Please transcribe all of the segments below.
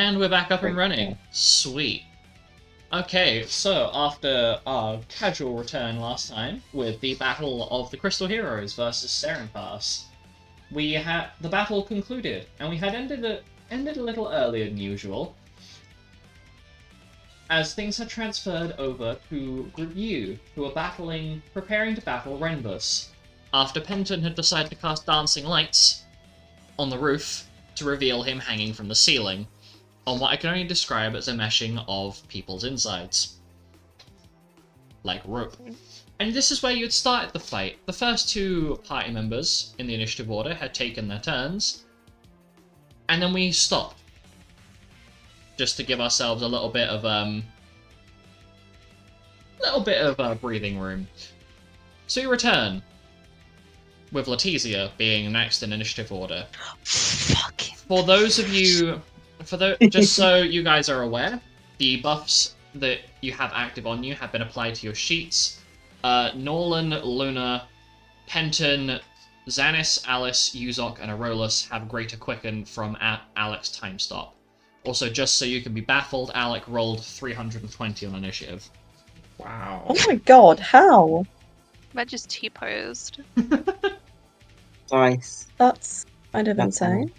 And we're back up and Great. running. Sweet. Okay, so after our casual return last time with the Battle of the Crystal Heroes versus Seren Pass, the battle concluded, and we had ended a little earlier than usual, as things had transferred over to Group U, who were preparing to battle Renbus, after Penton had decided to cast Dancing Lights on the roof to reveal him hanging from the ceiling, on what I can only describe as a meshing of people's insides. Like rope. And this is where you'd started the fight. The first two party members in the initiative order had taken their turns, and then we stopped. Just to give ourselves a little bit of breathing room. So you return, with Letizia being next in initiative order. Fucking. For those of you, just so you guys are aware, the buffs that you have active on you have been applied to your sheets. Norlan, Luna, Penton, Xanis, Alice, Uzok, and Arolas have Greater Quicken from Alex Time Stop. Also, just so you can be baffled, Alec rolled 320 on initiative. Wow. Oh my god, how? I just T-posed. Nice. That's kind of That's insane.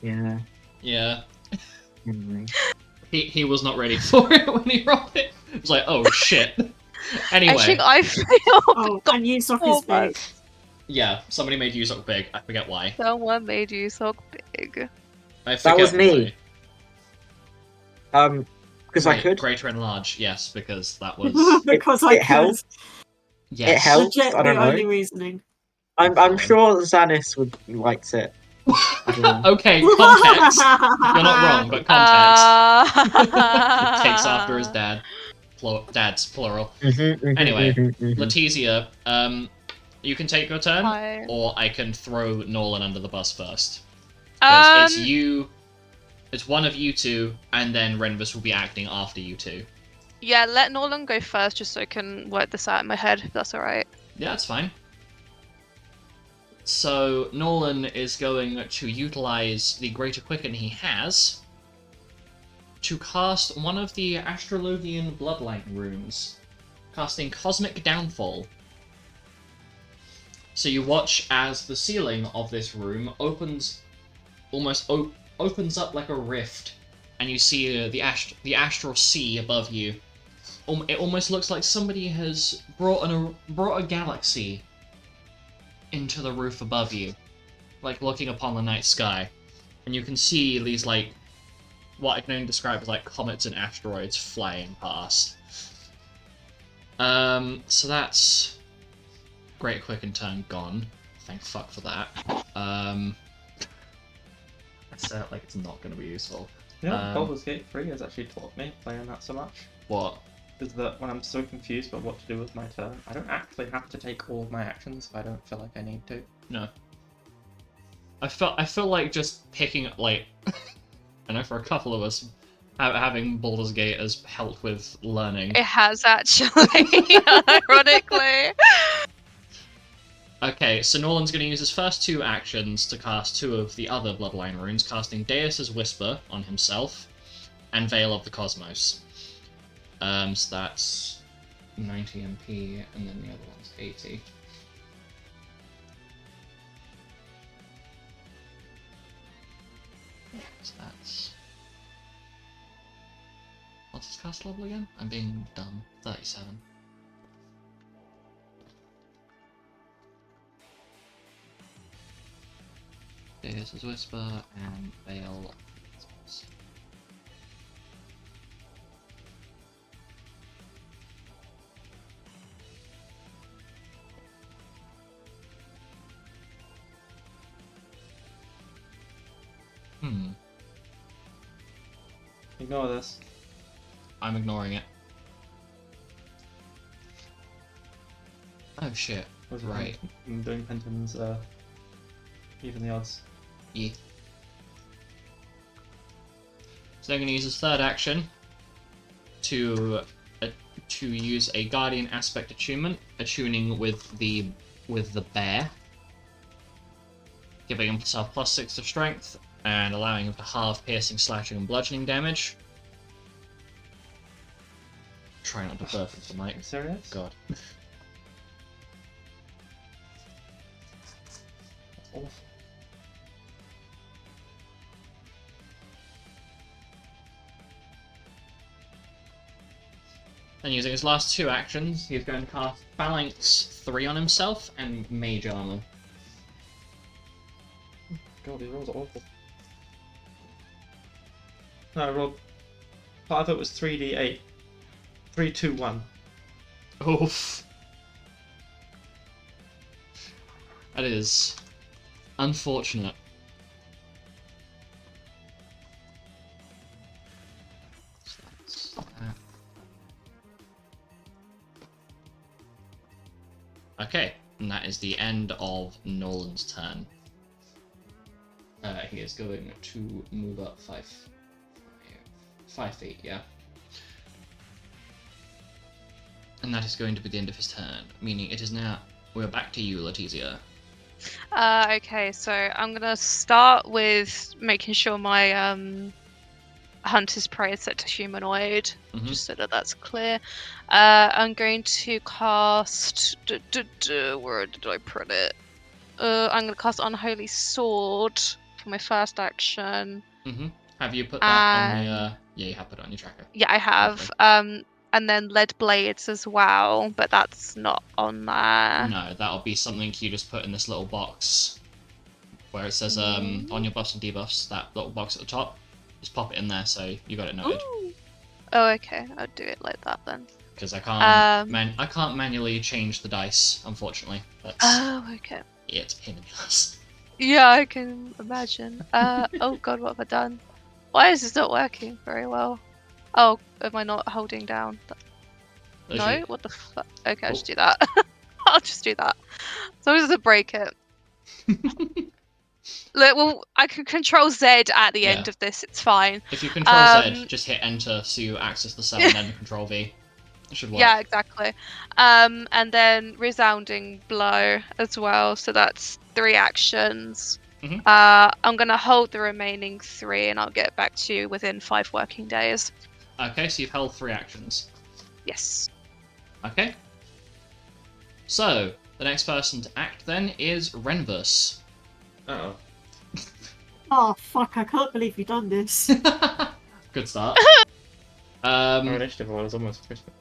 Yeah. Yeah. Anyway. He was not ready for it when he rolled it. He was like, oh shit. Anyway. I think I failed. Oh, and Yusok is big. Yeah, somebody made Uzok big. I forget why. Someone made you so big. I forget was me. why. Because I could. Greater and large, yes, because that was... Because I it could. helped. Yes. It helps. Legit, I don't the know. only reasoning. I'm sure Xanis would liked it. Okay, context. You're not wrong, but context. Takes after his dad. Dad's plural. Anyway, Letizia, you can take your turn, Hi. or I can throw Nolan under the bus first. Because it's one of you two, and then Renbus will be acting after you two. Yeah, let Norlan go first just so I can work this out in my head, if that's alright. Yeah, that's fine. So, Nolan is going to utilize the Greater Quicken he has to cast one of the Astrologian Bloodline runes, casting Cosmic Downfall. So you watch as the ceiling of this room opens up like a rift, and you see the astral sea above you. It almost looks like somebody has brought a galaxy into the roof above you, like looking upon the night sky, and you can see these like what I can only describe as like comets and asteroids flying past. So that's Great Quicken turn gone. Thank fuck for that. I said it like it's not going to be useful. You know, Baldur's Gate 3 has actually taught me playing that so much. What? Is that when I'm so confused about what to do with my turn, I don't actually have to take all of my actions if I don't feel like I need to. No. I feel like just picking, like, I know for a couple of us, having Baldur's Gate has helped with learning. It has actually, ironically. Okay, so Nolan's going to use his first two actions to cast two of the other Bloodline runes, casting Deus's Whisper on himself, and Veil of the Cosmos. So that's 90 MP, and then the other one's 80. So that's... What's his cast level again? I'm being dumb. 37. Deus's Whisper, and Veil of the Cosmos. Ignore this. I'm ignoring it. Oh shit. Was it Right. I'm doing Penton's, even the odds. Yeah. So I'm going to use his third action to use a Guardian Aspect attunement, attuning with the bear, giving himself +6 to Strength and allowing him to halve piercing, slashing, and bludgeoning damage. Try not to burp into the mic. Are you serious? God. That's awful. And using his last 2 actions, he's going to cast Phalanx 3 on himself and Mage Armor. God, these rolls are awful. No, I rolled. Part of it was 3d8. 3, 2, 1. Oof. That is unfortunate. So that's that. Okay, and that is the end of Nolan's turn. He is going to move up 5 feet, yeah. And that is going to be the end of his turn, meaning it is now. We're back to you, Letizia. Okay, so I'm gonna start with making sure my Hunter's Prey is set to humanoid, Mhm. just so that that's clear. I'm going to cast. Where did I put it? I'm going to cast Unholy Sword for my first action. Have you put that on the? And- Yeah, you have put it on your tracker. Yeah, I have. And then Lead Blades as well, but that's not on there. No, that'll be something you just put in this little box where it says on your buffs and debuffs. That little box at the top. Just pop it in there, so you got it noted. Ooh. Oh, okay. I'll do it like that then. Because I can't, I can't manually change the dice, unfortunately. That's Oh, okay. yeah, it's a pain in the ass. Yeah, I can imagine. Oh god, what have I done? Why is this not working very well? Oh, am I not holding down? Those No? are- What the fuck? Okay, I'll Oh. just do that. I'll just do that. As long as it doesn't break it. Look, well, I can control Z at the end Yeah. of this, it's fine. If you control Z, just hit Enter so you access the cell, and then control V. It should work. Yeah, exactly. And then Resounding Blow as well, so that's 3 actions. Mhm. I'm going to hold the remaining 3 and I'll get back to you within 5 working days. Okay, so you've held 3 actions. Yes. Okay. So, the next person to act then is Renvus. Uh-oh. Oh fuck! I can't believe you've done this. Good start. Our initiative roll is almost Christmas.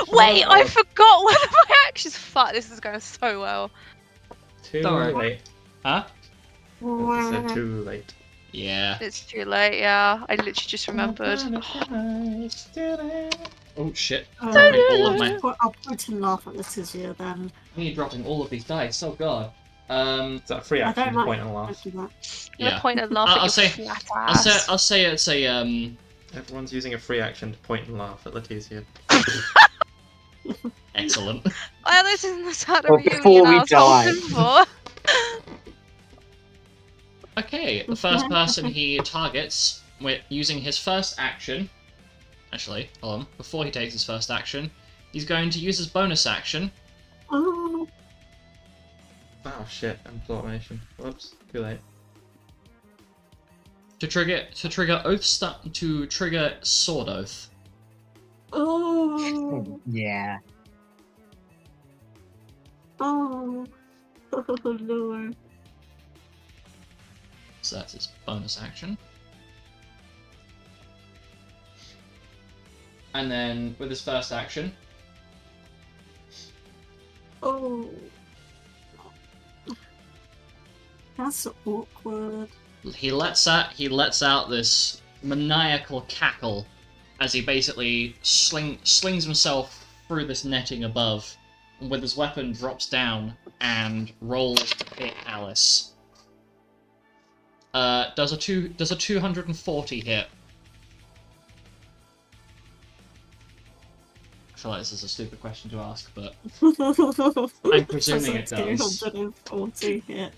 Wait, I forgot one of my actions. Fuck, this is going so well. Too Don't worry. late. Huh? I said too late. Yeah. It's too late, yeah. I literally just remembered. Oh shit. Oh, Dropping all of my. I'll point and laugh at this as you then. Me dropping all of these dice. Oh god. Is that a free I action don't to like point and laugh? do that. I'm gonna Yeah. point and laugh I'll at your say- flat I'll ass. say it's a Everyone's using a free action to point and laugh at Letizia. excellent. Well, this isn't the sort of Well, reunion before we I was die. hoping for. Okay, the first person he targets with using his first action. Actually, hold on. Before he takes his first action, he's going to use his bonus action. Oh, Oh shit, and automation. Whoops, too late. To trigger sword oath. oh, Yeah. oh, oh, Lord. So that's his bonus action. And then with his first action, Oh. That's awkward. he lets out this maniacal cackle as he basically slings himself through this netting above, and with his weapon drops down and rolls to hit Alice. Does a 240 hit? I feel like this is a stupid question to ask, but I'm presuming it does. 240 hit.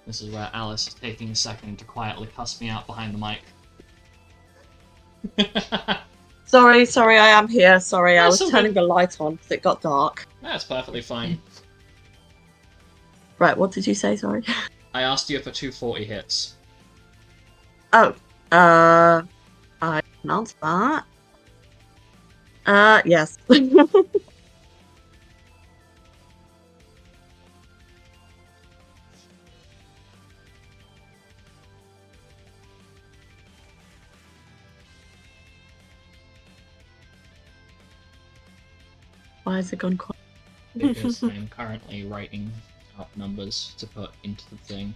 this is where Alice is taking a second to quietly cuss me out behind the mic. Sorry, I am here. Sorry, I That's was okay. turning the light on because it got dark. That's perfectly fine. Right, what did you say? Sorry. I asked you for 240 hits. Oh, I can answer that. Yes. Why has it gone quiet? Because I'm currently writing out numbers to put into the thing.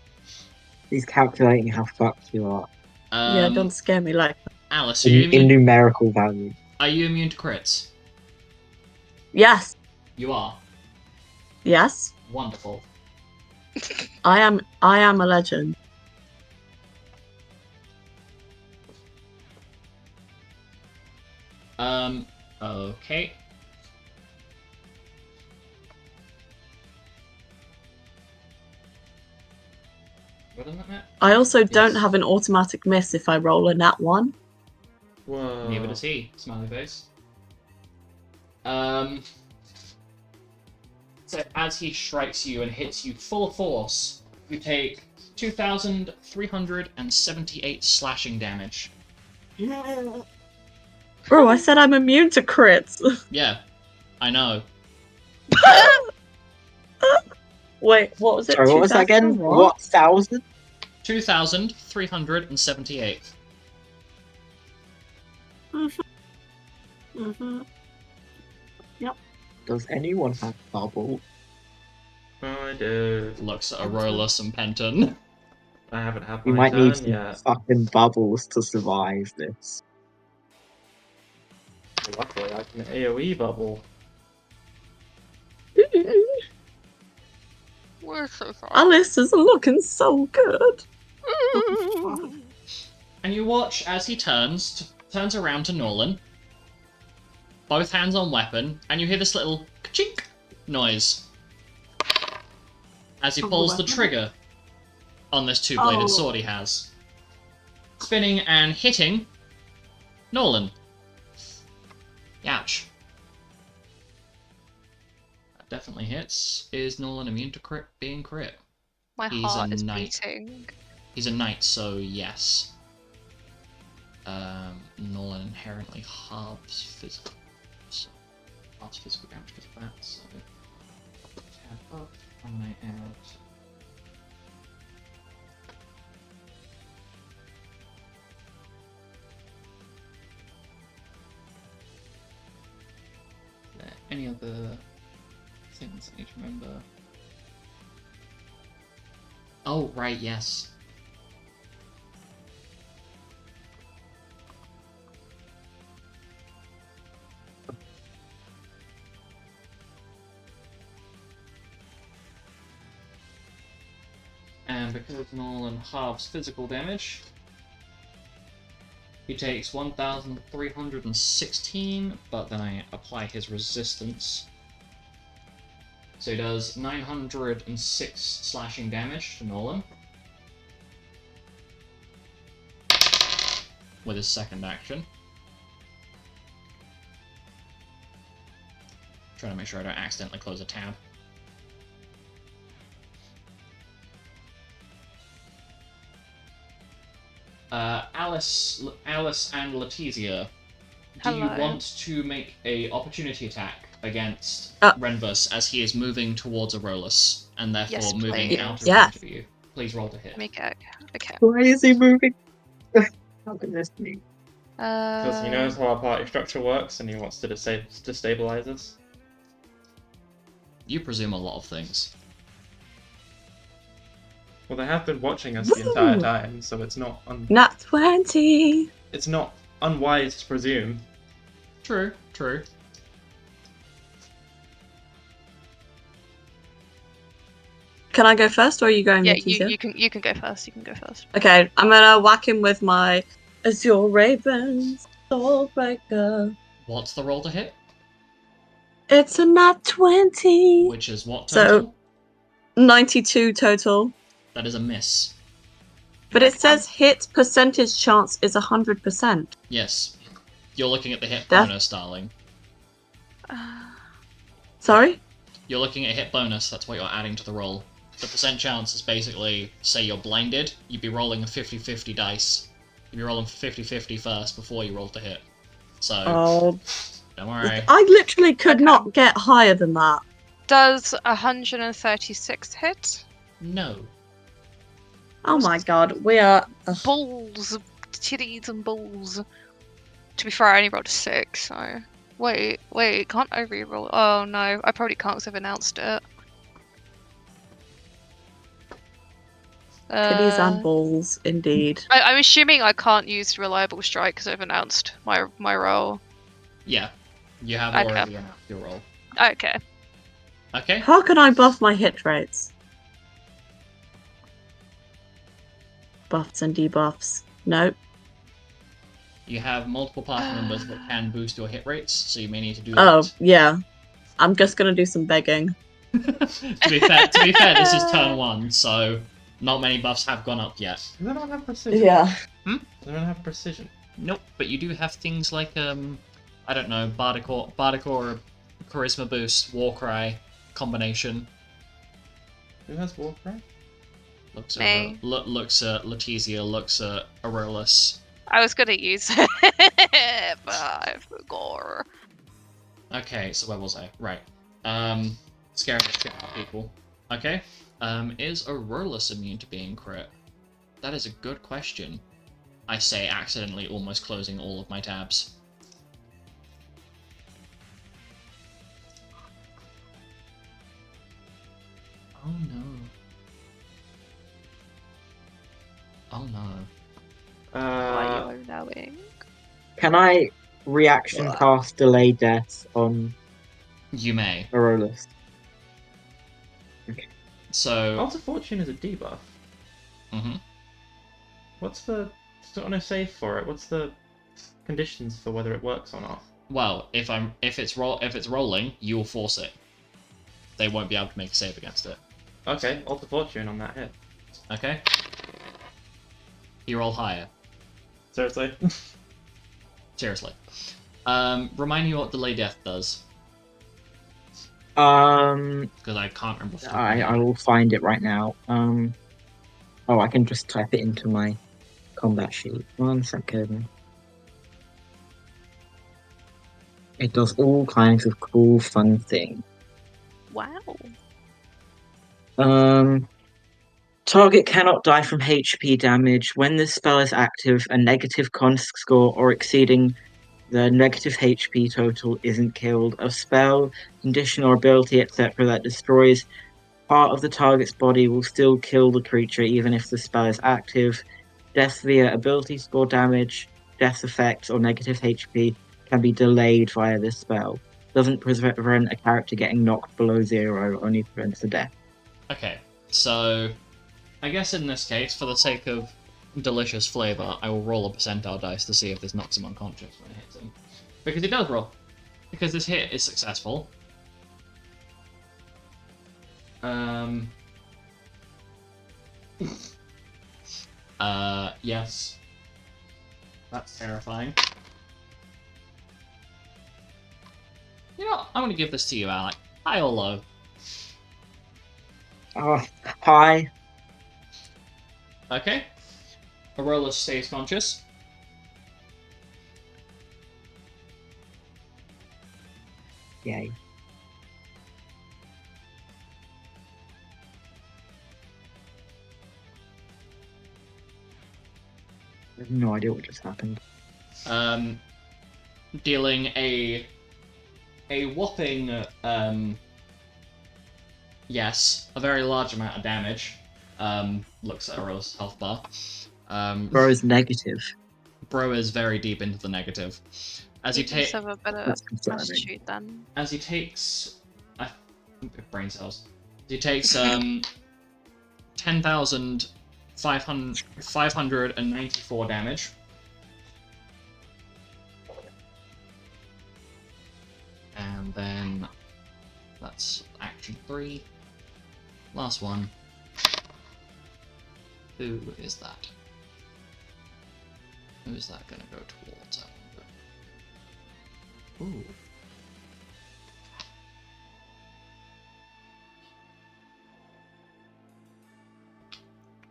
He's calculating how fucked you are Yeah, don't scare me like that. Alice, are you in immune? numerical value. Are you immune to crits? Yes. You are. Yes. Wonderful. I am a legend. Okay. What is that? I also don't Yes. have an automatic miss if I roll a nat 1. Whoa. Neither does he. Smiley face. So as he strikes you and hits you full force, you take 2,378 slashing damage. Bro, I said I'm immune to crits. Yeah, I know. Wait, what was it? Sorry, what was that again? 2000 What thousand? 2,378. Mm-hmm. Does anyone have bubble? I do. Looks at Aurolus and Penton. I haven't had We my might need turn some yet. fucking bubbles to survive this. Luckily, I can AoE bubble. We're so far. Alice is looking so good. And you watch as he turns around to Norlan, both hands on weapon, and you hear this little ka-chink noise as he Of the pulls the weapon? trigger on this two-bladed Oh. sword he has. Spinning and hitting Norlan. Ouch. That definitely hits. Is Norlan immune to being crit? My He's heart a is knight. beating. He's a knight, so yes. Nolan inherently halves physical. So halves physical damage because of that, so tab up, I add. Any other things I need to remember? Oh, right, yes. And because Nolan halves physical damage, he takes 1,316, but then I apply his resistance. So he does 906 slashing damage to Nolan. With his second action. Trying to make sure I don't accidentally close a tab. Alice and Letizia, do you Hello. want to make a opportunity attack against Uh. Renvus as he is moving towards Aurolus and therefore Yes, moving please. out of Yes. range of you? Please roll to hit. Make it. Okay. Why is he moving? How can this be? Because he knows how our party structure works and he wants to destabilize us. You presume a lot of things. Well, they have been watching us the entire Woo! time, so it's not Nat 20. it's not unwise to presume. True, true. Can I go first, or are you going, Yeah, Letizia? you can go first. You can go first. Okay, I'm gonna whack him with my Azure Ravens Soulbreaker. What's the roll to hit? It's a nat 20. Which is what So- total? 92 total. That is a miss. But it says hit percentage chance is 100%. Yes. You're looking at the hit That- bonus, darling. Sorry? You're looking at hit bonus, that's what you're adding to the roll. The percent chance is basically, say you're blinded, you'd be rolling a 50-50 dice. You'd be rolling 50-50 first before you roll to hit. So, Oh, don't worry. I literally could Okay. not get higher than that. Does 136 hit? No. Oh my god, we are. Balls, titties and balls. To be fair, I only rolled a 6, so... Wait, can't I reroll? Oh no, I probably can't because I've announced it. Titties and balls, indeed. I'm assuming I can't use Reliable Strike because I've announced my roll. Yeah. You have Okay. already announced your roll. Okay. Okay? How can I buff my hit rates? Buffs and debuffs. Nope. You have multiple party members that can boost your hit rates, so you may need to do Oh, that. yeah. I'm just gonna do some begging. To be fair, this is turn 1, so not many buffs have gone up yet. Does anyone have precision? Yeah. Does anyone have precision? Nope, but you do have things like, I don't know, Bardic or Charisma Boost, Warcry combination. Who has Warcry? Looks Me. at looks at Letizia, looks at Aurelus. I was gonna use it, but I forgot. Okay, so where was I? Right. Scaring the shit out of people. Okay. Is Aurelus immune to being crit? That is a good question. I say, accidentally almost closing all of my tabs. Oh no. Oh no. Why you knowing? Can I reaction cast delay death on You may. Aurelus? So. Altar Fortune is a debuff. Mhm. What's the... on a save for it? What's the conditions for whether it works or not? Well, if it's rolling, you will force it. They won't be able to make a save against it. Okay, Altar Fortune on that hit. Okay. You roll higher. Seriously? Seriously. Remind me what delay death does, because I can't remember. I will find it right now. Oh, I can just type it into my combat sheet. 1 second. It does all kinds of cool, fun things. Wow. Target cannot die from HP damage. When this spell is active, a negative con score or exceeding the negative HP total isn't killed. A spell, condition, or ability, etc., that destroys part of the target's body will still kill the creature even if the spell is active. Death via ability score damage, death effects, or negative HP can be delayed via this spell. Doesn't prevent a character getting knocked below 0, only prevents a death. Okay, so I guess in this case, for the sake of delicious flavor, I will roll a percentile dice to see if this knocks him unconscious when it hits him, because it does roll. Because this hit is successful. Yes. That's terrifying. You know, I'm gonna give this to you, Alec. High or low? Hi. Okay. Aurora stays conscious. Yay. I have no idea what just happened. Dealing a whopping yes, a very large amount of damage. Looks at Aurora's health bar. Bro is negative. Bro is very deep into the negative. As he takes, have a better That's concerning. attitude then. as he takes, brain cells. He takes 10,594 damage. And then that's action 3. Last one. Who is that? Who is that going to go towards? I wonder. Ooh.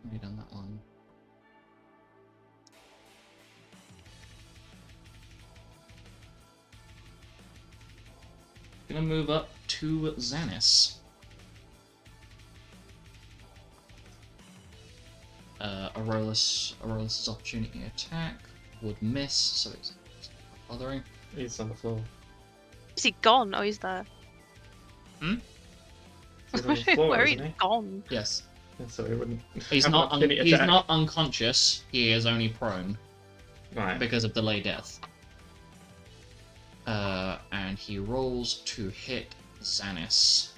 already done that one. Gonna move up to Xanis. Aurelius' opportunity attack would miss, so it's not bothering. He's on the floor. Is he gone? Oh, he's there. Hmm? He's on the floor, Where isn't he he? gone? Yes. Yeah, so he wouldn't. He's have an not opportunity he's attack. not unconscious, he is only prone Right. because of delay death. And he rolls to hit Xanis.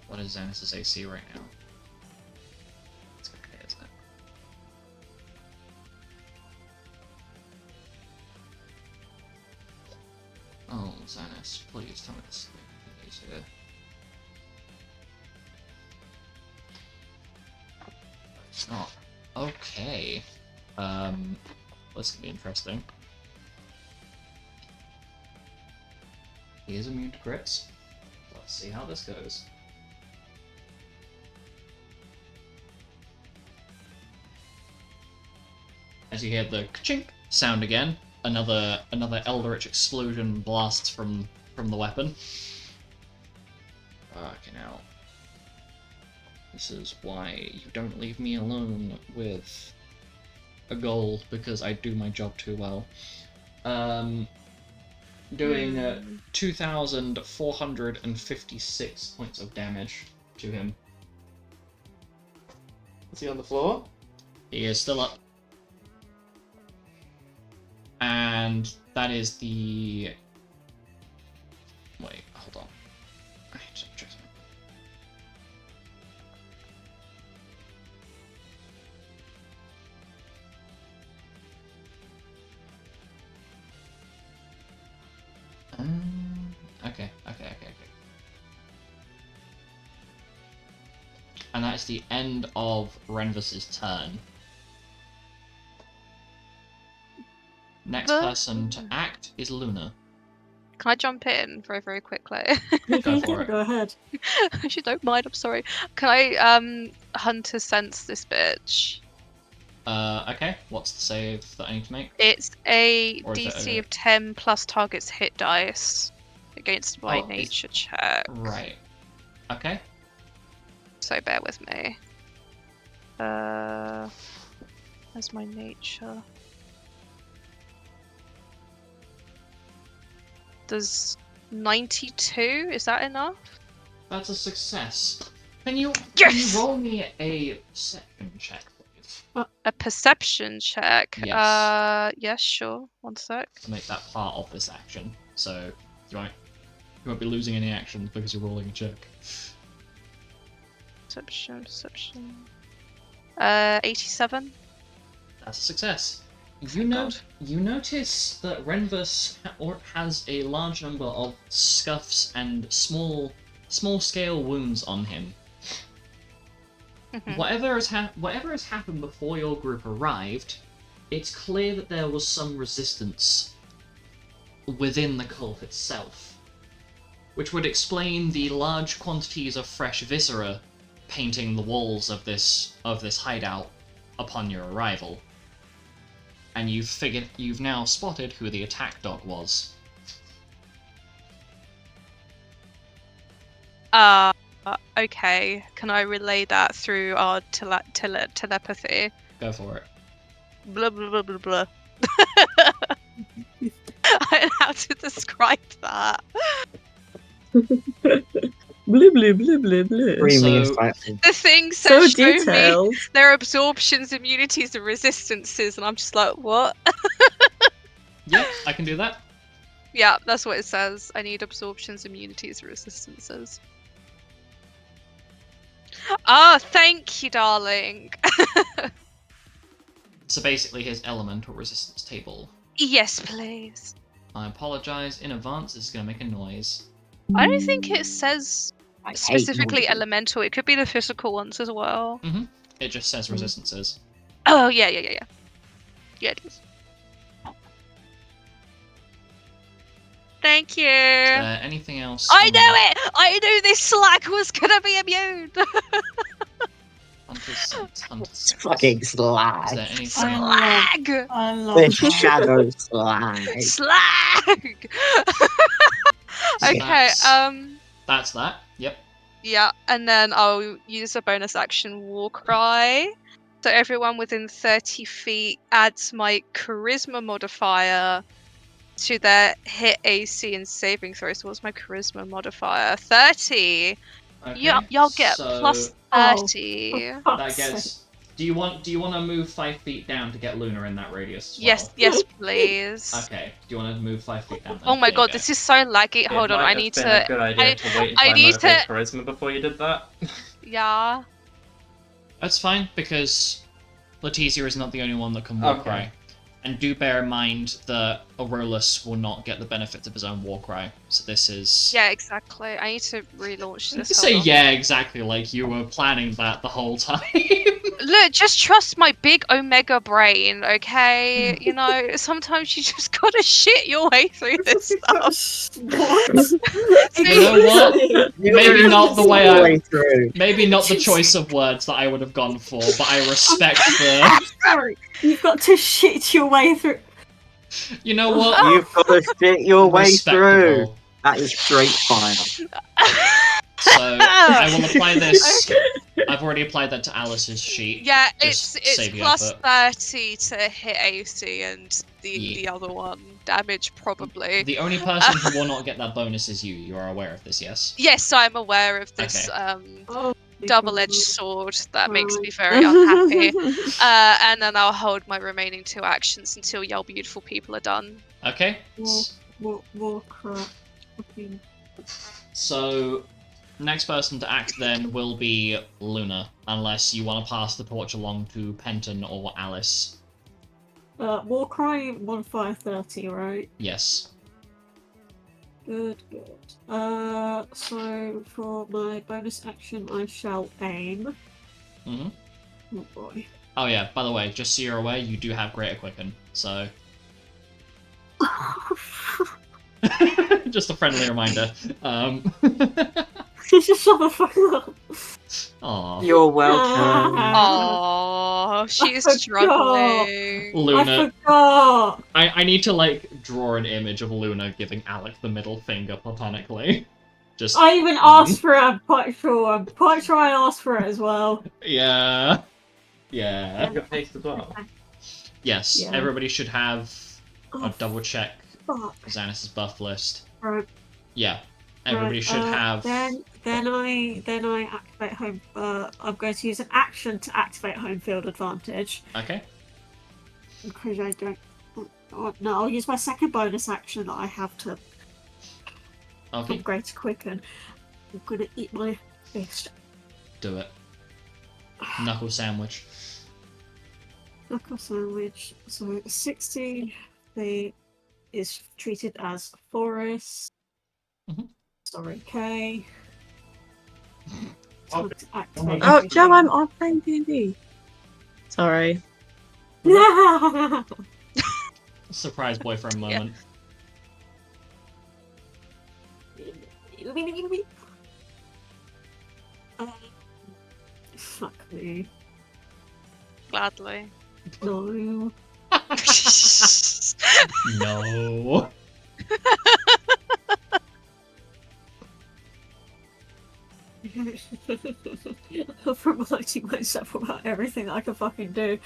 What is Xanis' AC right now? It's okay, isn't it? Oh, Xanis, please tell me this thing is here. It's not. Okay. This could be interesting. He is immune to crits. Let's see how this goes. As you hear the ka-chink sound again, another Eldritch explosion blasts from the weapon. Okay, now. This is why you don't leave me alone with a goal, because I do my job too well. Doing 2,456 points of damage to him. Is he on the floor? He is still up. And that is the... Wait, hold on. I need to check something. Okay. And that's the end of Renvis's turn. Next person to act is Luna. Can I jump in very, very quickly? Go for it. Go ahead. If you don't mind, I'm sorry. Can I Hunter Sense this bitch? Okay. What's the save that I need to make? It's a Or is it DC a- of 10 plus target's hit dice against my Oh, it's- nature check. Right. Okay. So bear with me. Where's my nature? Does 92? Is that enough? That's a success. Can you Yes! roll me a perception check, please? A perception check? Yes. Yes, sure. One sec. To make that part of this action. So you won't be losing any actions because you're rolling a check. Perception. 87. That's a success. Thank God. You notice that Renvis has a large number of scuffs and small scale wounds on him. Mhm. Whatever has happened before your group arrived, it's clear that there was some resistance within the cult itself, which would explain the large quantities of fresh viscera painting the walls of this hideout upon your arrival. And you've now spotted who the attack dog was. Okay. Can I relay that through our telepathy? Go for it. Blah blah blah blah blah. I don't know how to describe that. Blah blah blah blah blah. Extremely So- insightful. The thing So says show me detailed. their absorptions, immunities, and resistances, and I'm just like, what? Yeah, I can do that. Yeah, that's what it says. I need absorptions, immunities, and resistances. Ah, thank you, darling. So basically his elemental resistance table. Yes, please. I apologize in advance, this is going to make a noise. I don't think it says I hate specifically noise. elemental. It could be the physical ones as well. It just says resistances. Oh, yeah. Yeah, it is. Thank you. Anything else? I on knew it! I knew this slag was gonna be immune! Hunter's Scent, Hunter's It's Scent. fucking Is slag. there anything? Slag! I love The that. shadow slag. Slag! Okay, Yes. That's that. Yep. yeah, and then I'll use a bonus action war cry. So everyone within 30 feet adds my charisma modifier to their hit AC and saving throw. So what's my charisma modifier? 30. Okay. Y'all get so plus Oh, 30. for that fuck's sake. gets. Do you want to move 5 feet down to get Luna in that radius as well? Yes, please. Okay. Do you want to move 5 feet down? Then? Oh my There you god, go. this is so laggy. It Hold on, might I have need been to. a good idea to wait until I I need motivate to- charisma before you did that. Yeah. That's fine because Letizia is not the only one that can war Okay. cry. And do bear in mind that Aurolus will not get the benefits of his own war cry. So this is. Yeah, exactly. I need to relaunch You this. can hold say on. yeah, exactly, like you were planning that the whole time. Look, just trust my big omega brain, okay? You know, sometimes you just gotta shit your way through this stuff. What? You know what? Maybe You're not the all way I. through. Maybe not the choice of words that I would have gone for, but I respect the. Sorry, you've got to shit your way through. You know what? You've got to fit your way through. Respectable. That is straight fire. So I will apply this. I've already applied that to Alice's sheet. Yeah, Just it's save your plus effort. 30 to hit AC and Yeah. the other one damage probably. The only person who will not get that bonus is you. You are aware of this, yes? Yes, I'm aware of this Oh, double-edged sword that makes me very unhappy. And then I'll hold my remaining 2 actions until y'all beautiful people are done. Okay. War crap. Fucking- So next person to act then will be Luna, unless you want to pass the torch along to Penton or Alice. War cry 1530, right? Yes. Good. So for my bonus action, I shall aim. hmm Oh boy. Oh yeah, by the way, just so you're aware, you do have Greater Quicken, so... just a friendly reminder. Shut the fuck up. Aw. You're welcome. Oh, she's forgot. struggling. Luna. I forgot. I need to, like, draw an image of Luna giving Alec the middle finger platonically. Just... I even asked for it, I'm quite sure. I'm quite sure I asked for it as well. Yeah. Yeah. You got haste as well. Yes, Yeah. everybody should have... Oh, I'll double check fuck. Xanus' buff list. Right. Yeah. Everybody should have... Then I activate home. I'm going to use an action to activate home field advantage Okay. because I don't. Oh, no, I'll use my second bonus action that I have to Okay. upgrade to quicken. I'm gonna eat my fist. Do it. Knuckle sandwich. Knuckle sandwich. So 16 feet is treated as forest. Mhm. Sorry, K. Oh. Time to activate. Oh, Joe, I'm playing D&D. Sorry. Surprise boyfriend moment. Fuck me. Gladly. No. No. I'm reminding myself about everything that I can fucking do.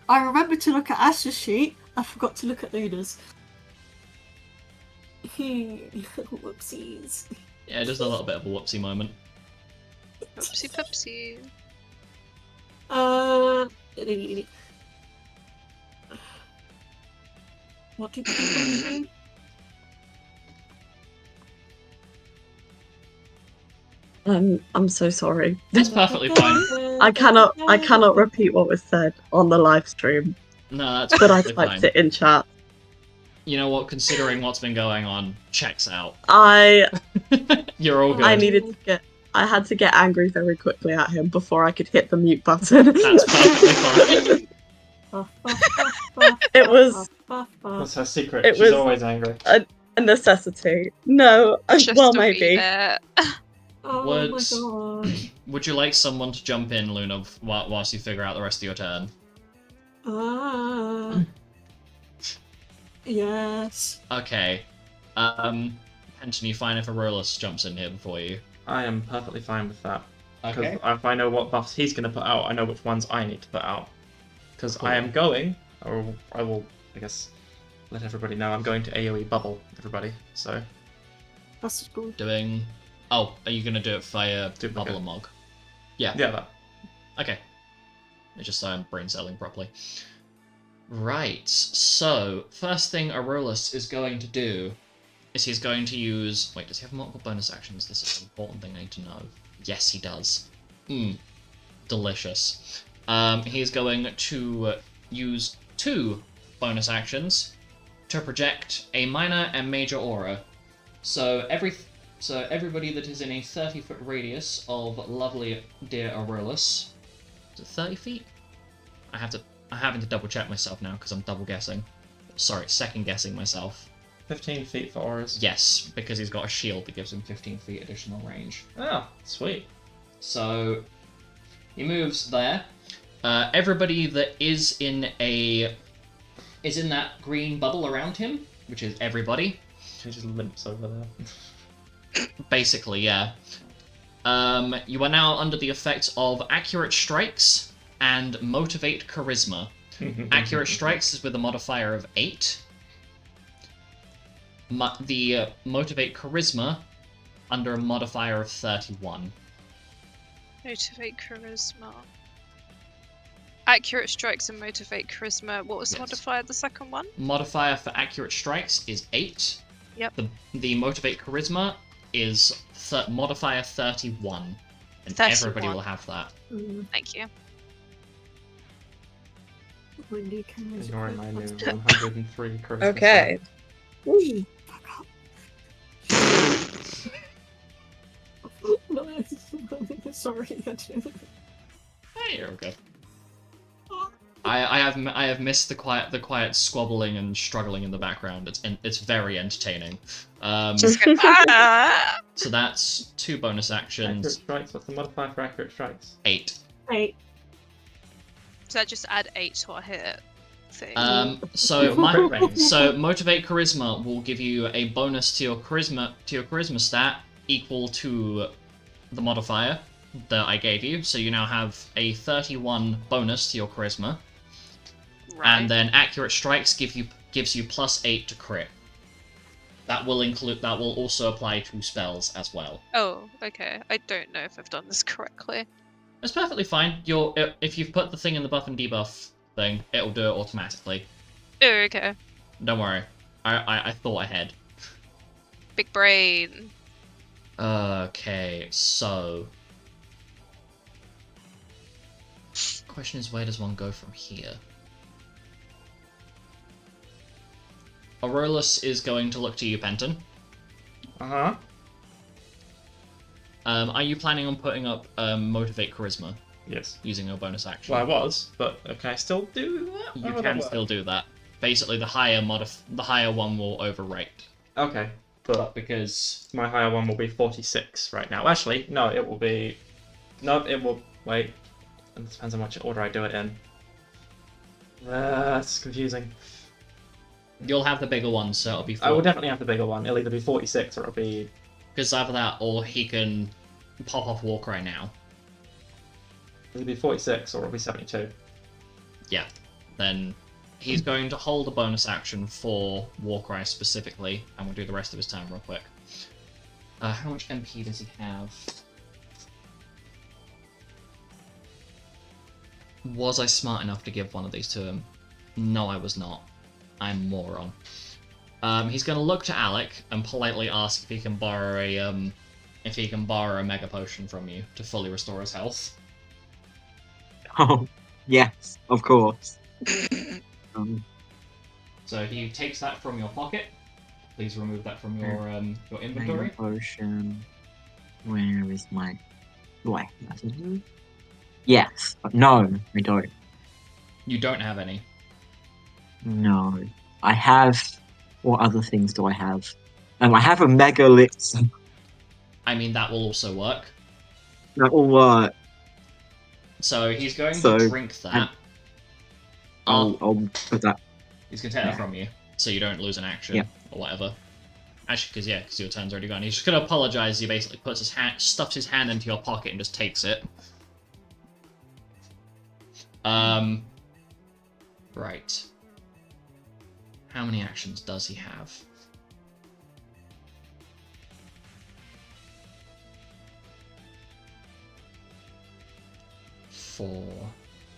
I remembered to look at Ash's sheet. I forgot to look at Luna's. Whoopsies. Yeah, just a little bit of a whoopsie moment. Oopsie poopsie. What did you do? I'm so sorry. That's perfectly fine. I cannot repeat what was said on the live stream, No, that's but I perfectly typed fine. it in chat. You know what? Considering what's been going on, checks out. You're all good. I had to get angry very quickly at him before I could hit the mute button. That's perfectly fine. It was That's her secret. It She's was- always angry. a necessity. No, Just well, to maybe. be there. Oh Would- my god. Would you like someone to jump in, Luna, whilst you figure out the rest of your turn? Yes. Okay. Penton, you fine if Aurelus jumps in here before you? I am perfectly fine with that. Because Okay. if I know what buffs he's going to put out, I know which ones I need to put out. Because Cool. I am going, or I will, I guess, let everybody know I'm going to AoE bubble everybody. So, That's cool. Doing... Oh, are you going to do it via Duplicate. Bubble and Mog? Yeah. yeah, that. Okay. It's just so I'm brain celling properly. Right, so, first thing Aurelus is going to do is he's going to use... Wait, does he have multiple bonus actions? This is an important thing I need to know. Yes, he does. Delicious. He's going to use 2 bonus actions to project a minor and major aura. So everybody that is in a 30-foot radius of lovely dear Aurelus... Is it 30 feet? I'm having to double check myself now because I'm double guessing. Sorry, second guessing myself. 15 feet for auras. Yes, because he's got a shield that gives him 15 feet additional range. Oh, sweet. So he moves there. Everybody that is in that green bubble around him, which is everybody. He just limps over there. Basically, yeah. You are now under the effect of Accurate Strikes and Motivate Charisma. Accurate Strikes is with a modifier of 8. The Motivate Charisma under a modifier of 31. Motivate charisma. Accurate strikes and motivate charisma. What was the Yes. modifier? The second one. Modifier for Accurate Strikes is 8. Yep. The Motivate Charisma is modifier 31. And 31. everybody will have that. Thank you. Wendy can You're in my new 103 charisma. Okay. Ooh, fuck up. No, sorry. Hey, you're okay. I have missed the quiet squabbling and struggling in the background. It's very entertaining. Just go, ah! So that's 2 bonus Accurate actions. strikes. What's the modifier for accurate strikes? 8. Hey, So that just add 8 to our hit thing. So motivate charisma will give you a bonus to your charisma stat equal to the modifier that I gave you. So you now have a 31 bonus to your charisma, right. and then accurate strikes gives you +8 to crit. That will also apply to spells as well. Oh, okay. I don't know if I've done this correctly. It's perfectly fine. If you've put the thing in the buff and debuff thing, it'll do it automatically. Oh, okay. Don't worry. I thought ahead. Big brain. Okay, so... Question is, where does one go from here? Aurelus is going to look to you, Penton. Uh-huh. Are you planning on putting up Motivate Charisma Yes. using your bonus action? Well, I was, but can I still do that? You How would can that work? still do that. Basically, the higher one will overrate. Okay, but But because... my higher one will be 46 right now. Actually, no, it will be... No, it will... Wait. It depends on which order I do it in. That's confusing. You'll have the bigger one, so it'll be... I will definitely have the bigger one. It'll either be 46 or it'll be... Because either that, or he can pop off Warcry now. It'll be 46 or it'll be 72. Yeah. Then he's going to hold a bonus action for Warcry specifically, and we'll do the rest of his turn real quick. How much MP does he have? Was I smart enough to give one of these to him? No, I was not. I'm a moron. He's going to look to Alec and politely ask if he can borrow a mega potion from you to fully restore his health. Oh, yes, of course. So he takes that from your pocket. Please remove that from your Mega inventory. potion. Where is my... Wait, that's... Yes, but no, I don't. You don't have any. No. I have. What other things do I have? I have a Mega Elixir. I mean, that will also work. That will work. So he's going to So, drink and that. I'll put that. He's going to take that from you, so you don't lose an action, Yeah. or whatever. Actually, because your turn's already gone. He's just going to apologize. He basically puts his hand, stuffs his hand into your pocket and just takes it. Right. How many actions does he have? 4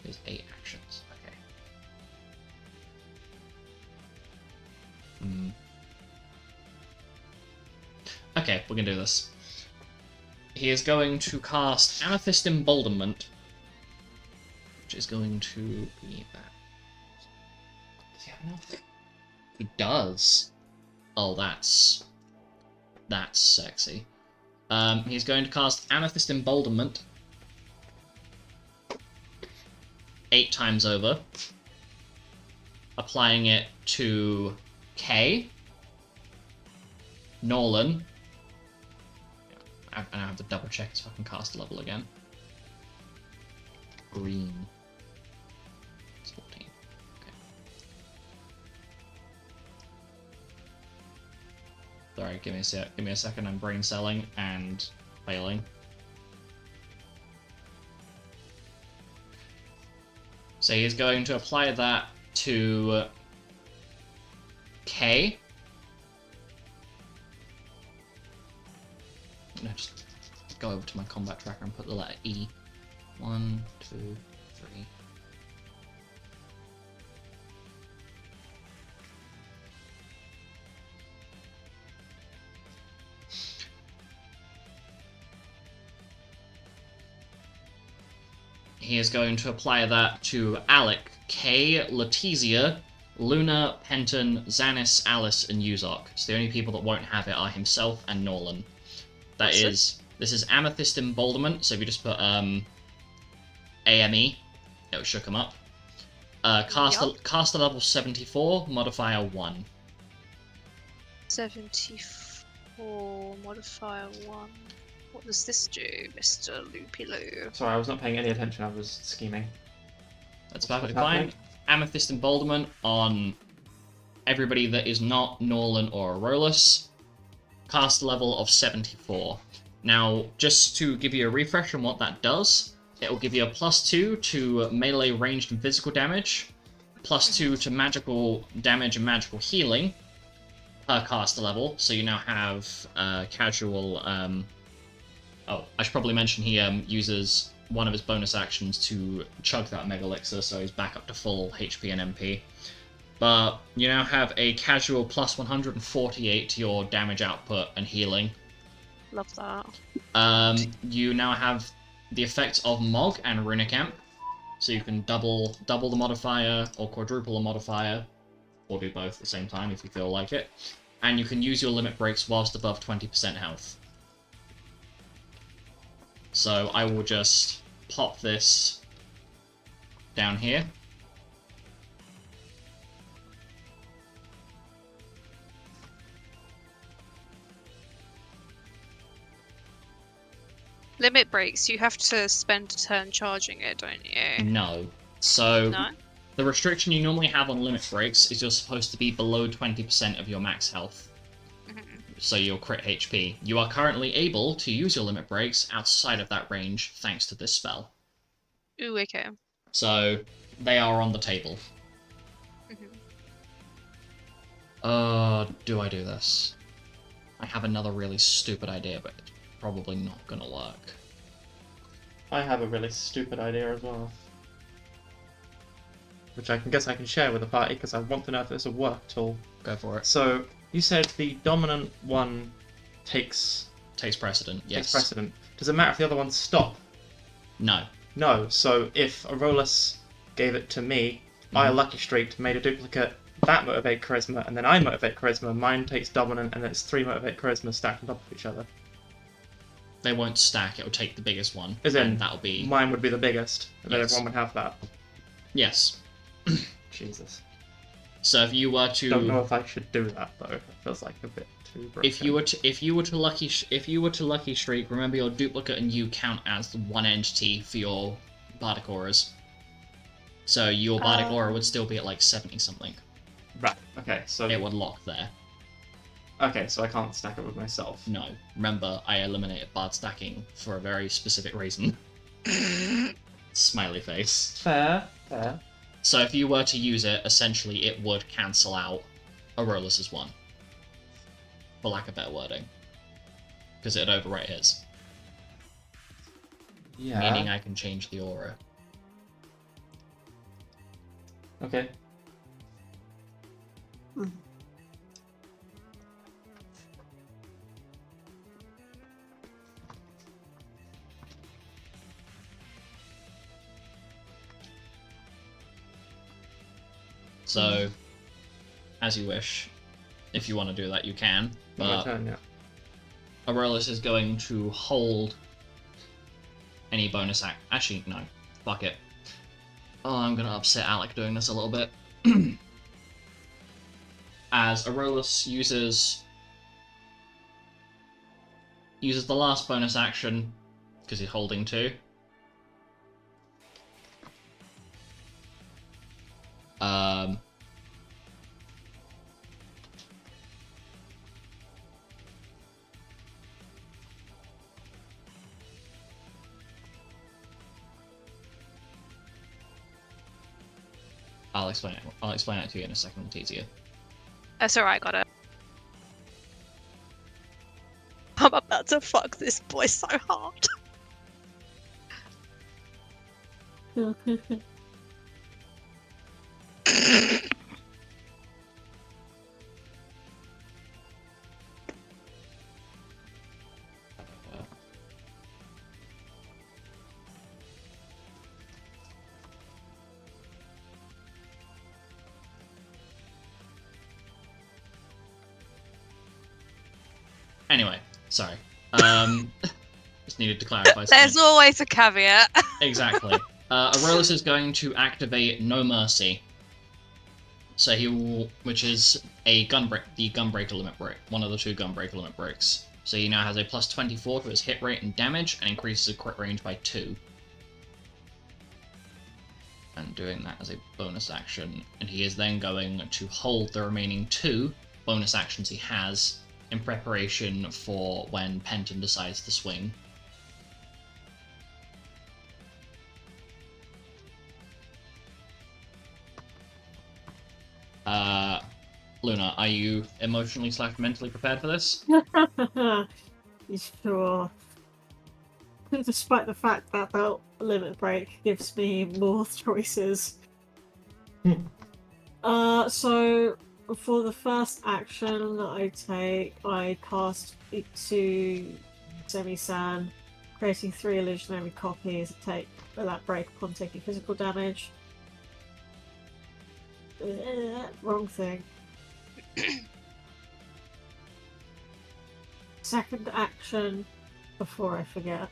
is 8 actions. Okay. Okay, we're gonna do this. He is going to cast Amethyst Emboldenment, which is going to be that. Does he have enough? He does. Oh, that's sexy. He's going to cast Amethyst Emboldenment 8 times over, applying it to Kay, Nolan. And I have to double check his fucking cast level again. Green. It's 14. Okay. Sorry, give me a sec. Give me a second. I'm brain celling and failing. So he's going to apply that to K. No, just go over to my combat tracker and put the letter E. 1, 2, 3. He is going to apply that to Alec, Kay, Letizia, Luna, Penton, Xanis, Alice, and Uzok. So the only people that won't have it are himself and Nolan. This is Amethyst Emboldenment, so if you just put AME, it'll shook him up. Caster level 74, modifier 1. 74, modifier 1. What does this do, Mr. Lupiloo? Sorry, I was not paying any attention, I was scheming. That's What's perfectly fine. happening? Amethyst Emboldenment on everybody that is not Norlan or Aurolus. Cast level of 74. Now, just to give you a refresh on what that does, it will give you a +2 to melee ranged and physical damage, +2 to magical damage and magical healing per caster level. So you now have casual. Oh, I should probably mention he uses one of his bonus actions to chug that Mega Elixir, so he's back up to full HP and MP. But you now have a casual +148 to your damage output and healing. Love that. You now have the effects of Mog and Runic Amp, so you can double the modifier or quadruple the modifier, or do both at the same time if you feel like it. And you can use your limit breaks whilst above 20% health. So I will just pop this down here. Limit breaks, you have to spend a turn charging it, don't you? No. So No? the restriction you normally have on limit breaks is you're supposed to be below 20% of your max health. So your crit HP. You are currently able to use your limit breaks outside of that range thanks to this spell. Ooh, okay. So they are on the table. Do I do this? I have another really stupid idea, but it's probably not gonna work. I have a really stupid idea as well. Which I guess I can share with the party, because I want to know if this will work at all. Go for it. So, you said the dominant one takes Precedent, yes. takes precedent. Does it matter if the other ones stop? No. No, so if Aurolus gave it to me, I Lucky Streak made a duplicate, that motivate charisma, and then I motivate charisma, mine takes dominant, and then it's 3 motivate charisma stacked on top of each other. They won't stack, it'll take the biggest one. As in, and that'll be... mine would be the biggest, and then Yes. everyone would have that. Yes. Jesus. So if you were Don't know to, if I should do that though. It feels like a bit too broken. if you were to lucky streak, remember your duplicate and you count as one entity for your bardic auras. So your bardic aura would still be at like 70 something. Right. Okay. So It would lock there. okay. So I can't stack it with myself. No, remember I eliminated bard stacking for a very specific reason. Smiley face. Fair. Fair. So if you were to use it, essentially it would cancel out Arolus's one. For lack of better wording. Because it'd overwrite his. Yeah. Meaning I can change the aura. Okay. So, as you wish. If you want to do that, you can. My But turn. Yeah. Aurelus is going to hold any bonus act. Actually, no. Fuck it. Oh, I'm gonna upset Alec doing this a little bit. As Aurelus uses the last bonus action, because he's holding two. I'll explain it. I'll explain it to you in a second. It's easier. That's alright, got it. I'm about to fuck this boy so hard. Anyway, sorry. Just needed to clarify something. There's always a caveat. Exactly. Aurelus is going to activate No Mercy. So he will, which is the Gunbreaker limit break, one of the two Gunbreaker limit breaks. So he now has a plus 24 to his hit rate and damage, and increases his crit range by 2. And doing that as a bonus action, and he is then going to hold the remaining 2 bonus actions he has in preparation for when Penton decides to swing. Luna, are you emotionally / mentally prepared for this? Sure. Despite the fact that that limit break gives me more choices. So for the first action that I take, I cast it to Semi-San, creating 3 illusionary copies that take that break upon taking physical damage. Wrong thing. Second action, before I forget.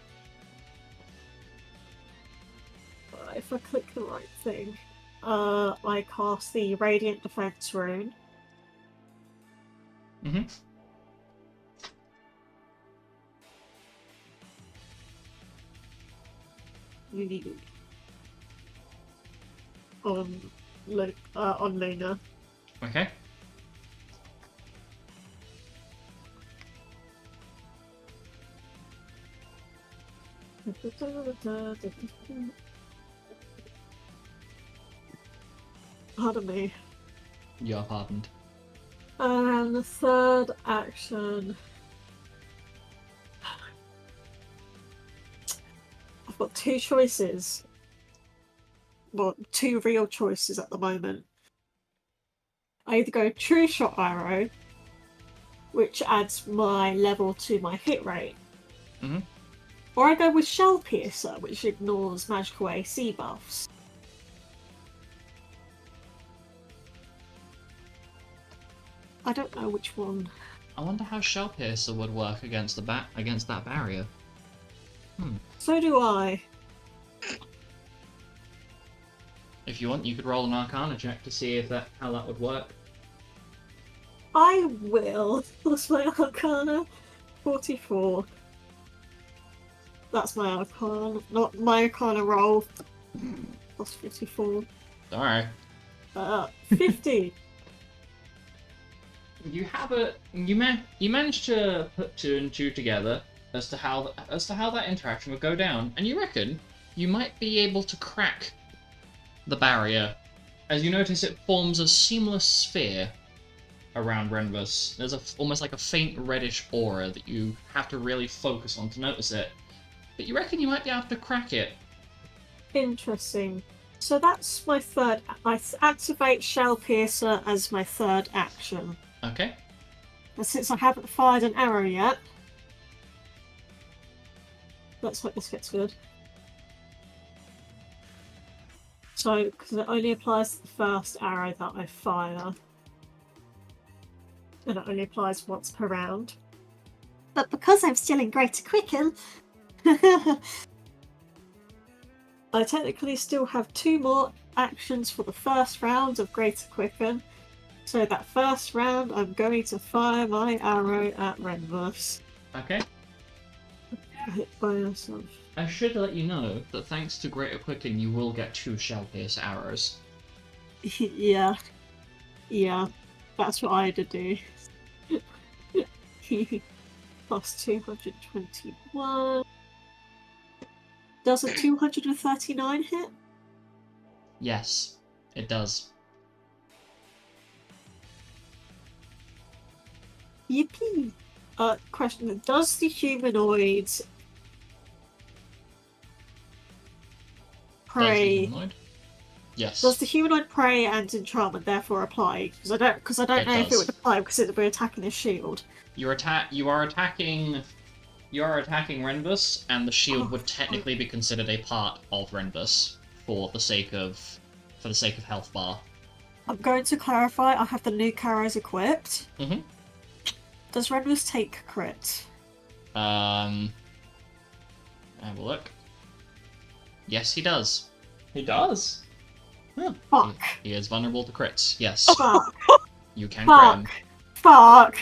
If I click the right thing, I cast the Radiant Defense rune. Mm-hmm. On Luna. Okay. Pardon me. You are pardoned. And the third action. I've got 2 choices. Well, 2 real choices at the moment. I either go True Shot Arrow, which adds my level to my hit rate. Mm-hmm. Or I go with Shell Piercer, which ignores magical AC buffs. I don't know which one. I wonder how Shell Piercer would work against against that barrier. So do I. If you want, you could roll an Arcana check to see if how that would work. I will. What's my Arcana? 44. That's my Arcana, not my Arcana roll. Plus 44. Alright. 50. You managed to put two and two together as to how that interaction would go down, and you reckon you might be able to crack the barrier. As you notice, it forms a seamless sphere around Renvus. There's almost like a faint reddish aura that you have to really focus on to notice it. But you reckon you might be able to crack it. Interesting. So that's my third. I activate Shell Piercer as my third action. Okay. And since I haven't fired an arrow yet, let's hope this gets good. So, because it only applies to the first arrow that I fire, and it only applies once per round. But because I'm still in Greater Quicken, I technically still have 2 more actions for the first round of Greater Quicken. So that first round, I'm going to fire my arrow at Renvus. Okay. Hit by myself. I should let you know that thanks to Greater Quicken, you will get 2 Shell Pierce arrows. Yeah. Yeah. That's what I had to do. Plus 221. Does a 239 hit? Yes, it does. Yippee! Question. Does the humanoid prey... Humanoid? Yes. Does the humanoid prey and enchantment therefore apply? Because I don't know if it does. would apply because it would be attacking his shield. You are attacking Renvus, and the shield would technically be considered a part of Renvus for the sake of health bar. I'm going to clarify. I have the nuke arrows equipped. Mhm. Does Renvus take crit? Have a look. Yes, he does. He does. Fuck. He is vulnerable to crits. Yes. Fuck. You can crit him. Fuck.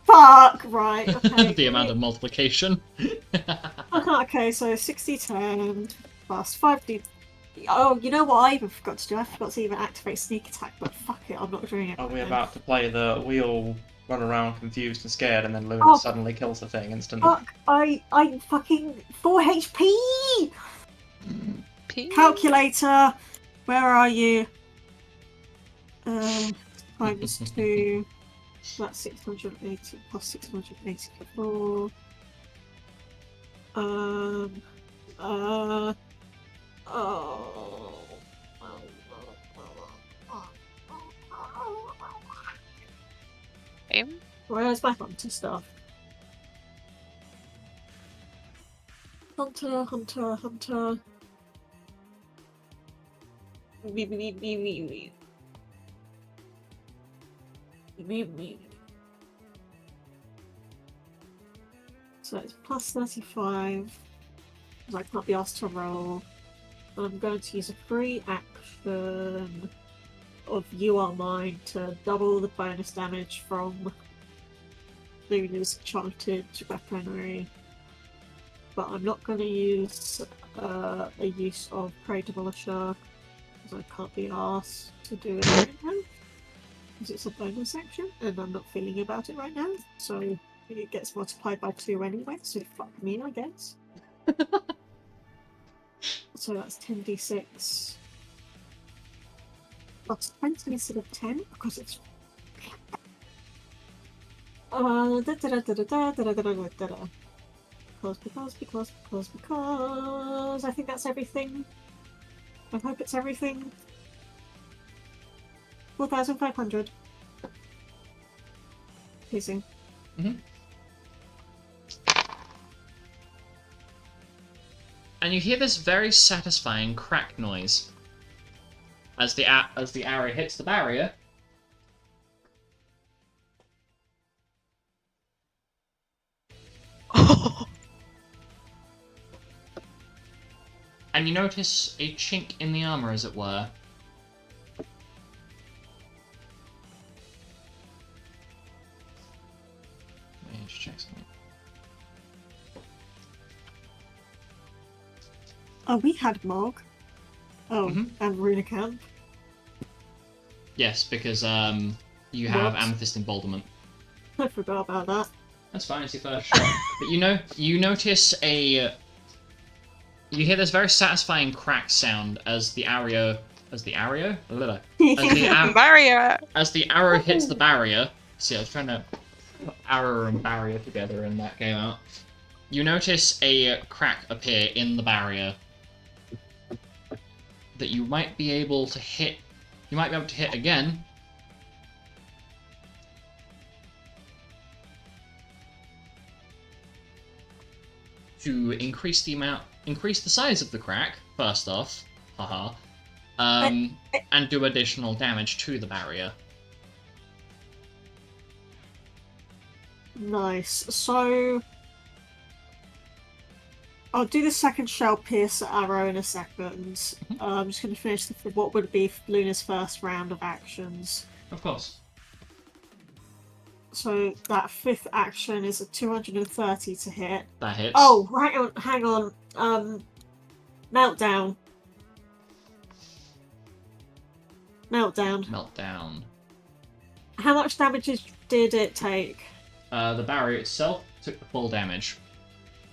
Fuck. Right. Okay. The amount of multiplication. Okay, so 60-10 plus 5d. Oh, you know what I even forgot to do? I forgot to even activate sneak attack, but fuck it, I'm not doing it. Are right we now. about to play the we all run around confused and scared, and then Luna suddenly kills the thing instantly? Fuck, I'm fucking 4 HP! P? Calculator, where are you? Times 2. That's 680 plus 684. Aim? Where's my hunter stuff? Hunter. So it's plus 35. Because I can't be asked to roll. And I'm going to use a free action of You Are Mine to double the bonus damage from Luna's enchanted weaponry. But I'm not going to use a use of Prey Demolisher because I can't be asked to do it right now. Because it's a bonus action and I'm not feeling about it right now. So it gets multiplied by 2 anyway, so fuck me, I guess. So that's 10d6 plus 20 instead of 10 because it's because I think that's everything. I hope it's everything. 4,500. Pleasing. And you hear this very satisfying crack noise as the arrow hits the barrier. And you notice a chink in the armor, as it were, Oh, we had Mog. Oh, Mhm. and Runacamp. Yes, because you have Whoops. Amethyst Emboldenment. I forgot about that. That's fine, it's your first shot. But you notice you hear this very satisfying crack sound as the arrow, as the arrow hits the barrier. See, I was trying to put arrow and barrier together, and that came out. You notice a crack appear in the barrier that you might be able to hit. You might be able to hit again. To increase the size of the crack, first off, haha, and do additional damage to the barrier. Nice. So I'll do the second shell piercer arrow in a second. I'm just going to finish what would be Luna's first round of actions. Of course. So that fifth action is a 230 to hit. That hits. Oh, hang on. Meltdown. Meltdown. How much damage did it take? The barrier itself took the full damage.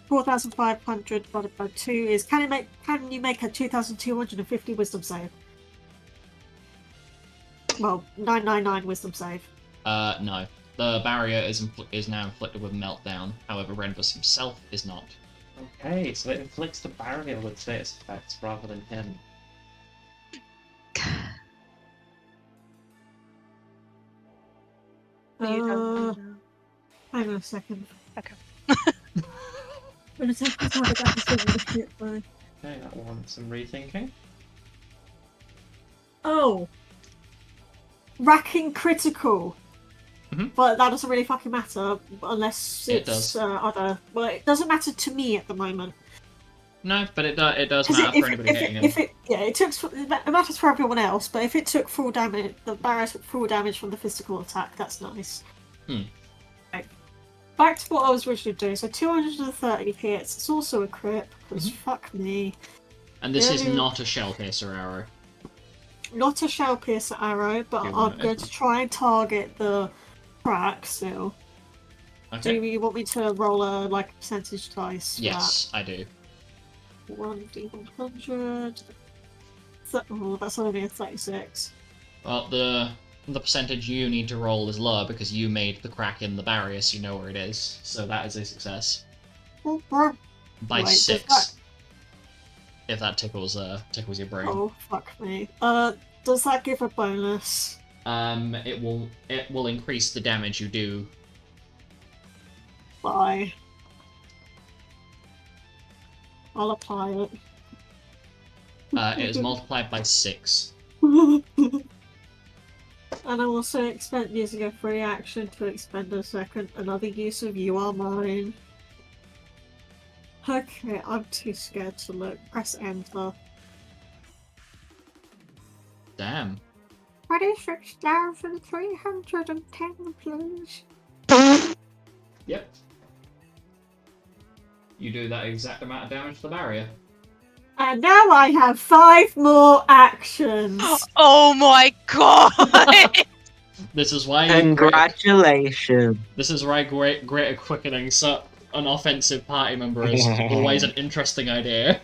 4,500 divided by 2 is... Can you make a 2,250 wisdom save? Well, 999 wisdom save. No. The barrier is now inflicted with Meltdown. However, Renvus himself is not. Okay, so it inflicts the barrier with status effects rather than him. Hang on a second. Okay. I'm going to take this out of that hit by... Okay, that wants some rethinking. Oh! Racking critical! Mhm. But that doesn't really fucking matter unless It it's does. other... Well, it doesn't matter to me at the moment. No, but it does 'Cause matter for anybody hitting him. It matters for everyone else, but if it took full damage, the barrier took full damage from the physical attack, that's nice. Okay. Back to what I was originally doing, so 230 hits, it's also a crit, because fuck me. And this is Yeah. not a shell piercer arrow. Not a shell piercer arrow, but Okay, I'm going to try and target the crack still. Okay. Do you want me to roll a percentage dice? For Yes, I do. that? 1d100. Oh, that's only a 36. Well, the percentage you need to roll is lower because you made the crack in the barrier, so you know where it is. So that is a success. By Wait, does 6. that- If that tickles your brain. Oh, fuck me. Does that give a bonus? It will increase the damage you do. Bye. I'll apply it. It is multiplied by 6. And I also expend using a free action to expend a second. Another use of You Are Mine. Okay, I'm too scared to look. Press enter. Damn. 26,310, please. Yep. You do that exact amount of damage to the barrier. And now I have 5 more actions. Oh my god! This is why Congratulations. This is why greater quickening an offensive party member is always an interesting idea.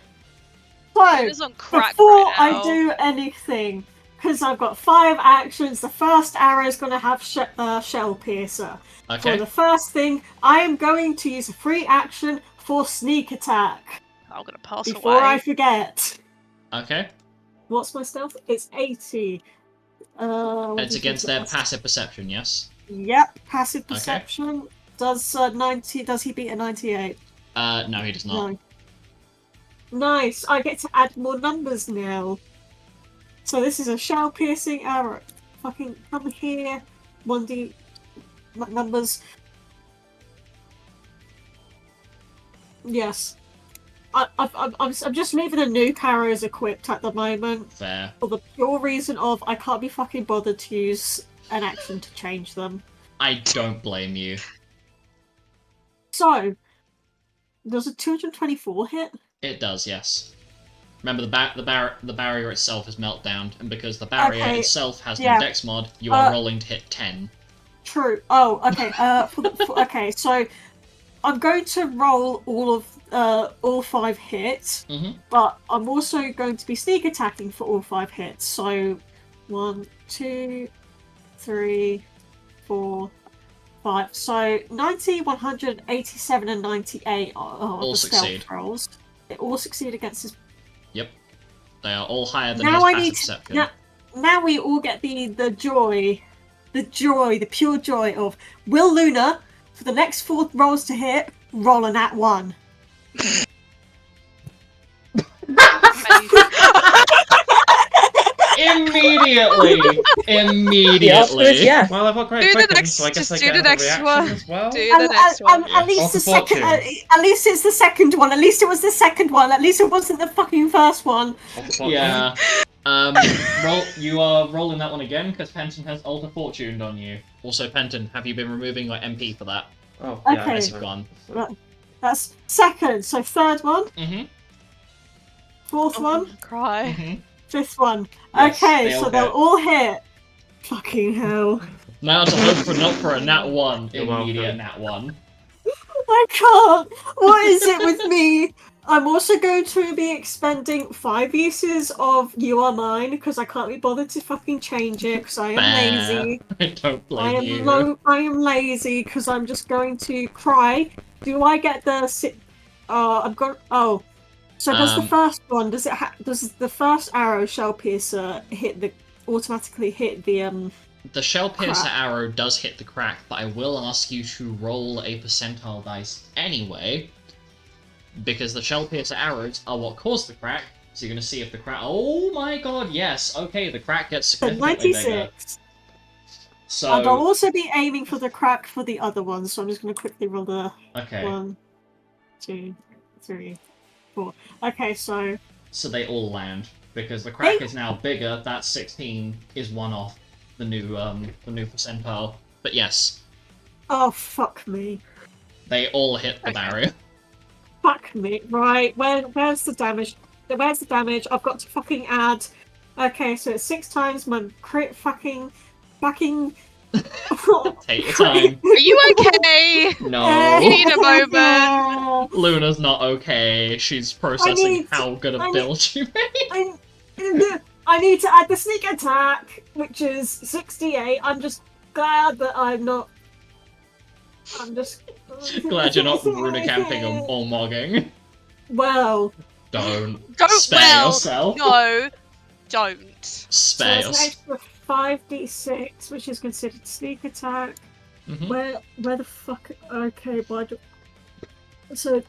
So, It is on crack before right I now. do anything, because I've got 5 actions, the first arrow is going to have shell piercer. For Okay. the first thing, I am going to use a free action for sneak attack. I'm gonna pass Before away. I forget. Okay. What's my stealth? It's 80. What It's do you against think their it was? passive perception, yes? Yep, passive perception. Does 90? Does he beat a 98? No, he does not. No. Nice. I get to add more numbers now. So this is a shell piercing arrow. Fucking come here. 1d numbers. Yes. I'm just leaving the nuke arrows equipped at the moment Fair. for the pure reason of I can't be fucking bothered to use an action to change them. I don't blame you. So, does a 224 hit? It does, yes. Remember, the barrier itself is meltdown, and because the barrier Okay, itself has yeah. no dex mod, you are rolling to hit 10. True. Oh, okay. Okay, so I'm going to roll all 5 hits, but I'm also going to be sneak attacking for all 5 hits. So 1, 2, 3, 4, 5. So 90, 187, and 98 are All the succeed. stealth rolls. They all succeed against his. Yep. They are all higher than Now his I passive need to. perception. Now we all get the joy, the pure joy of Will Luna, for the next 4 rolls to hit, roll a nat 1. Immediately! The answer is yes. Well, I've got great Do the quicken, next- so I guess just I do get the another next reaction one. as well. Do the next one. At least Alter the second. Fortune. At least it's the second one. At least it was the second one. At least it wasn't the fucking first one. Alter Fortune. Yeah. You are rolling that one again, because Penton has Alter Fortuned on you. Also, Penton, have you been removing your MP for that? Oh, Okay. yeah, Yes, I you've gone. That's second. So third one, Mm-hmm. fourth one, Cry. Mm-hmm. fifth one. Yes, Okay, they so all they'll hit. all hit. Fucking hell. Now to hope for not for a nat 1. You're Immediate welcome. nat 1. I can't. What is it with me? I'm also going to be expending 5 uses of You Are Mine because I can't be bothered to fucking change it because I am lazy. I don't blame I am you. I am lazy because I'm just going to cry. Do I get the I've got. Oh, so does the first one? Does it? Does the first arrow shell piercer automatically hit the The Shell Piercer Crack. arrow does hit the crack, but I will ask you to roll a percentile dice anyway, because the Shell Piercer arrows are what caused the crack. So you're going to see if the crack. Oh my god, yes. Okay, the crack gets significantly bigger. 96? So And I'll also be aiming for the crack for the other one. So I'm just going to quickly roll the okay. 1, 2, 3, 4. Okay, so So they all land because the crack is now bigger. That 16 is one off the new percentile. But yes, oh fuck me. they all hit the barrier. Fuck me. Right, where's the damage? Where's the damage? I've got to fucking add. Okay, so it's 6 times my crit fucking. Take your time. Are you okay? No. You need a moment. Luna's not okay. She's processing need to- how good a I need- build she made. I need to add the sneak attack, which is 68. I'm just glad that I'm not. I'm just Glad you're not runic camping or mogging. Well, Don't. Don't Spare well. yourself. No, don't. so Spare there's an yourself. extra 5d6, which is considered sneak attack. Mhm. Where the fuck? Okay, but so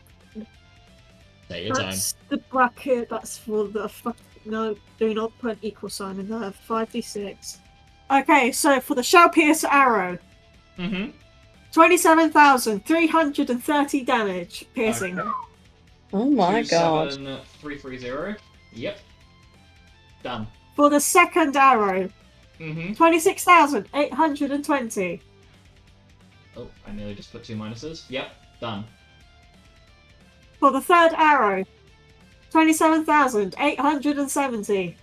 Take your time. that's the bracket. That's for the fuck. No, do not put an equal sign in there. 5d6. Okay, so for the shell piercer arrow, Mm-hmm. 27,330 damage piercing. Okay. Oh my god. 27330. Yep. Done. For the second arrow, Mm-hmm. 26,820. Oh, I nearly just put 2 minuses. Yep. Done. For the third arrow, 27,870.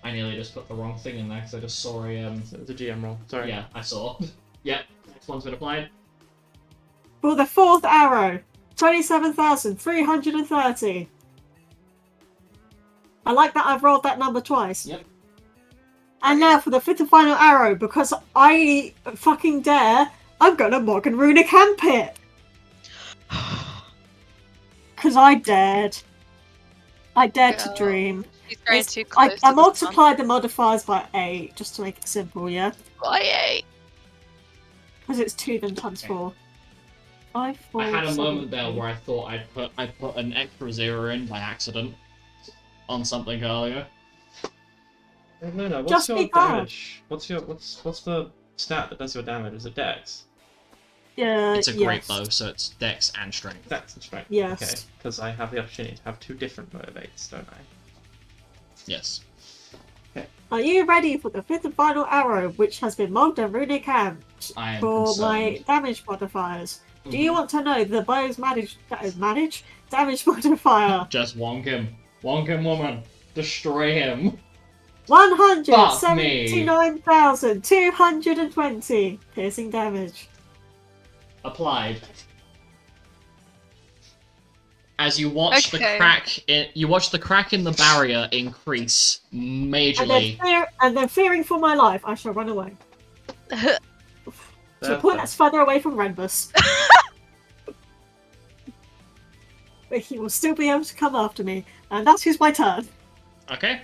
I nearly just put the wrong thing in there because I just saw a So it's a GM roll. Sorry. Yeah, I saw. Yep. Next one's been applied. For the fourth arrow, 27,330. I like that I've rolled that number twice. Yep. And now for the fifth and final arrow, because I fucking dare, I'm gonna Mog and Runic Camp it. Because I dared. I dared to Girl. dream. He's going It's- too close. I to the sun. multiplied the modifiers by 8, just to make it simple, yeah? By 8. Because it's 2 then times 4. 5, 4, I had a 7, moment there 8. where I thought I put an extra 0 in by accident on something earlier. Hey, Luna, what's Just your be bad. damage? What's the stat that does your damage? Is it Dex? It's a great yes. bow, so it's dex and strength. Dex and strength. Yes. Okay, because I have the opportunity to have 2 different motivates, don't I? Yes. Are you ready for the fifth and final arrow, which has been mogged and runic camped I am for my concerned. damage modifiers? Do you Mhm. want to know the bow's damage modifier? Just wonk him. Wonkin woman, destroy him. 179,220 piercing damage. Applied. As you watch the Okay. crack in the barrier increase majorly. And then fearing for my life, I shall run away. To a point that's further away from Renbus. But he will still be able to come after me, and that is my turn. Okay.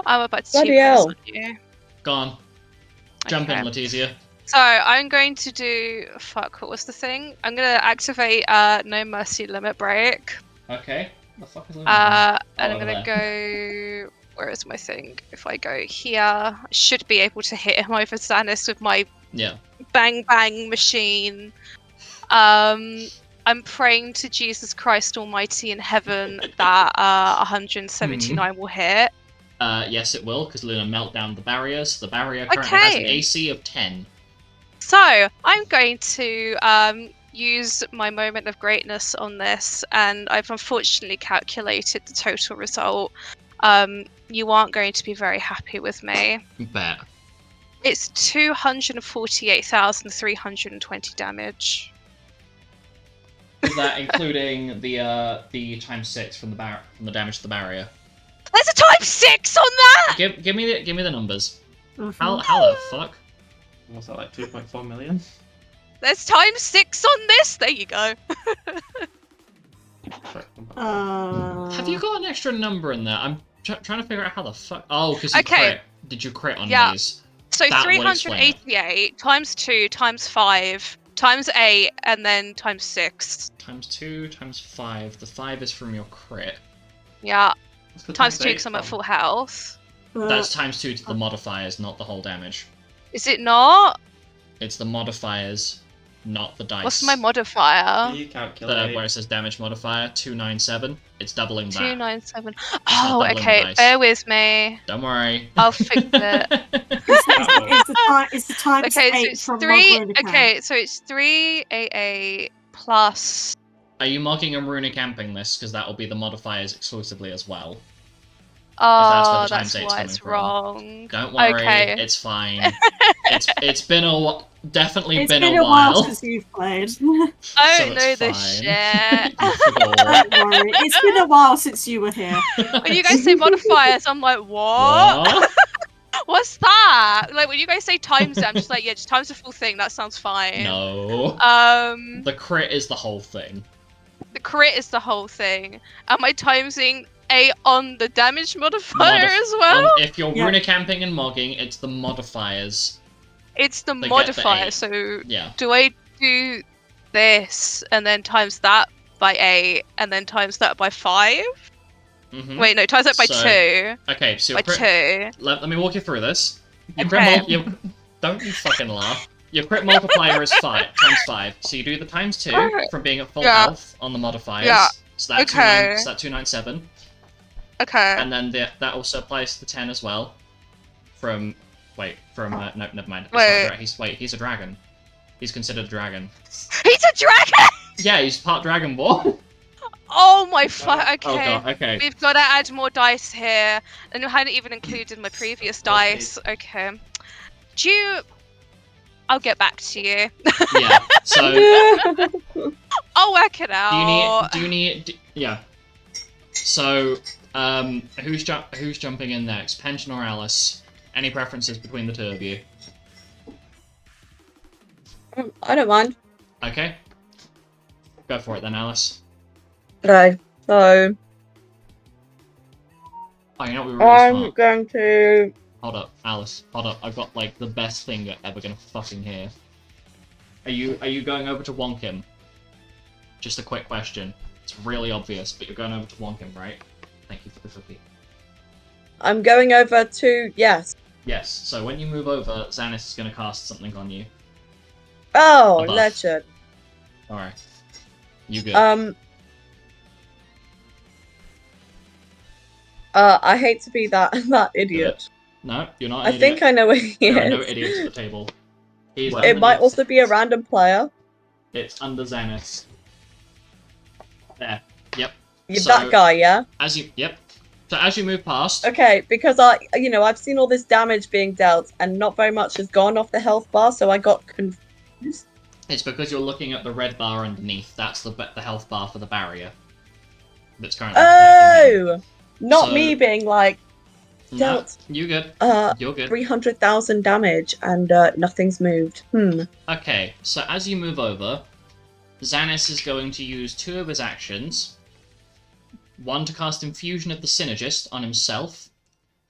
I'm about to Bloody cheap this hell. on you. Go on. Jump in, Okay. Letizia. So I'm going to do fuck. What was the thing? I'm gonna activate No Mercy Limit Break. Okay. The fuck is And over I'm gonna go. Where is my thing? If I go here, I should be able to hit him over Zanis with my Yeah. bang bang machine. I'm praying to Jesus Christ Almighty in heaven that 179 will hit. Yes, it will, because Luna melt down the barriers. The barrier currently has an Okay. AC of 10. So I'm going to use my moment of greatness on this, and I've unfortunately calculated the total result. You aren't going to be very happy with me. Bet. It's 248,320 damage. Is that including the times 6 from the damage to the barrier? There's a times 6 on that. Give me the numbers. Mhm. How the fuck? What's that, like 2.4 million? There's times 6 on this. There you go. Have you got an extra number in there? I'm trying to figure out how the fuck. Oh, because you Okay. crit. Did you crit on Yeah. these? So That would explain it. 388 times 2 times 5 times 8 and then times 6. Times 2 times 5. The 5 is from your crit. Yeah. What's the Times 2 8 because I'm at from? full health. That's times 2 to the modifiers, not the whole damage. Is it not? It's the modifiers, not the dice. What's my modifier? You calculate. Where it says damage modifier, 297. It's doubling that. 297. not Oh, doubling the okay. dice. Bear with me. Don't worry. I'll fix it. It's the times Okay, so 8 it's from 3. Mogwai account. Okay, so it's 388 plus. Are you mogging and runic camping this? Because that will be the modifiers exclusively as well. Oh, where the that's times eight's why coming it's from. wrong. Don't worry, Okay. it's fine. It's been definitely It's been been a while. since you've played. I So don't it's know this fine. shit. You forgot. Don't worry, it's been a while since you were here. When you guys say modifiers, I'm like, what? What? What's that? Like when you guys say times it, I'm just like, yeah, just times the full thing. That sounds fine. No. The The crit is the whole thing. crit is the whole thing. Am I timesing 8 on the damage modifier as well? If you're Yeah. runic camping and mogging, it's the modifiers. It's the They get the modifier. 8. So Yeah. do I do this and then times that by 8 and then times that by 5? Mm-hmm. Wait, no, times that by So, 2. Okay, so By your crit. 2. Let me walk you through this. Your Okay. crit don't you fucking laugh. Your crit multiplier is 5 times 5. So you do the times 2 from being at full Yeah. health on the modifiers. Yeah. So that's Okay. 297. Okay. And then that also applies to the 10 as well. No, never mind. Wait. He's a dragon. He's considered a dragon. He's a dragon! Yeah, he's part dragon ball. Oh my fuck, okay. Oh god, okay. We've got to add more dice here. And I hadn't even included my previous dice. Okay. I'll get back to you. Yeah. So I'll work it out. yeah. So who's jumping in next? Pension or Alice? Any preferences between the two of you? I don't mind. Okay. Go for it then, Alice. Okay, so Oh, you know what? We were really I'm smart. going to. Hold up, Alice. Hold up. I've got like the best thing you're ever gonna fucking hear. Are you going over to Wonkim? Just a quick question. It's really obvious, but you're going over to Wonkim, right? Thank you for the cookie. I'm going over to yes. Yes. So when you move over, Xanis is gonna cast something on you. Oh, A buff. legend. All right. You good? I hate to be that idiot. No, you're not. I think I know where he There are no is. idiots at the table. He's Well, It might underneath- also be a random player. It's under Xanis. There. Yep. That guy, yeah? So as you move past, Okay, because I've seen all this damage being dealt and not very much has gone off the health bar, so I got confused. it's because you're looking at the red bar underneath. That's the health bar for the barrier. That's currently protecting you. Oh! Not So- me being like, No, dealt you good. You're good. 300,000 damage and nothing's moved. Okay, so as you move over, Xanis is going to use 2 of his actions. One to cast Infusion of the Synergist on himself,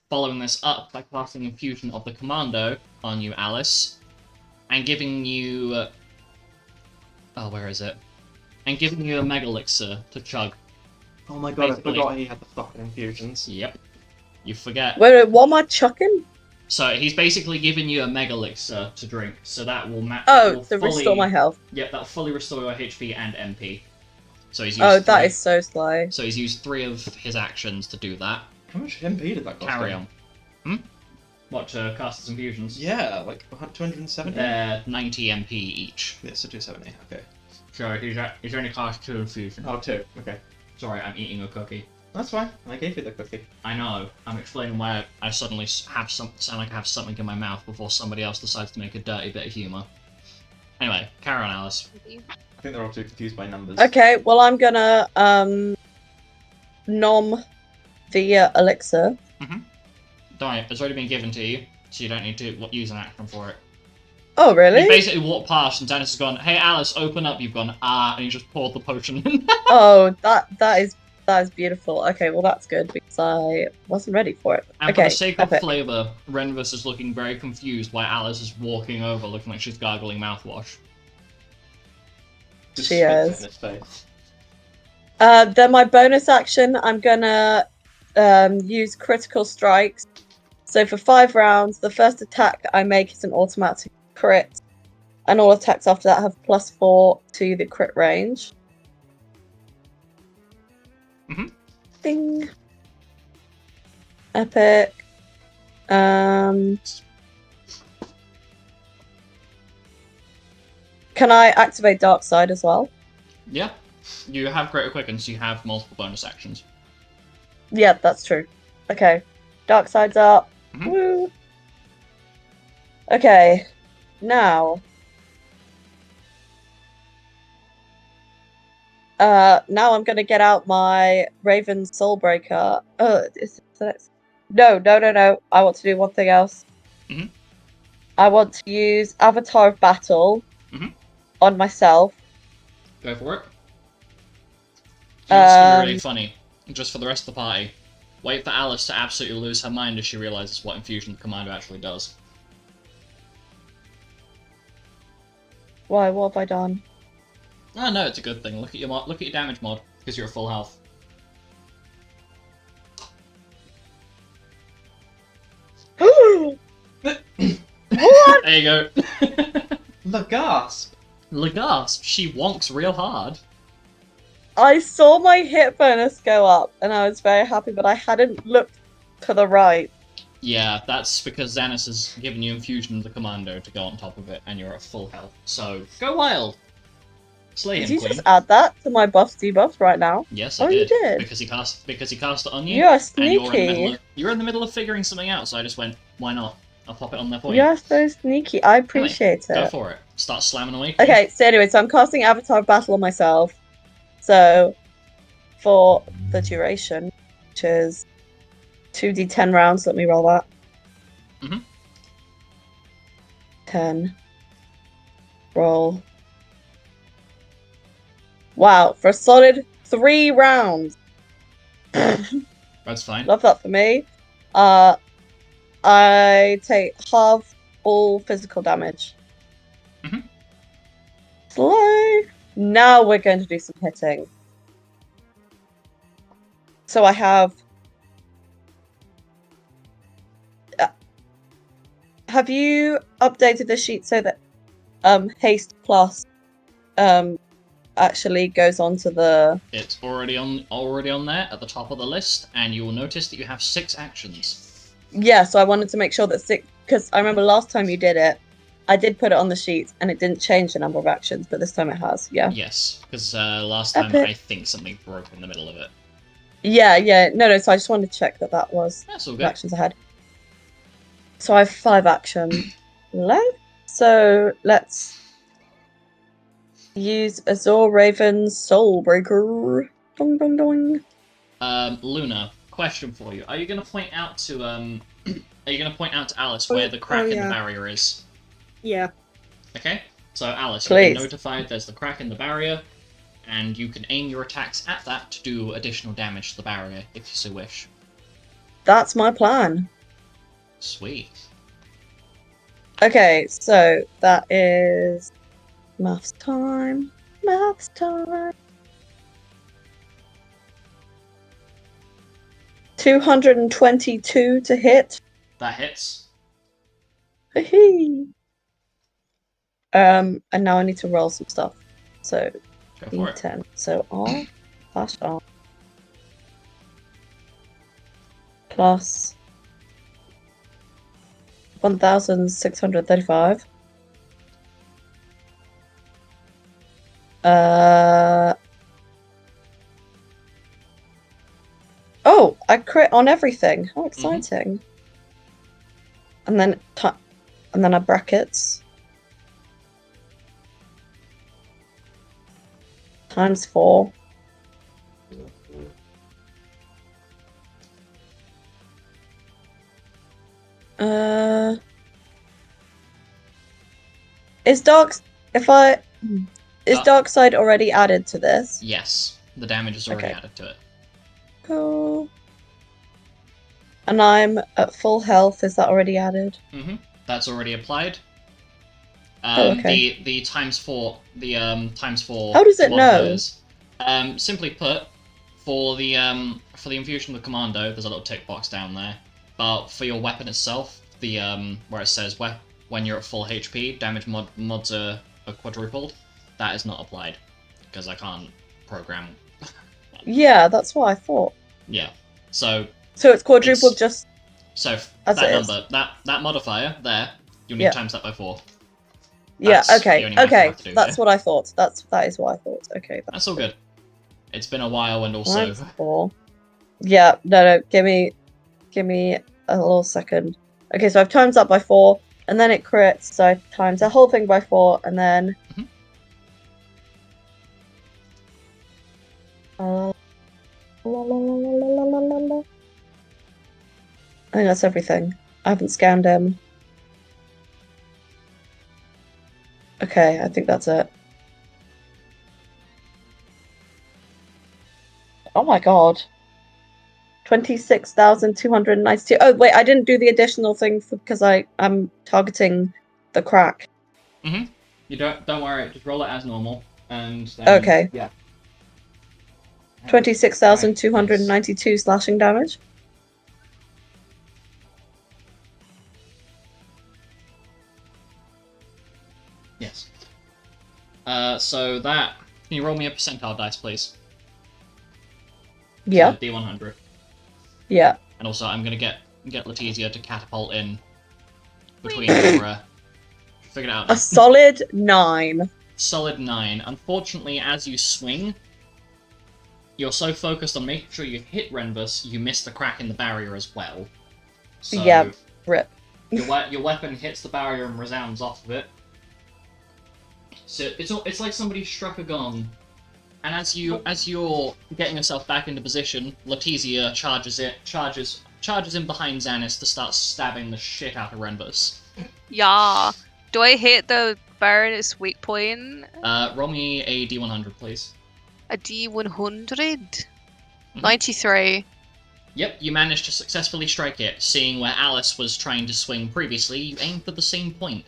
following this up by casting Infusion of the Commando on you, Alice, and giving you... where is it? And giving you a Mega Elixir to chug. Oh my god, Basically. I forgot he had the fucking infusions. Yep. You forget. Wait, what am I chucking? So he's basically giving you a Mega Elixir to drink, so that will match. Oh, to restore my health. Yep, that'll fully restore your HP and MP. So he's used Oh, that 3. is so slow. So he's used 3 of his actions to do that. How much MP did that cost? Carry him? on. What, to cast his infusions? Yeah, like 270? They're 90 MP each. Yeah, so 270, okay. So he's only cast 2 infusions. Oh, 2, okay. Sorry, I'm eating a cookie. That's fine, I gave you the cookie. I know. I'm explaining why I suddenly sound like I have something in my mouth before somebody else decides to make a dirty bit of humour. Anyway, carry on, Alice. I think they're all too confused by numbers. Okay, well I'm gonna nom the elixir. Don't worry, it's already been given to you, so you don't need to use an action for it. Oh really? You basically walk past and Dennis has gone, "Hey Alice, open up." You've gone, and you just poured the potion in. Oh, that is beautiful. Okay, well that's good because I wasn't ready for it. And Okay, for the sake of epic. flavour, Renvis is looking very confused while Alice is walking over looking like she's gargling mouthwash. Just She spits it is. in his face. Then my bonus action, I'm gonna use critical strikes. So for 5 rounds, the first attack I make is an automatic crit, and all attacks after that have +4 to the crit range. Ding. Epic. Can I activate Dark Side as well? Yeah. You have Greater Quicken, so you have multiple bonus actions. Yeah, that's true. Okay. Dark Side's up. Mhm. Woo. Okay. Now. Now I'm gonna get out my Raven Soulbreaker. No. I want to do one thing else. Mhm. I want to use Avatar of Battle Mhm. on myself. Go for it. You know what's gonna be really Um, funny, just for the rest of the party. Wait for Alice to absolutely lose her mind as she realizes what Infusion the Commander actually does. Why? What have I done? Oh no, it's a good thing. Look at your damage mod, because you're at full health. What? There you go. The gasp! Lagasp, she wonks real hard. I saw my hit bonus go up, and I was very happy, but I hadn't looked to the right. Yeah, that's because Xanis has given you Infusion of the Commando to go on top of it, and you're at full health. So, go wild! Slay Did him, you Queen. just add that to my buffs debuffs right now? Yes, Oh, I you did. did? Because he cast it on you. You're And sneaky. you're in the middle of figuring something out, so I just went, why not? I'll pop it on there for you. You're so sneaky. I appreciate Go it. for it. Start slamming away. Queen. Okay, so anyway, so I'm casting Avatar Battle on myself. So, for the duration, which is 2d10 rounds, let me roll that. Mhm. 10. Roll. Wow, for a solid 3 rounds. That's fine. Love that for me. I take half all physical damage. Mhm. Slow. Now we're going to do some hitting. So I have. Have you updated the sheet so that haste plus actually goes onto the? It's already on there at the top of the list, and you will notice that you have 6 actions. Yeah, so I wanted to make sure that 6, because I remember last time you did it, I did put it on the sheet, and it didn't change the number of actions, but this time it has. Yeah. Yes, because last time Epic. I think something broke in the middle of it. Yeah. No. So I just wanted to check that was That's all the good. actions I had. So I have 5 actions left. So let's use Azor Raven's Soulbreaker. Dong dong dong. Luna, question for you. Are you going to point out to Alice where the crack in the yeah. barrier is? Yeah. Okay? So Alice, you've been Please. notified there's the crack in the barrier, and you can aim your attacks at that to do additional damage to the barrier, if you so wish. That's my plan. Sweet. Okay, so that is maths time. Maths time. 222 to hit. That hits. Hee. And now I need to roll some stuff. So Go for it. D10. So R slash R plus 1,635. Oh, I crit on everything. How exciting! And then I brackets times 4. Is Dark Side already added to this? Yes, the damage is already Okay. added to it. Cool. And I'm at full health. Is that already added? That's already applied. Okay. The times 4 times 4 How does it know? modifiers. Simply put, for the infusion of the commando, there's a little tick box down there. But for your weapon itself, the where it says when you're at full HP, damage mods are quadrupled. That is not applied because I can't program. Yeah, that's what I thought. Yeah, so it's quadrupled just so as that it is. number that modifier there, you'll need Yeah. to times that by 4. Yeah, That's the okay. only math you Okay. have to do That's here. what I thought. That is what I thought. Okay. That's all good. It's been a while, and also Times 4. Yeah, no. Give me a little second. Okay, so I've times that by 4, and then it crits, so I times the whole thing by 4, and then I think that's everything. I haven't scanned him. Okay, I think that's it. Oh my god. 26,292. Oh wait, I didn't do the additional thing because I'm targeting the crack. You don't worry. Just roll it as normal, and then, Okay. Yeah. 26,292 slashing damage. Yes. So that. Can you roll me a percentile dice, please? Yeah. D100. Yeah. And also, I'm gonna get Letizia to catapult in between your. Figure it out. A solid 9. Solid 9. Unfortunately, as you swing, you're so focused on making sure you hit Renvus, you miss the crack in the barrier as well. So Yeah, rip. your weapon hits the barrier and resounds off of it. So it's like somebody struck a gong, and as you're getting yourself back into position, Letizia charges in behind Xanis to start stabbing the shit out of Renvus. Yeah. Do I hit the Baroness weak point? Roll me a D100, please. A D100? 93. Yep, you managed to successfully strike it. Seeing where Alice was trying to swing previously, you aimed for the same point.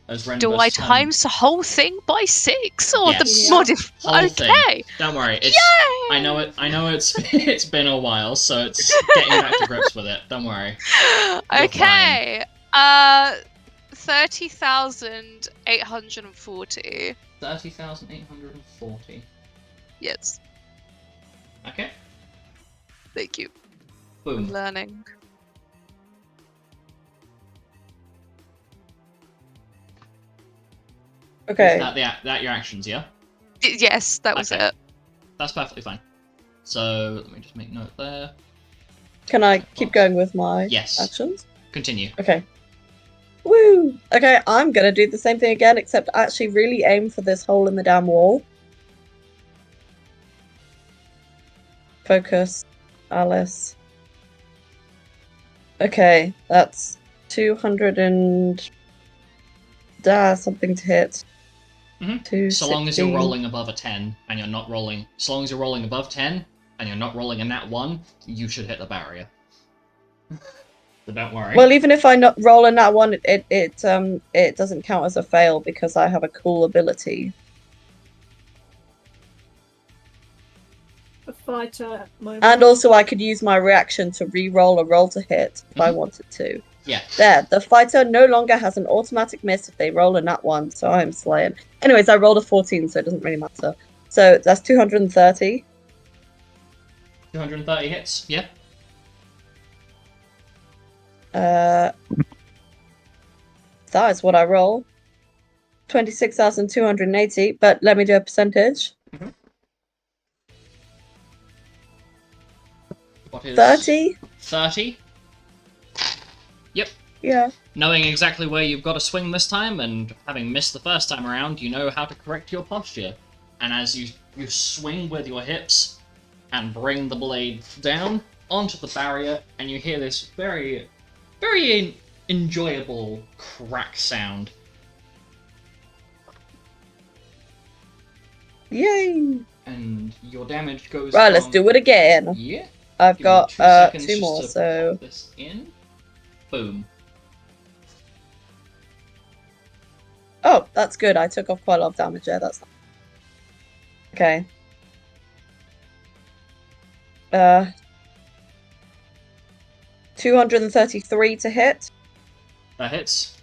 As Renvus Do I times the whole thing by 6 or Yes. the Yeah. modif? Whole Okay. thing. Don't worry. Yay! I know it's been a while, so it's getting back to grips with it. Don't worry. Okay. 30,840. 30,840. Yes. Okay. Thank you. Boom. I'm learning. Okay. Is that your actions, yeah? Yes, that was Okay. it. That's perfectly fine. So let me just make note there. Can I keep going with my Yes. actions? Continue. Okay. Woo! Okay, I'm gonna do the same thing again, except actually really aim for this hole in the damn wall. Focus, Alice. Okay, that's 200 and something to hit. So long as you're rolling above a 10 and you're not rolling, so long as you're rolling above 10 and you're not rolling a nat 1, you should hit the barrier. So don't worry. Well, even if I not roll in that one, it doesn't count as a fail because I have a cool ability. A fighter at the moment. And also I could use my reaction to re-roll a roll to hit if I wanted to. Yeah. There, the fighter no longer has an automatic miss if they roll a nat 1, so I'm slaying. Anyways, I rolled a 14, so it doesn't really matter. So that's 230. 230 hits, yeah. That is what I roll. 26,280, but let me do a percentage. What is 30? 30? Yep. Yeah. Knowing exactly where you've got to swing this time, and having missed the first time around, you know how to correct your posture. And as you swing with your hips and bring the blade down onto the barrier, and you hear this very, very enjoyable crack sound. Yay! And your damage goes Right, from... let's do it again. Yeah. I've Give me got 2 seconds 2 just more, to so... pop this in. Boom. Oh, that's good. I took off quite a lot of damage there. That's okay. 233 to hit. That hits.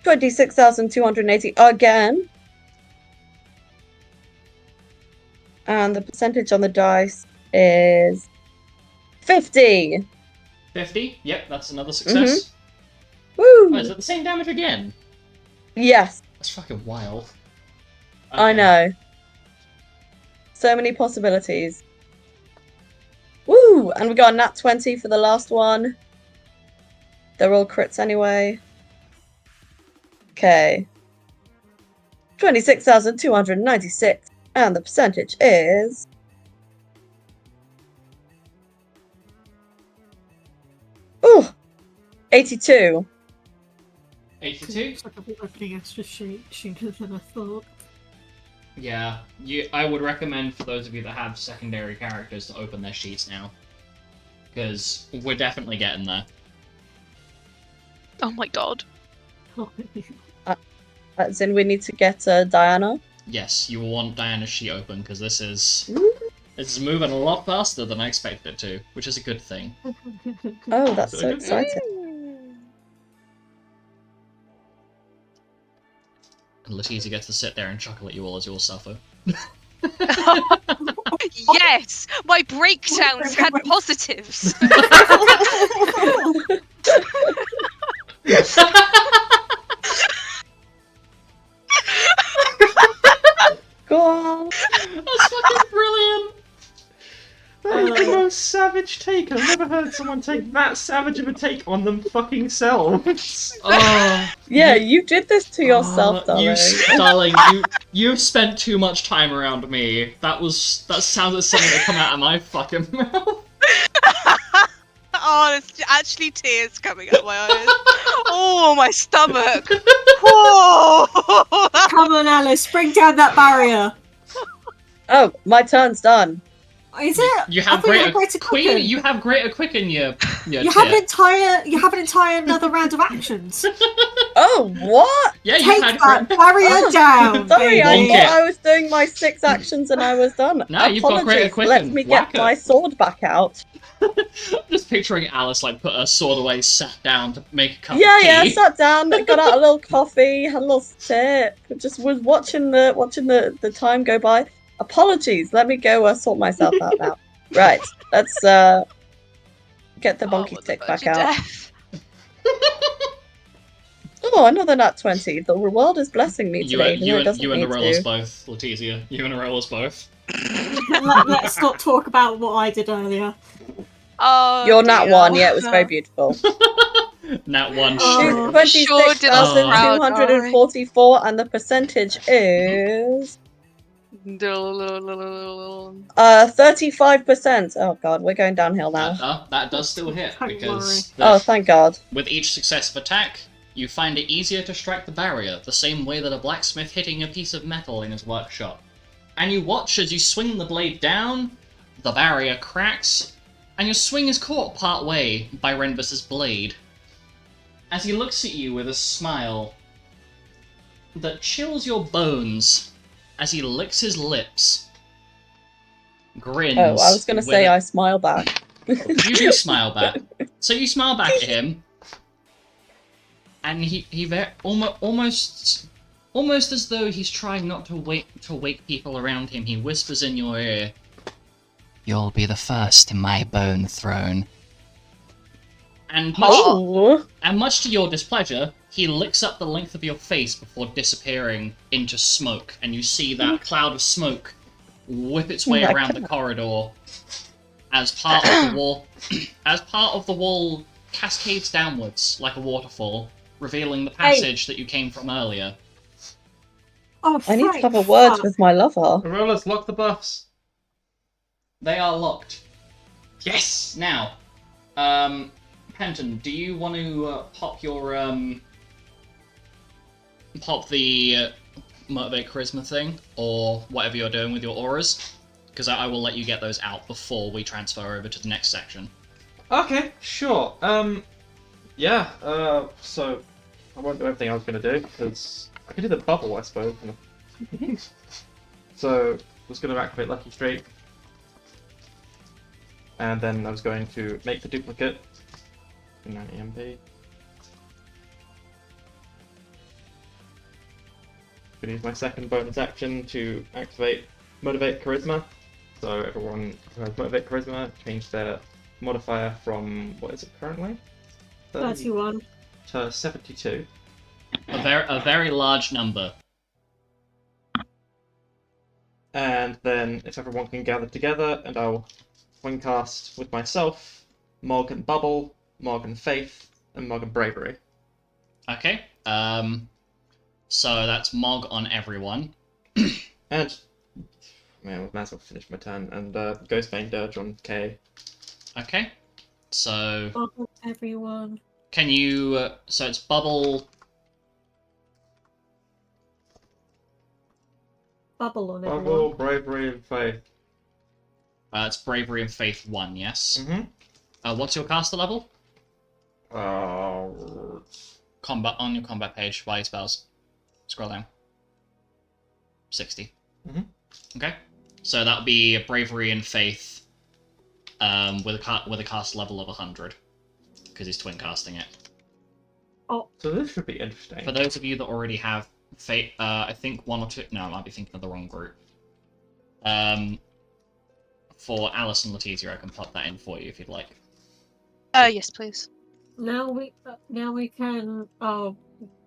26,280 again. And the percentage on the dice is 50. 50? Yep, that's another success. Woo! Oh, is it the same damage again? Yes, That's fucking wild. I Okay. know. So many possibilities. Woo! And we got a nat 20 for the last one. They're all crits anyway. Okay. 26,296. And the percentage is... Ooh! 82. 82? Looks like I'll be opening extra sheet sooner than I thought. Yeah, I would recommend for those of you that have secondary characters to open their sheets now. Because we're definitely getting there. Oh my god. As in, we need to get Diana. Yes, you will want Diana's sheet open, because this is moving a lot faster than I expected it to, which is a good thing. Oh, that's Is it so a good thing? exciting. And Letizia gets to sit there and chuckle at you all as you all suffer. Yes! My breakdowns had positives! Go on. That's fucking brilliant! That is the most savage take. I've never heard someone take that savage of a take on them fucking selves. Oh, Yeah, you did this to yourself, you, darling. darling, you've spent too much time around me. That sounds like something that come out of my fucking mouth. Oh, there's actually tears coming out my eyes. Oh, my stomach. Whoa! Come on, Alice, bring down that barrier. Oh, my turn's done. Is it? You I have thought you had greater Queen. quicken. You have greater quicken. You You have an entire another round of actions. Oh, what? Yeah, you Take had that barrier down, Sorry, I baby. Bonk it. thought I was doing my 6 actions and I was done. No, you've got greater Apologies. quicken. Let me Whack get it. my sword back out. I'm just picturing Alice like put her sword away, sat down to make a cup Yeah, of tea. yeah, sat down, got out a little coffee, had a little sip, just was watching the time go by. Apologies, let me go sort myself out now. Right, let's get the bonky Oh, stick the back verge of out. death. Oh, another nat 20. The world is blessing me You, today. you, it and, doesn't you and need Aurelis to. both, Letizia. You and Aurelis both. Let's not talk about what I did earlier. Oh, Your nat dear. 1, yeah, it was very beautiful. Nat one Oh. sure. Sure did us proud, darling. 26,244, and the percentage is 35%. Oh god, we're going downhill now. That does still hit, Don't because Oh, thank god. with each successive attack, you find it easier to strike the barrier, the same way that a blacksmith hitting a piece of metal in his workshop. And you watch as you swing the blade down, the barrier cracks, and your swing is caught part way by Renvis's blade. As he looks at you with a smile that chills your bones, as he licks his lips, grins. Oh, I was gonna say I smile back. You do smile back. So you smile back at him, and he almost as though he's trying not to wake people around him, he whispers in your ear, "You'll be the first in my bone throne." And much to your displeasure, he licks up the length of your face before disappearing into smoke, and you see that cloud of smoke whip its way around the corridor as part of the wall cascades downwards like a waterfall, revealing the passage that you came from earlier. Oh, I need to have a word with my lover. Aurelis, lock the buffs. They are locked. Yes! Now, Penton, do you want to pop your pop the motivate charisma thing, or whatever you're doing with your auras? Because I will let you get those out before we transfer over to the next section. Okay, sure. Yeah, so I won't do everything I was going to do, because I could do the bubble, I suppose. So, I was going to activate Lucky Streak, and then I was going to make the duplicate in an EMP. I'm going to use my second bonus action to activate Motivate Charisma. So everyone who has Motivate Charisma, change their modifier from, what is it currently? 31. To 72. A very large number. And then if everyone can gather together, and I'll swing cast with myself, Morgan Bubble, Morgan Faith, and Morgan Bravery. Okay. So that's Mog on everyone. And yeah, I might as well finish my turn. And Ghostbane Dirge on K. Okay. So Bubble everyone. can you? So it's Bubble. Bubble on everyone. Bubble, Bravery, and Faith. It's Bravery and Faith 1, yes. Mm-hmm. What's your caster level? Oh. Combat on your combat page. By your spells. Scroll down. 60. Mhm. Okay. So that would be Bravery and Faith, with a cast level of 100, because he's twin casting it. Oh, So this should be interesting. For those of you that already have Fate, I think one or two. No, I might be thinking of the wrong group. For Alice and Letizia, I can pop that in for you if you'd like. Yes, please. now we can.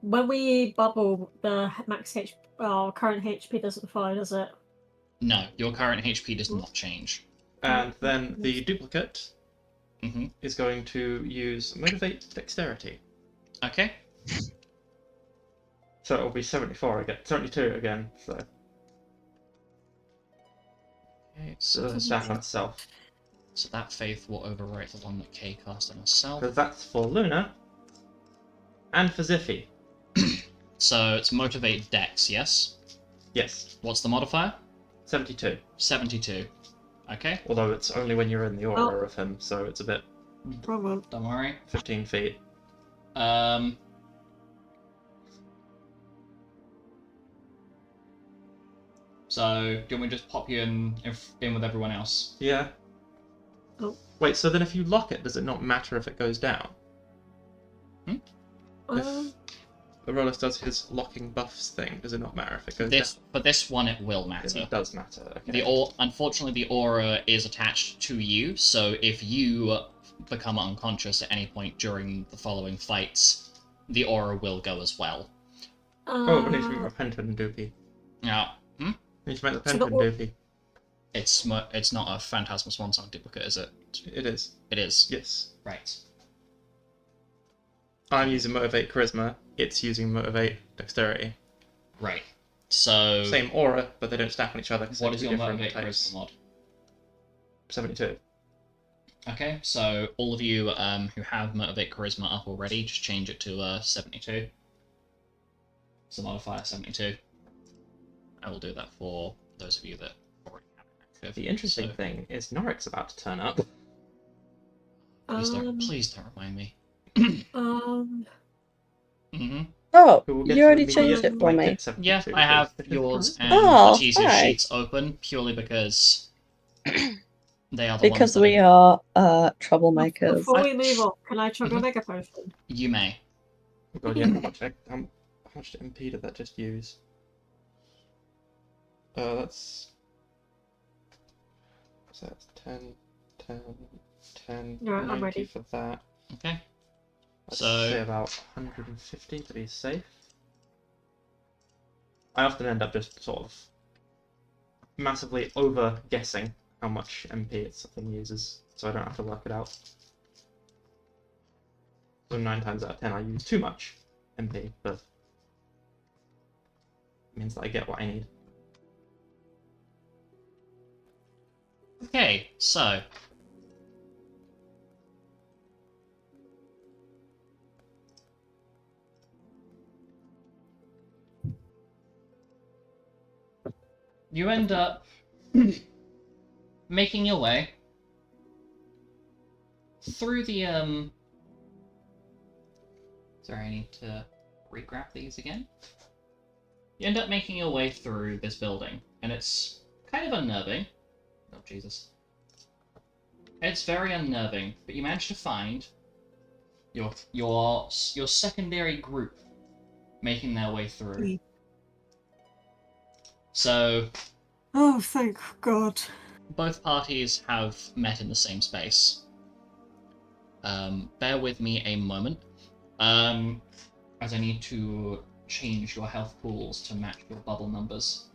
When we bubble, the max current HP doesn't fly, does it? No, your current HP does not change. And then the duplicate Mm-hmm. is going to use Motivate Dexterity. Okay. So it'll be 74 again, 72 again. So Okay, so that on itself. So that Faith will overwrite the one that Kay cast on herself. Because that's for Luna and for Ziffy. So it's Motivate Dex, yes? Yes, What's the modifier? 72. 72. Okay, Although it's only when you're in the aura of him, so it's a bit Wrong one. don't worry. 15 feet. So, do you want me to just pop you in with everyone else? Yeah. Oh. Wait, so then if you lock it, does it not matter if it goes down? If Aurelis does his locking buffs thing, does it not matter if it goes down? For this one, it will matter. It does matter. Okay. Unfortunately, the aura is attached to you, so if you become unconscious at any point during the following fights, the aura will go as well. Oh, we need to make a Penton and Doopy. Now, We need to make the So the Penton and Doopy. it's not a Phantasmal Swan Song duplicate, is it? It is. It is. Yes. Right. I'm using Motivate Charisma. It's using Motivate Dexterity. Right. So... Same aura, but they don't stack on each other. What is your different Motivate types. Charisma mod? 72. Okay, so all of you who have Motivate Charisma up already, just change it to 72. So modifier 72. I will do that for those of you that already have it active. The interesting So- thing is Norik's about to turn up. Please don't remind me. Mm-hmm. Oh, Who will get you to already immediate changed it for point me. at 72, Yeah, I have which is yours fine. and Oh, Letizia's thanks. sheets open purely because they are the Because ones that we are troublemakers. Before we move on, can I chug a mega potion? you may. Oh god, yeah, how much MP did that just use? That's... What's that? 10, 10, 10, Right, I'm 90 ready. for that. Okay. Let's So- say about 150 to be safe. I often end up just sort of massively over-guessing how much MP something uses, so I don't have to work it out. So 9 times out of 10 I use too much MP, but it means that I get what I need. Okay, so you end up making your way through the Sorry, I need to re-grab these again. You end up making your way through this building, and it's kind of unnerving. Oh, Jesus. It's very unnerving, but you manage to find your secondary group making their way through. Mm. So, Oh, thank God. both parties have met in the same space. Bear with me a moment, as I need to change your health pools to match your bubble numbers.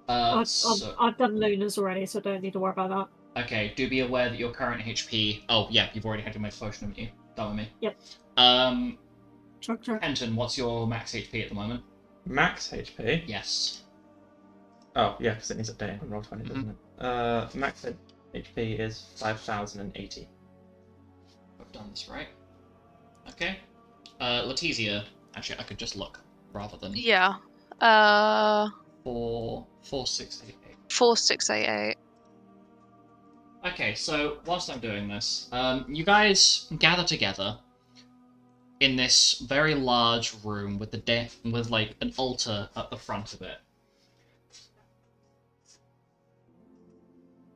I've done Luna's already, so I don't need to worry about that. Okay, do be aware that your current HP... Oh, yeah, you've already had your most potion, haven't you? Done with me. Yep. Chug. Penton, what's your max HP at the moment? Max HP? Yes. Oh, yeah, because it needs updating on Roll20, doesn't it? Max HP is 5080. I've done this right. Okay. Letizia, actually, I could just look rather than... Yeah. 4688. 4688. Okay, so whilst I'm doing this, you guys gather together in this very large room with with like an altar at the front of it.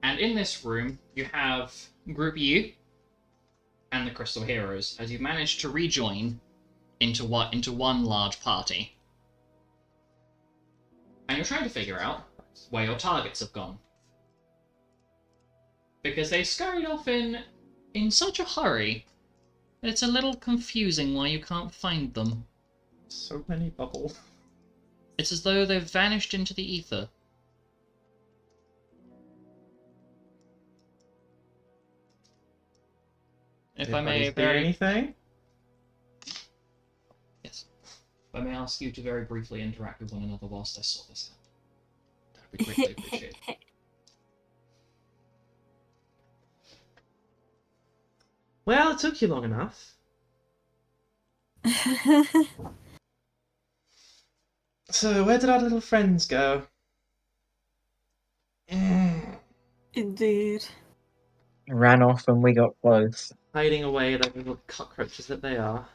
And in this room, you have Group U and the Crystal Heroes, as you've managed to rejoin into one large party. And you're trying to figure out where your targets have gone. Because they scurried off in such a hurry that it's a little confusing why you can't find them. So many bubbles. It's as though they've vanished into the ether. If I may anything? Yes. If I may ask you to very briefly interact with one another whilst I sort this out. That would be greatly appreciated. Well, it took you long enough. So, where did our little friends go? Indeed. Ran off and we got close. Hiding away like little cockroaches that they are.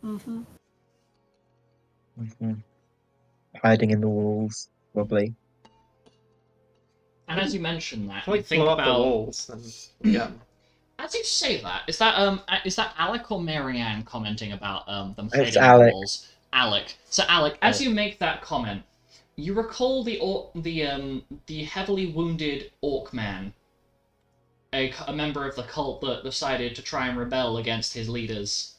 Mm-hmm. Mhm. Hiding in the walls, probably. And as you mention that, If you I think blow up the about... walls, then yeah. As you say that, is that Alec or Marianne commenting about them hiding It's in Alec. the walls? Alec. So Alec, as you make that comment, you recall the heavily wounded orc man, a member of the cult that decided to try and rebel against his leaders.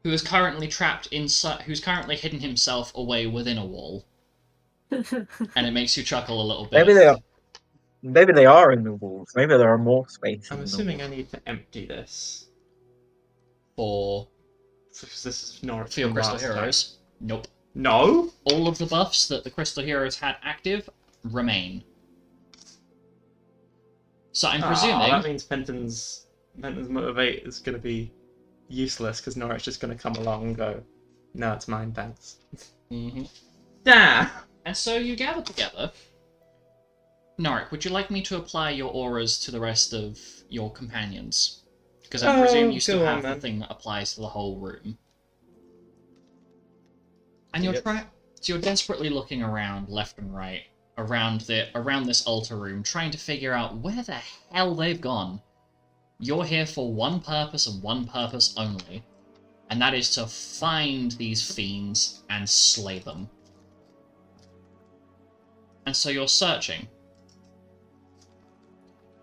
who is currently trapped inside, who's currently hidden himself away within a wall, and it makes you chuckle a little bit. Maybe they are in the walls. Maybe there are more spaces. I'm in the assuming I walls. need to empty this. For Because this is Norwich for your from Crystal last time. Heroes, nope. No? All of the buffs that the Crystal Heroes had active remain. So I'm presuming that means Penton's Motivate is going to be useless because Norwich is going to come along and go, no, it's mine, thanks. hmm Damn! And so you gather together. Norik, would you like me to apply your auras to the rest of your companions? Because I presume you still go on, have the then. thing that applies to the whole room. And Yes. so you're desperately looking around left and right, around this altar room, trying to figure out where the hell they've gone. You're here for one purpose and one purpose only, and that is to find these fiends and slay them. And so you're searching,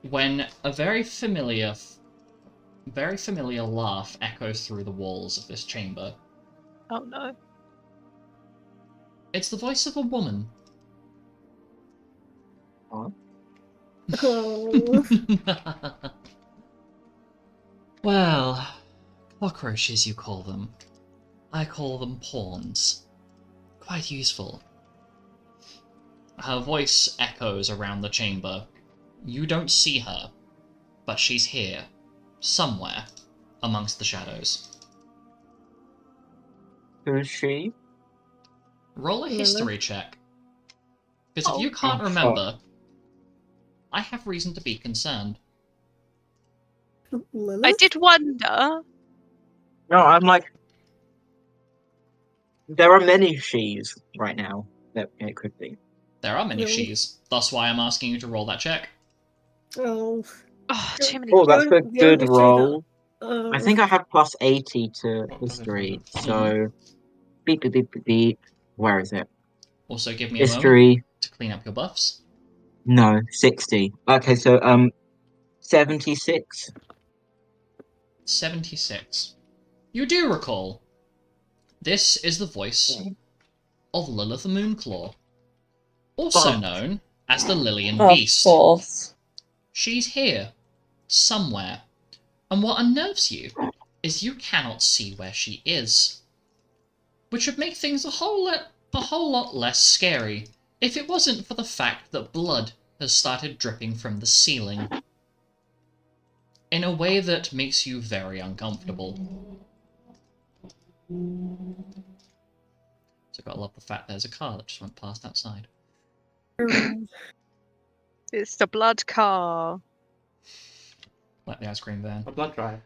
when a very familiar laugh echoes through the walls of this chamber. Oh no. It's the voice of a woman. Oh. Well, cockroaches you call them. I call them pawns. Quite useful. Her voice echoes around the chamber. You don't see her, but she's here, somewhere, amongst the shadows. Who is she? Roll a Lilith? history check. Because if you Oh, can't fuck. remember, I have reason to be concerned. Lilith? I did wonder. No, I'm like. There are many she's right now that it could be. There are many Really? she's, thus why I'm asking you to roll that check. Oh. Oh, too many. Oh, that's a The good only she roll. that- I think I have plus 80 to Oh, history, okay. so beep beep beep beep beep. Where is it? Also, give me a moment History. to clean up your buffs. No, 60. Okay, so 76. 76. You do recall. This is the voice of Lilith the Moonclaw, also Fuck. known as the Lillian Of Beast. course. She's here, somewhere, and what unnerves you is you cannot see where she is, which would make things a whole lot less scary if it wasn't for the fact that blood has started dripping from the ceiling in a way that makes you very uncomfortable. So gotta love the fact there's a car that just went past outside. It's the blood car. Like the ice cream van. A blood drive.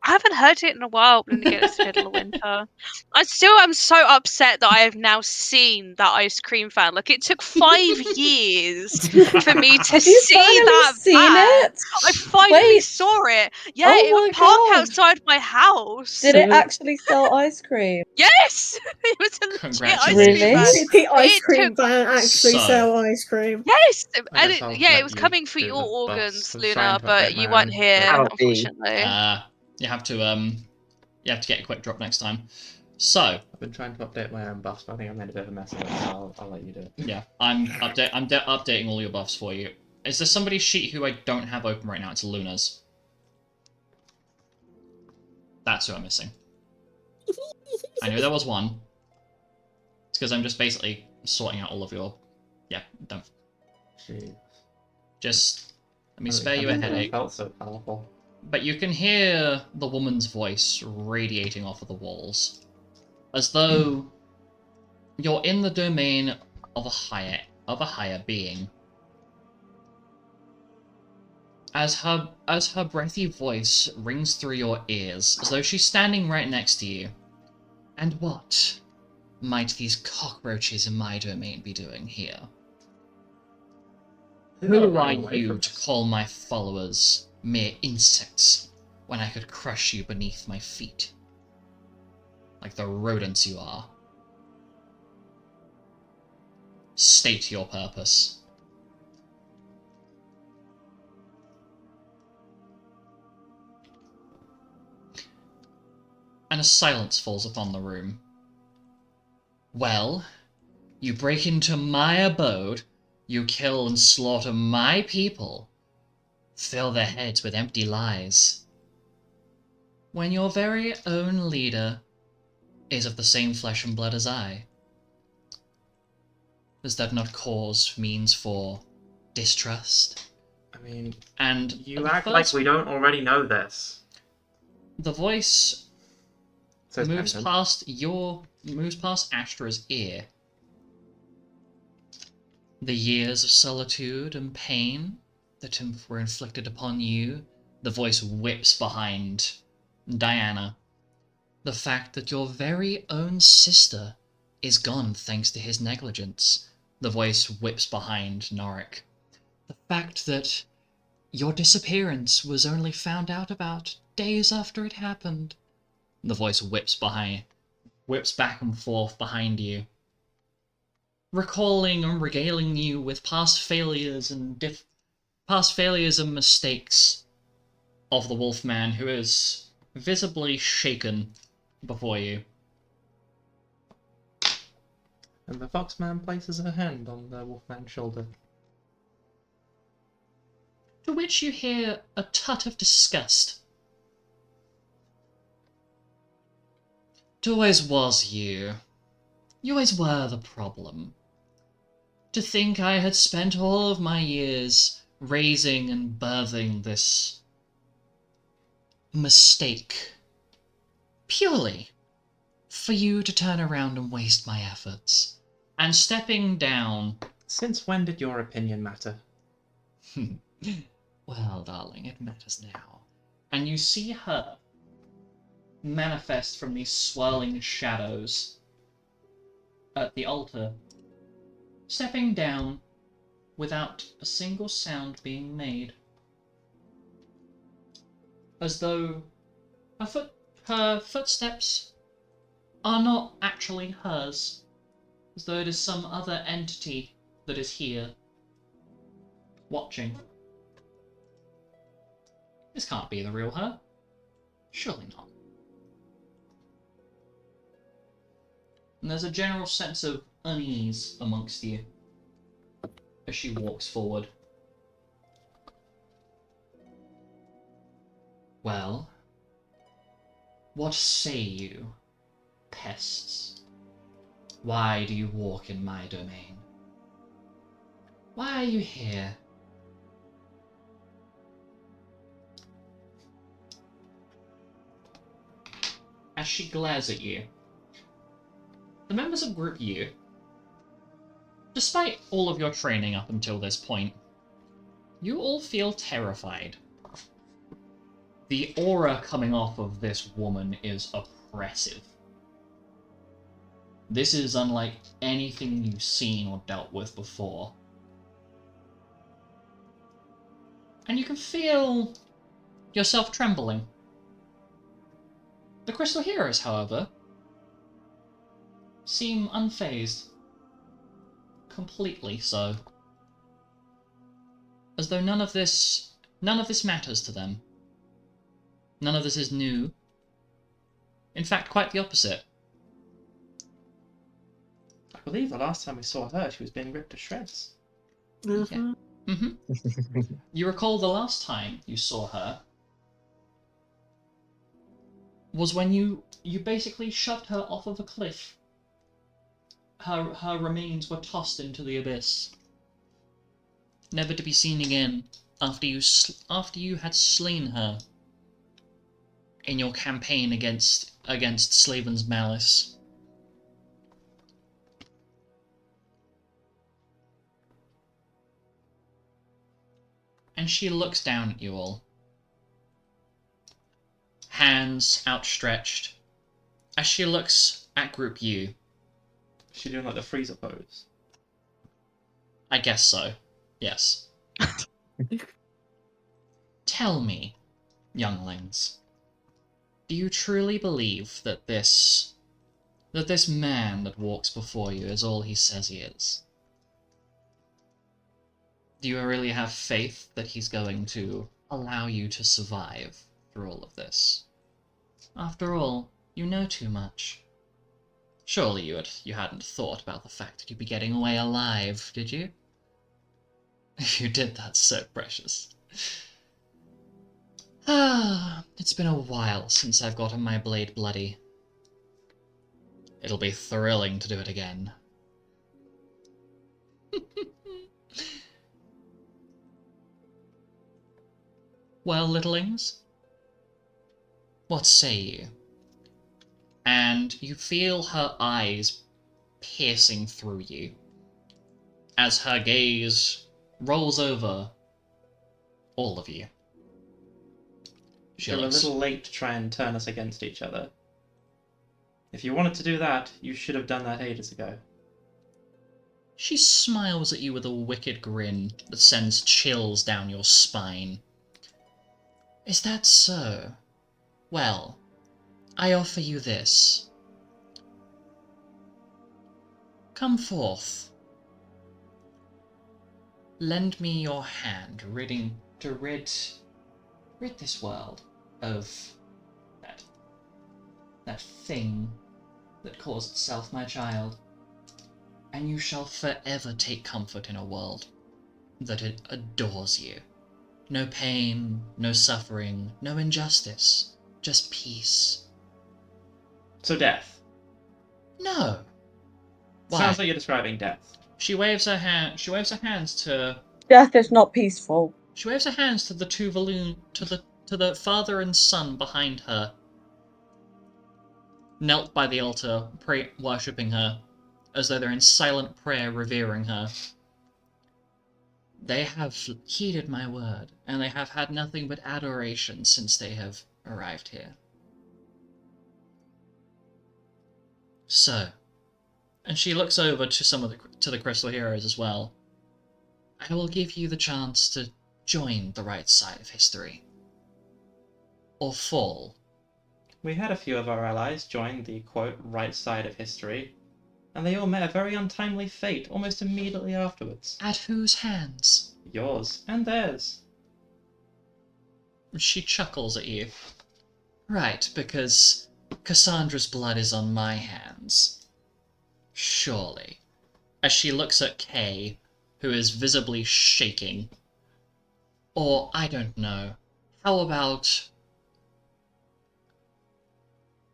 I haven't heard it in a while, but then again, it's the middle of winter. I still am so upset that I have now seen that ice cream van. Like, it took 5 years for me to Have you see finally that seen van. it? I finally Wait. saw it. Yeah, Oh it was my parked God. outside my house. Did it actually sell ice cream? Yes! It was a legit ice cream Congratulations. van. Really? The ice It cream took- van actually So- sell ice cream. Yes! I And guess I'll yeah, let it was you coming for do your the organs, buffs. I was trying Luna, to but update you my weren't own, here, Cannot be. unfortunately. You have to get a quick drop next time. So, I've been trying to update my own buffs, but I think I made a bit of a mess of it, so I'll let you do it. yeah, I'm updating all your buffs for you. Is there somebody's sheet who I don't have open right now? It's Luna's. That's who I'm missing. I knew there was one. It's because I'm just basically sorting out all of your... Yeah, don't. Jeez. Just... Let me I spare you a never headache. felt so powerful. But you can hear the woman's voice radiating off of the walls. As though you're in the domain of a higher being. As her breathy voice rings through your ears, as though she's standing right next to you. And what might these cockroaches in my domain be doing here? Who are you to call my followers mere insects when I could crush you beneath my feet? Like the rodents you are. State your purpose. and a silence falls upon the room. Well, you break into my abode, you kill and slaughter my people, fill their heads with empty lies. When your very own leader is of the same flesh and blood as I, does that not cause means for distrust? I mean, And you the act first- like we don't already know this. The voice Says moves Penton. moves past Astra's ear. The years of solitude and pain that were inflicted upon you, the voice whips behind Diana. The fact that your very own sister is gone thanks to his negligence, the voice whips behind Norik. The fact that your disappearance was only found out about days after it happened, the voice whips back and forth behind you, recalling and regaling you with past failures and mistakes of the Wolfman, who is visibly shaken before you. And the Foxman places her hand on the Wolfman's shoulder. To which you hear a tut of disgust. It always was you. You always were the problem. To think I had spent all of my years raising and birthing this mistake purely for you to turn around and waste my efforts. And stepping down... Since when did your opinion matter? Well, darling, it matters now. And you see her manifest from these swirling shadows at the altar, stepping down without a single sound being made. As though her footsteps are not actually hers. As though it is some other entity that is here, watching. This can't be the real her. Surely not. And there's a general sense of unease amongst you as she walks forward. Well, what say you, pests? Why do you walk in my domain? Why are you here? As she glares at you, the members of Group U, despite all of your training up until this point, you all feel terrified. The aura coming off of this woman is oppressive. This is unlike anything you've seen or dealt with before. And you can feel yourself trembling. The Crystal Heroes, however, seem unfazed. Completely so. As though none of this matters to them. None of this is new. In fact, quite the opposite. I believe the last time we saw her, she was being ripped to shreds. Mhm. You recall the last time you saw her was when you basically shoved her off of a cliff. Her remains were tossed into the abyss, never to be seen again after you had slain her in your campaign against Slaven's malice. And she looks down at you all, hands outstretched, as she looks at Group U. Is she doing like the freezer pose? I guess so. Yes. Tell me, younglings, do you truly believe that this man that walks before you is all he says he is? Do you really have faith that he's going to allow you to survive through all of this? After all, You know too much. Surely you hadn't thought about the fact that you'd be getting away alive, did you? You did, that's so precious. Ah, it's been a while since I've gotten my blade bloody. It'll be thrilling to do it again. Well, littlings, what say you? And you feel her eyes piercing through you as her gaze rolls over all of you. She You're a looks, little late to try and turn us against each other. If you wanted to do that, you should have done that ages ago. She smiles at you with a wicked grin that sends chills down your spine. Is that so? Well, I offer you this. Come forth. Lend me your hand, to rid this world of that thing that calls itself my child, and you shall forever take comfort in a world that it adores you. No pain, no suffering, no injustice, just peace. So death. No. Why? Sounds like you're describing death. She waves her hands to Death is not peaceful. the two to the father and son behind her, knelt by the altar, worshipping her, as though they're in silent prayer, revering her. They have heeded my word, and they have had nothing but adoration since they have arrived here. So, and she looks over to the Crystal Heroes as well. I will give you the chance to join the right side of history. Or fall. We had a few of our allies join the, quote, right side of history, and they all met a very untimely fate almost immediately afterwards. At whose hands? Yours and theirs. She chuckles at you. Right, because Cassandra's blood is on my hands. Surely. As she looks at Kay, who is visibly shaking. Or, I don't know, how about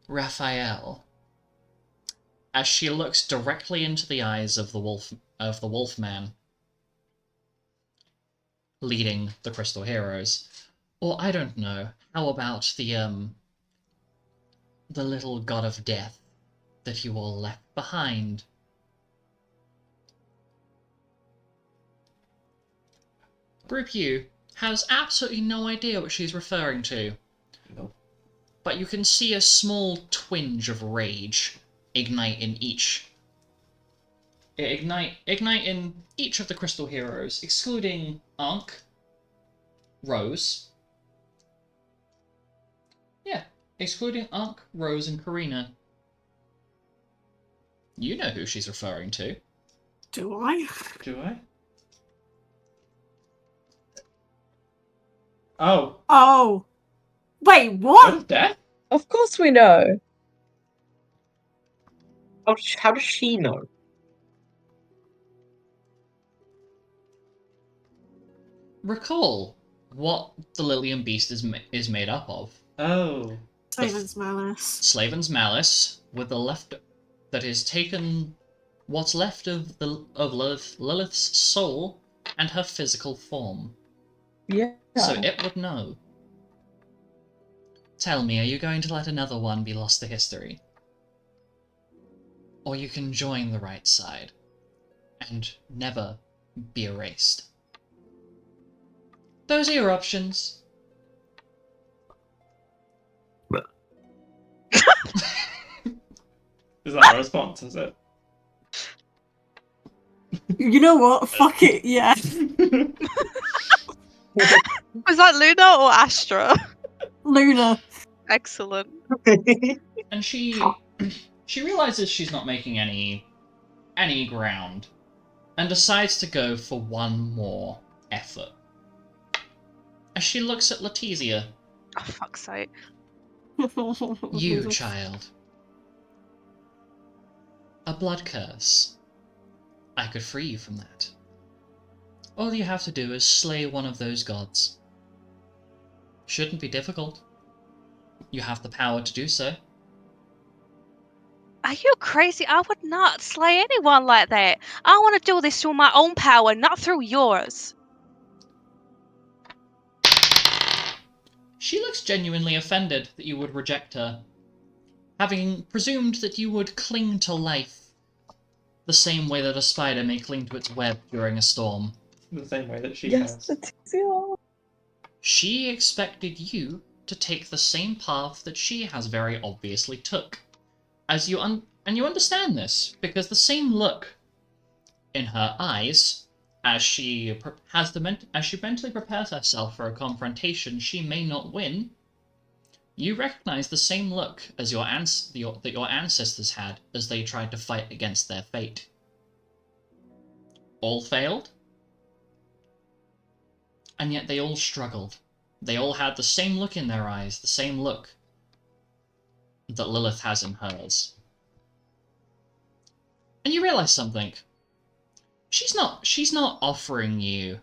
Raphael? As she looks directly into the eyes of the Wolfman leading the Crystal Heroes. Or, I don't know, how about the little god of death that you all left behind? Group U has absolutely no idea what she's referring to. Nope. But you can see a small twinge of rage ignite in each of the Crystal Heroes, excluding Ankh, Rose. Yeah, excluding Ankh, Rose, and Karina. You know who she's referring to. Do I? Do I? Oh. Oh. Wait, God what? of death? Of course we know. How does she know? Recall what the Lilium Beast is made up of. Oh. Satan's Malice. Slaven's Malice, with the left that is taken what's left of Lilith's soul and her physical form. Yeah. So it would know. Tell me, are you going to let another one be lost to history? Or you can join the right side and never be erased. Those are your options. Is that a response, is it? You know what? Fuck it, yeah. Was that Luna or Astra? Luna. Excellent. And she realizes she's not making any ground and decides to go for one more effort. As she looks at Letizia, Oh, fuck's sake. you, child, A blood curse. I could free you from that. All you have to do is slay one of those gods. Shouldn't be difficult. You have the power to do so. Are you crazy? I would not slay anyone like that. I want to do this through my own power, not through yours. She looks genuinely offended that you would reject her, having presumed that you would cling to life the same way that a spider may cling to its web during a storm. The same way that she Yes, has. Letizia. She expected you to take the same path that she has very obviously took. And you understand this, because the same look in her eyes, as she mentally prepares herself for a confrontation she may not win, you recognize the same look as that your ancestors had as they tried to fight against their fate. All failed, and yet they all struggled. They all had the same look in their eyes, the same look that Lilith has in hers. And you realize something. She's not offering you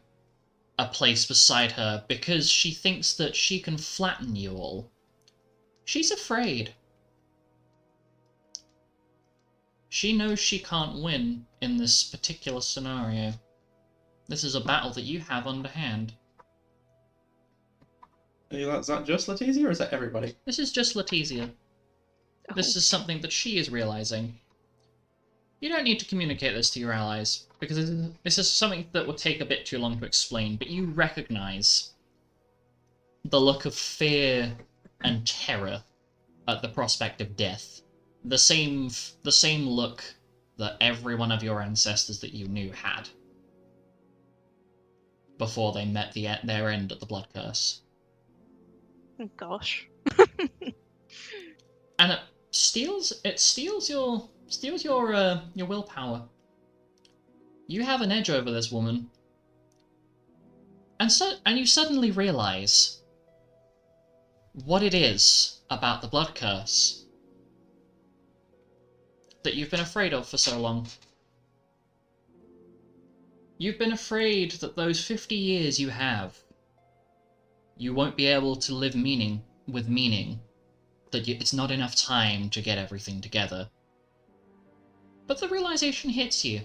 a place beside her because she thinks that she can flatten you all. She's afraid. She knows she can't win in this particular scenario. This is a battle that you have underhand. Is that just Letizia, or is that everybody? This is just Letizia. This is something that she is realizing. You don't need to communicate this to your allies, because this is something that would take a bit too long to explain, but you recognize the look of fear and terror at the prospect of death. The same look that every one of your ancestors that you knew had before they met their end at the blood curse. Oh, gosh. And it steals your willpower. You have an edge over this woman, and you suddenly realize what it is about the blood curse that you've been afraid of for so long. You've been afraid that those 50 years you have, you won't be able to live with meaning, that it's not enough time to get everything together. But the realization hits you.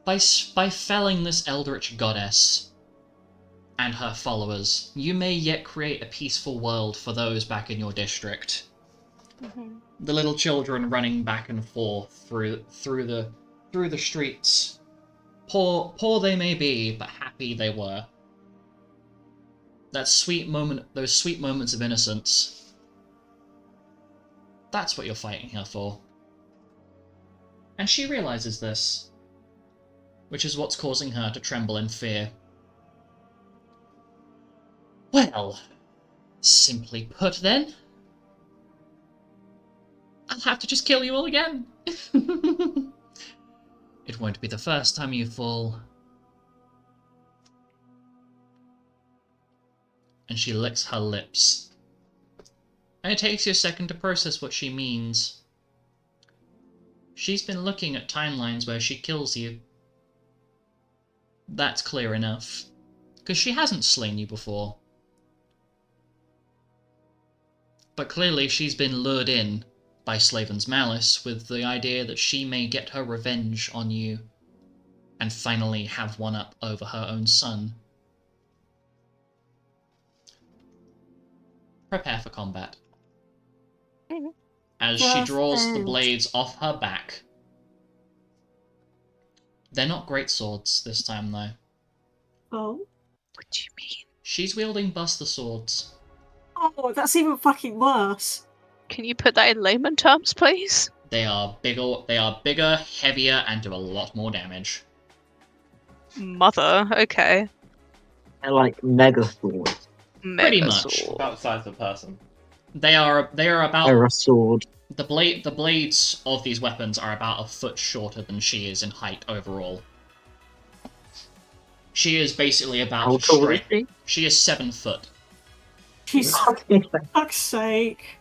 By felling this eldritch goddess and her followers, you may yet create a peaceful world for those back in your district. Mm-hmm. The little children running back and forth through the streets. Poor they may be, but happy they were. Those sweet moments of innocence. That's what you're fighting here for. And she realizes this, which is what's causing her to tremble in fear. Well, simply put then, I'll have to just kill you all again. It won't be the first time you fall. And she licks her lips. And it takes you a second to process what she means. She's been looking at timelines where she kills you. That's clear enough, because she hasn't slain you before. But clearly she's been lured in by Slaven's malice with the idea that she may get her revenge on you and finally have one up over her own son. Prepare for combat. Mm-hmm. As she draws the blades off her back. They're not great swords this time, though. Oh. What do you mean? She's wielding Buster swords. Oh, that's even fucking worse. Can you put that in layman terms, please? They are bigger, heavier, and do a lot more damage. Mother, okay. They're like mega swords. Pretty Mega much. sword. About the size of a person. They are about They're a sword. the blades of these weapons are about a foot shorter than she is in height overall. She is basically about How to tall is strike. she? She is 7 foot. Jesus fuck's sake.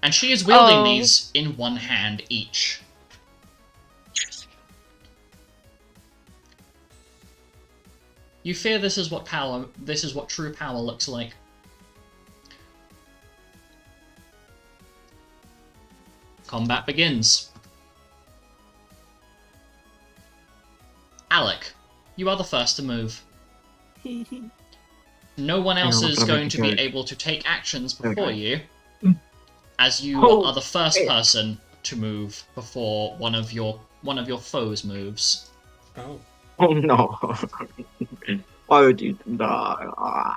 And she is wielding Oh. these in one hand each. You fear this is what true power looks like. Combat begins. Alec, you are the first to move. No one else Hang on, is I've gotta going make to a be joke. able to take actions before Okay. you, as you Oh, are the first shit. person to move before one of your foes moves. Oh. Oh no. Why would you die?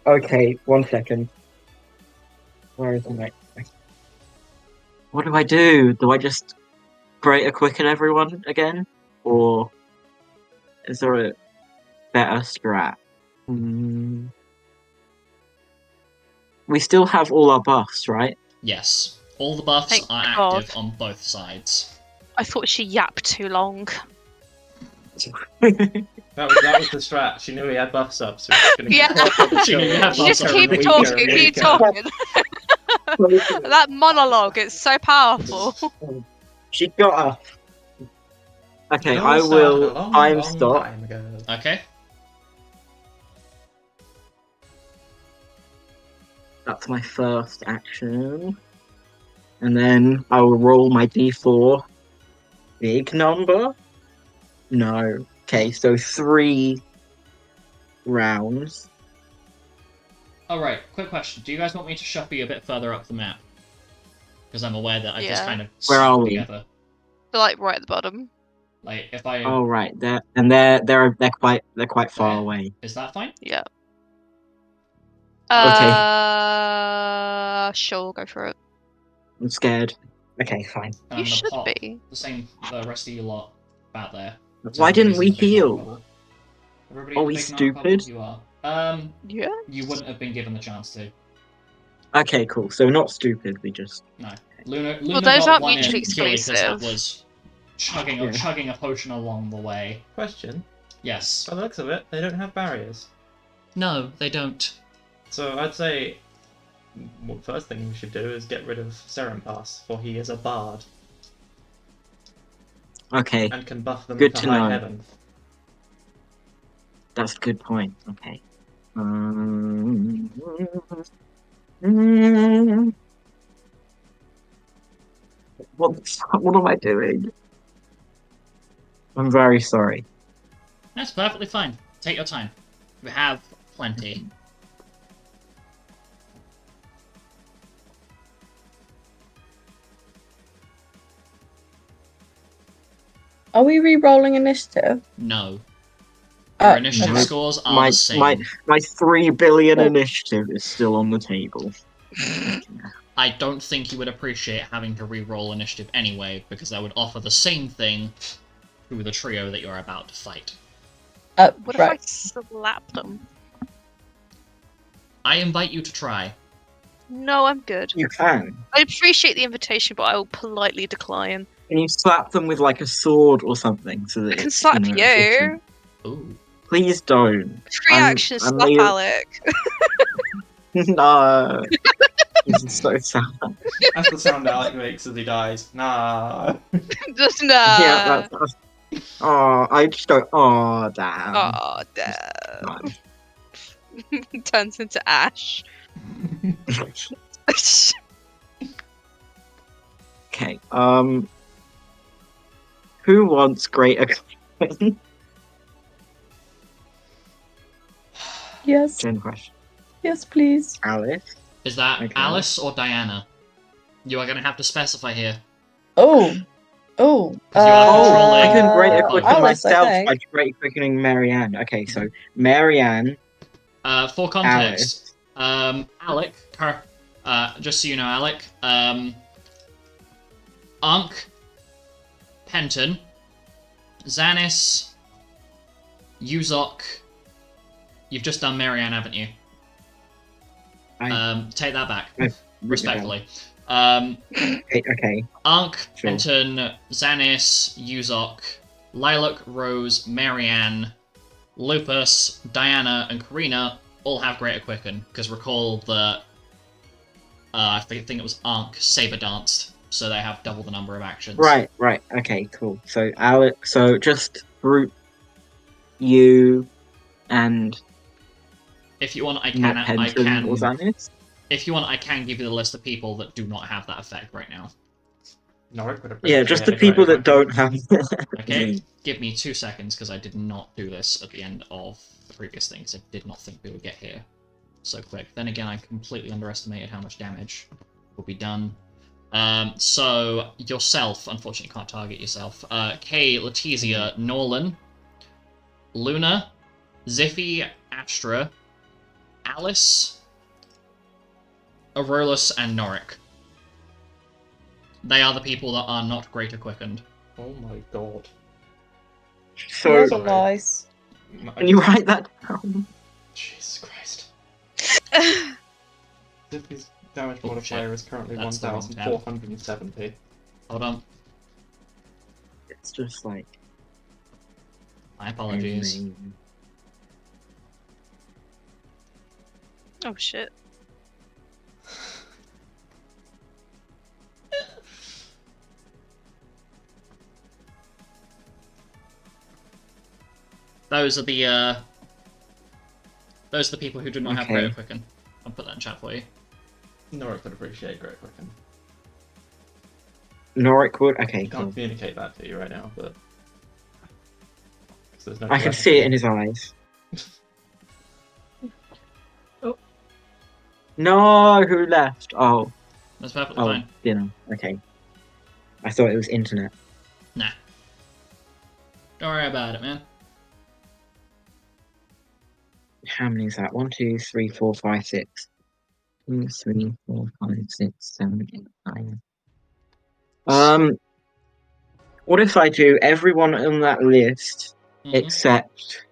Okay, 1 second. Where is my... What do I do? Do I just Greater Quicken everyone again? Or is there a better strat? We still have all our buffs, right? Yes, all the buffs Thank are God. active on both sides. I thought she yapped too long. That was the strat. She knew he had buffs up, so she's gonna Yeah. She knew you had You buffs just up keep and weaker talking, and keep weaker. talking. That monologue, it's so powerful. She got us. Okay, It all I started will a long, time long stop. time ago. Okay. That's my first action. And then I will roll my d4. Big number? No. Okay, so 3 rounds. Alright, quick question. Do you guys want me to shuffle you a bit further up the map? Because I'm aware that I've just Yeah. kind of Where are snuck we? together. They're like right at the bottom. Like, if I... Oh right, they're quite far There? away. Is that fine? Yeah. Okay. Sure, go for it. I'm scared. Okay, fine. And You I'm gonna should pop be. the rest of you lot about there. So Why didn't everybody's we in the big narrow heal? bubble. Everybody Are in the we big narrow bubble? stupid? You are. Yeah. You wouldn't have been given the chance to. Okay, cool. So not stupid, we just... No. Luna those got aren't one mutually in purely because that exclusive. was chugging Yeah. chugging a potion along the way. Question. Yes. By the looks of it, they don't have barriers. No, they don't. So I'd say the first thing we should do is get rid of Serenpass, for he is a bard Okay, and can buff them Good to to high know. heaven. that's a good point. Okay. What am I doing? I'm very sorry. That's perfectly fine. Take your time. We have plenty. Are we re-rolling initiative? No. Oh, Your initiative okay. scores are My the same. my 3 billion Oh. initiative is still on the table. I don't think you would appreciate having to re-roll initiative anyway, because that would offer the same thing to the trio that you're about to fight. What if I right. slap them? I invite you to try. No, I'm good. You can. I appreciate the invitation, but I will politely decline. Can you slap them with like a sword or something so that I can it's slap you. efficient? Ooh. Please don't. Free action, I'm slap Alec. No. This is so sad. That's the sound Alec makes as he dies. Nah. Just nah. Yeah, that's. Oh, I just go. Oh, damn. Oh, damn. Turns into ash. Okay. Who wants greater? Yes, Gen question. yes, please. Alice. Is that Okay. Alice or Diana? You are going to have to specify here. Oh, oh. 'Cause you are Oh, I can greater controlling- quicken Alice, I myself think. by greater quickening Marianne. Okay, so Marianne, For context, Alec, just so you know, Alec, Ankh, Penton, Xanis, Uzok. You've just done Marianne, haven't you? Take that back, respectfully. Okay. Ankh, Sure. Penton, Xanis, Uzok, Lilac, Rose, Marianne, Lupus, Diana, and Karina all have Greater Quicken, because recall that I think it was Ankh Saber Danced, so they have double the number of actions. Right. Okay, cool. So Alex, so just group you, and If you want, I not can. Penton or Zanis. If you want, I can give you the list of people that do not have that effect right now. Norik would Yeah, appreciate just the a great people that weapon. don't have. Okay, give me 2 seconds because I did not do this at the end of the previous thing because I did not think we would get here so quick. Then again, I completely underestimated how much damage will be done. So yourself, unfortunately, can't target yourself. Kay, Letizia, Norlan, Luna, Ziffy, Astra, Alice, Aurolus, and Norik. They are the people that are not greater quickened. Oh my god. So, Those Sorry. are nice. can you write that down? Jesus Christ. Zippy's damage Oh, modifier shit. is currently That's the wrong tab. 1,470. Hold on. It's just like. My apologies. Oh shit. Those are the people who do not have Okay. greater quicken. I'll put that in chat for you. Norik would appreciate great quicken. Norik would. Okay, He can't cool. communicate that to you right now, but. 'Cause there's no I can telepathy. see it in his eyes. Oh. No, who left? Oh, That's perfectly oh, fine. dinner. Okay. I thought it was internet. Nah. Don't worry about it, man. How many is that? 1, 2, 3, 4, 5, 6. 2, 3, 4, 5, 6, 7, 8, 9. What if I do everyone on that list Mhm. except?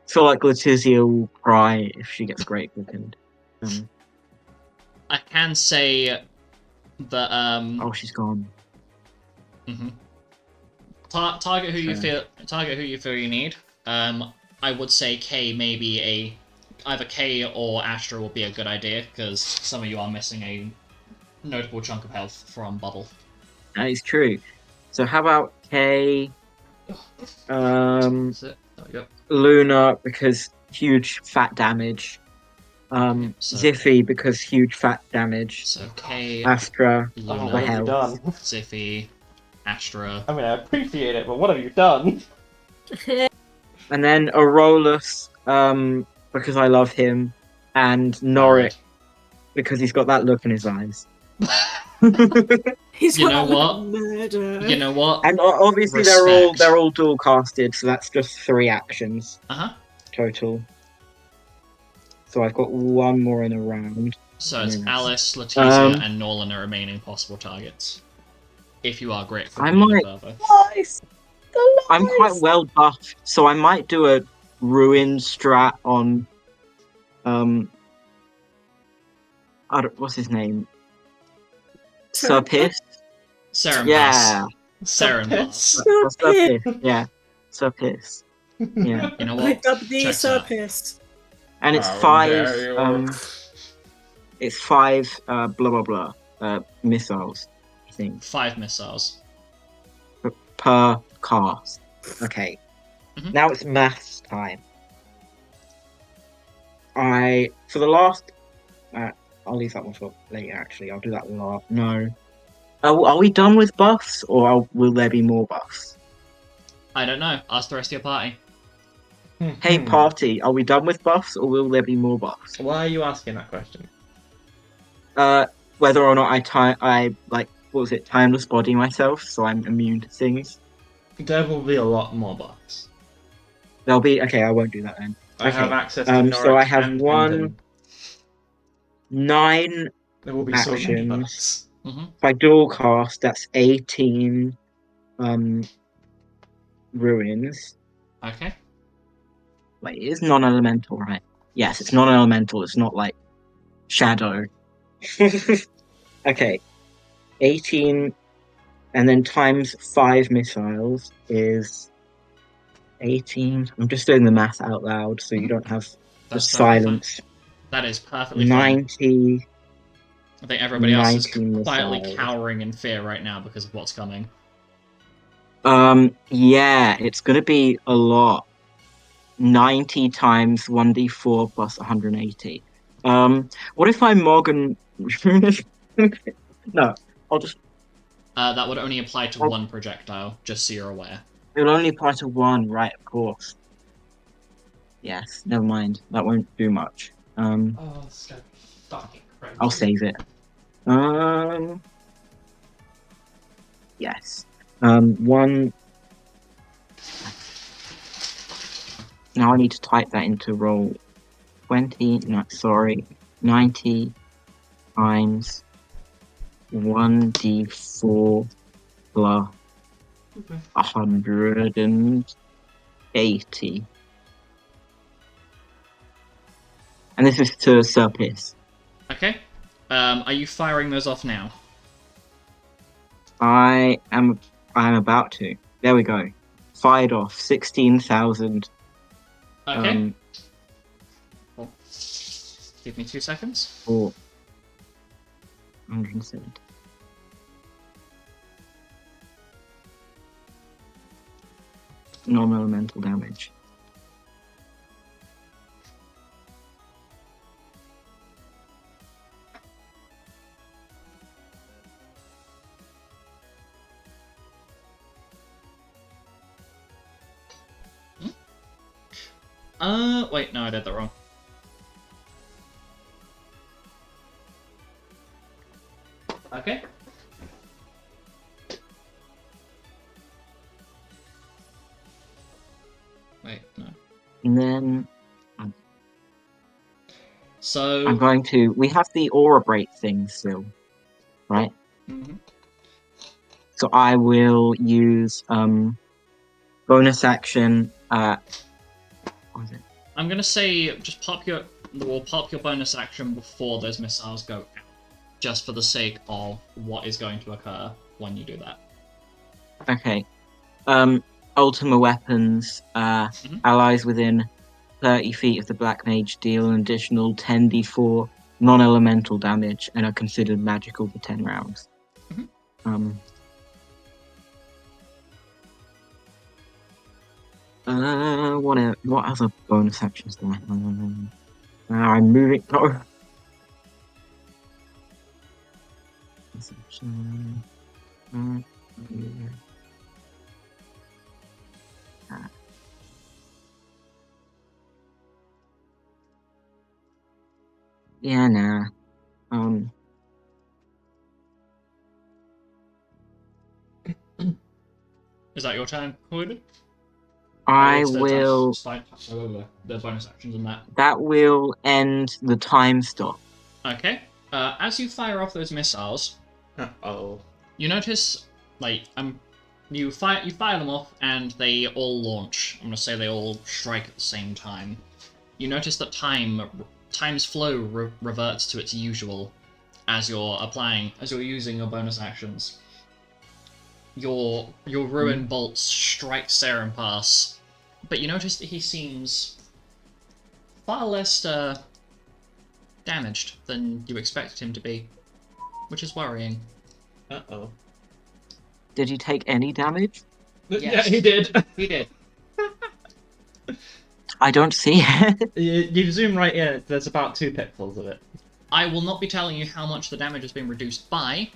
I feel like Letizia will cry if she gets great quickened. I can say that Oh, she's gone. mhm. Target who you Fair. feel you need. I would say K maybe either K or Astra will be a good idea because some of you are missing a notable chunk of health from Bubble. That is true. So how about K? That's it. There we go. Luna because huge fat damage. So- Ziffy because huge fat damage. So K, Astra Oh, Luna, what have you health. done? Ziffy, Astra. I mean, I appreciate it, but what have you done? And then Aurolus, because I love him, and Norik because he's got that look in his eyes. He's You got know a look what? of murder. You know what? And obviously Respect. they're all dual casted, so that's just 3 actions Uh-huh. total. So I've got one more in a round. So it's Yes. Alice, Letizia, Um, and Norlan are remaining possible targets. If you are grateful I for might- further. Nice. The I'm quite lies. well buffed, so I might do a ruin strat on what's his name? Serpis? Seren Yeah. Seren Piss. Serpis. Yeah. Serpis. Yeah. You know I what? dubbed the Checks out. Serpist. And it's How 5 dare you. it's 5 blah blah blah missiles, I think, 5 missiles. per cast. Okay. Mhm. Now it's maths time. For the last I'll leave that one for later actually. I'll do that last. No. Are we done with buffs or will there be more buffs? I don't know. Ask the rest of your party. Hey party, are we done with buffs or will there be more buffs? Why are you asking that question? Whether or not I like what was it, timeless body myself, so I'm immune to things. There will be a lot more buffs. There'll be okay, I won't do that then. I Okay, have access to Norik so I have and 9 There will be so many actions. buffs. Mm-hmm. By dual cast, that's 18 ruins. Okay. Wait, it is non-elemental, right? Yes, it's non-elemental. It's not like shadow. Okay, 18, and then times 5 missiles is 18. I'm just doing the math out loud, so you don't have the That's perfectly fine. silence. That is perfectly fine. 90. I think everybody else is 19 quietly missiles. cowering in fear right now because of what's coming. Yeah, it's gonna be a lot. 90 times 1d4 plus 180. What if I Morgan? No, I'll just. That would only apply to I'll- one projectile, just so you're aware. It'll only apply to one, right? Of course. Yes. Never mind. That won't do much. Oh, so fucking crazy. I'll save it. Um. Yes. One. Now I need to type that into roll 20. No, sorry. 90 times 1d4 plus Okay. 180. And this is to Surpiss. Okay. Are you firing those off now? I'm about to. There we go. Fired off 16,000. Okay. Cool. Give me 2 seconds. For 170. Non-elemental damage. Wait, no, I did that wrong. Okay. Wait, no. And then So. I'm going to. We have the aura break thing still, right? Mhm. So I will use bonus action. What was it? I'm gonna say just pop your bonus action before those missiles go out, just for the sake of what is going to occur when you do that. Okay. Ultima weapons. Allies within 30 feet of the Black Mage deal an additional 10d4 non-elemental damage and are considered magical for 10 rounds. Mhm. What other bonus actions do I have? I'm moving. Oh. Yeah, nah. Is that your turn, Hood? I It's the will. the bonus actions and that. That will end the time stop. Okay. As you fire off those missiles, Oh. you notice, you fire them off, and they all launch. I'm gonna say they all strike at the same time. You notice that time's flow reverts to its usual as you're using your bonus actions. Your ruin bolts strike Saren Pass, but you notice that he seems far less damaged than you expected him to be, which is worrying. Uh-oh. Did he take any damage? Yes. Yeah, he did. He did. I don't see it. You zoom right in, there's about 2 pixels of it. I will not be telling you how much the damage has been reduced by,